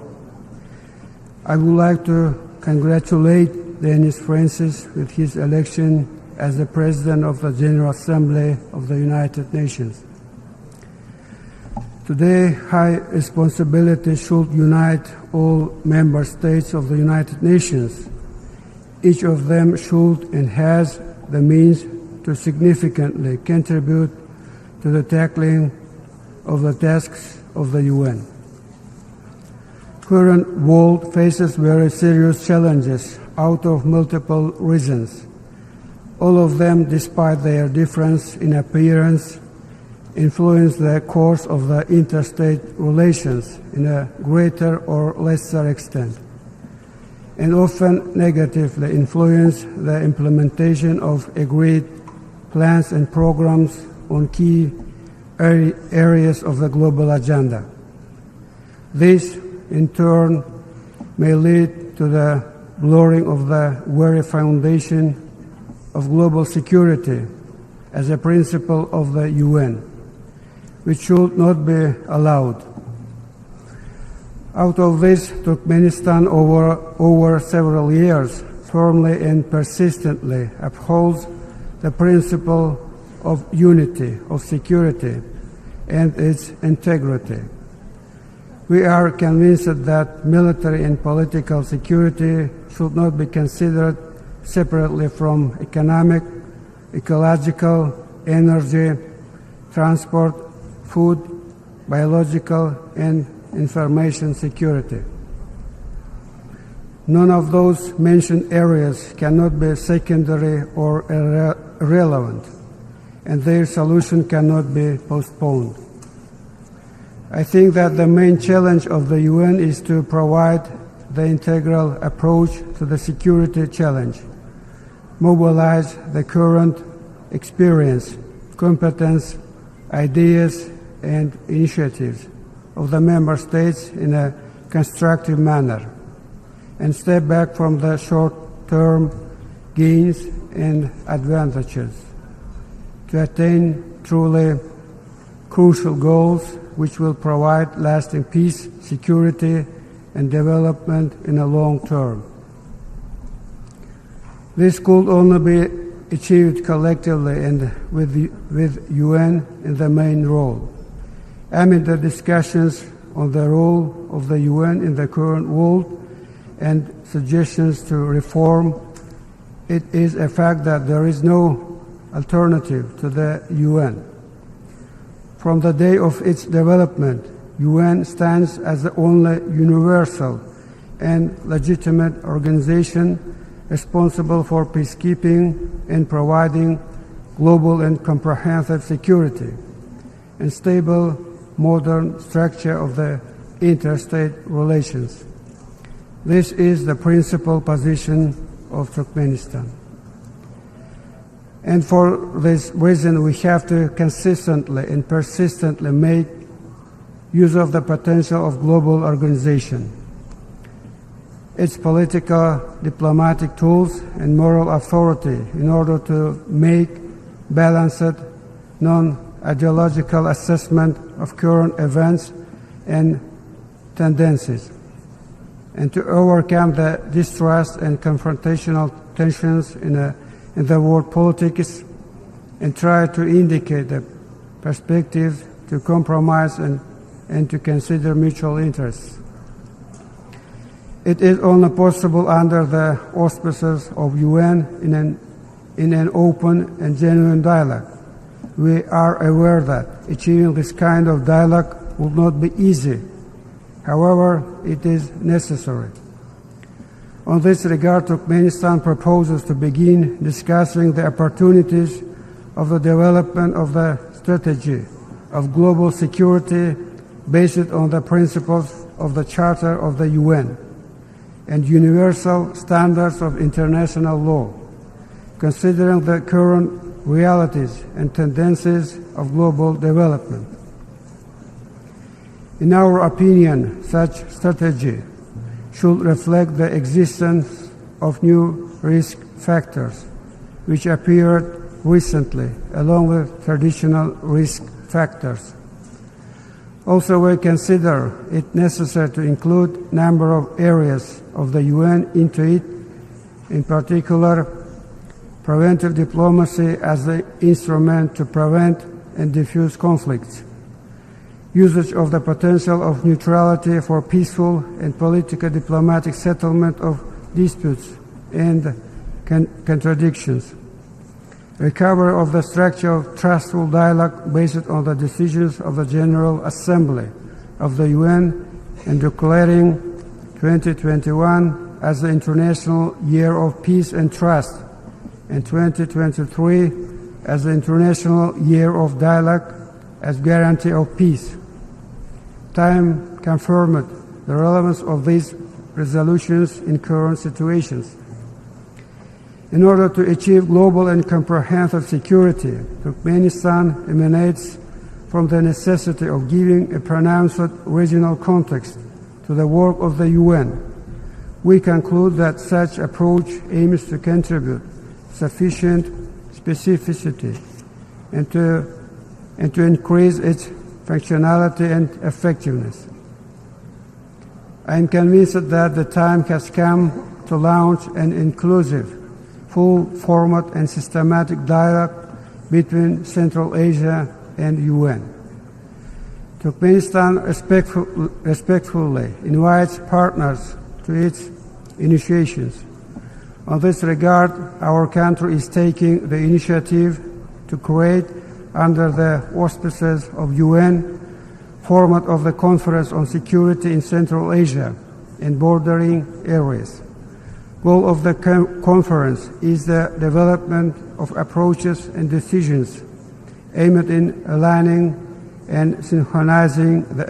I would like to congratulate Dennis Francis with his election as the President of the General Assembly of the United Nations. Today, high responsibility should unite all member states of the United Nations. Each of them should and has the means to significantly contribute to the tackling of the tasks of the UN. Current world faces very serious challenges out of multiple reasons. All of them, despite their difference in appearance, influence the course of the interstate relations in a greater or lesser extent, and often negatively influence the implementation of agreed plans and programs on key areas of the global agenda. This, in turn, may lead to the blurring of the very foundation of global security as a principle of the UN, which should not be allowed. Out of this, Turkmenistan over several years firmly and persistently upholds the principle of unity, of security, and its integrity. We are convinced that military and political security should not be considered separately from economic, ecological, energy, transport, food, biological, and information security. None of those mentioned areas cannot be secondary or irrelevant, and their solution cannot be postponed. I think that the main challenge of the UN is to provide the integral approach to the security challenge, mobilize the current experience, competence, ideas, and initiatives of the member states in a constructive manner, and step back from the short-term gains and advantages to attain truly crucial goals which will provide lasting peace, security, and development in the long term. This could only be achieved collectively and with UN in the main role. Amid the discussions on the role of the UN in the current world and suggestions to reform, it is a fact that there is no alternative to the UN. From the day of its development, UN stands as the only universal and legitimate organization responsible for peacekeeping and providing global and comprehensive security and stable modern structure of the interstate relations. This is the principal position of Turkmenistan. And for this reason, we have to consistently and persistently make use of the potential of global organization, its political, diplomatic tools, and moral authority in order to make balanced, non-ideological assessment of current events and tendencies, and to overcome the distrust and confrontational tensions in the world politics, and try to indicate the perspective to compromise and to consider mutual interests. It is only possible under the auspices of UN in an open and genuine dialogue. We are aware that achieving this kind of dialogue will not be easy. However, it is necessary. On this regard, Turkmenistan proposes to begin discussing the opportunities of the development of the strategy of global security based on the principles of the Charter of the UN and universal standards of international law, considering the current realities and tendencies of global development. In our opinion, such strategy should reflect the existence of new risk factors which appeared recently along with traditional risk factors. Also, we consider it necessary to include a number of areas of the UN into it, in particular preventive diplomacy as the instrument to prevent and diffuse conflicts, usage of the potential of neutrality for peaceful and political diplomatic settlement of disputes and contradictions, recovery of the structure of trustful dialogue based on the decisions of the General Assembly of the UN, and declaring 2021 as the International Year of Peace and Trust, and 2023 as the International Year of Dialogue as guarantee of peace. Time confirmed the relevance of these resolutions in current situations. In order to achieve global and comprehensive security, Turkmenistan emanates from the necessity of giving a pronounced regional context to the work of the UN. We conclude that such approach aims to contribute sufficient specificity and to increase its functionality and effectiveness. I am convinced that the time has come to launch an inclusive, full format and systematic dialogue between Central Asia and UN. Turkmenistan respectfully invites partners to its initiations. On this regard, our country is taking the initiative to create, under the auspices of UN, format of the Conference on Security in Central Asia and bordering areas. Goal of the conference is the development of approaches and decisions aimed in aligning and synchronizing the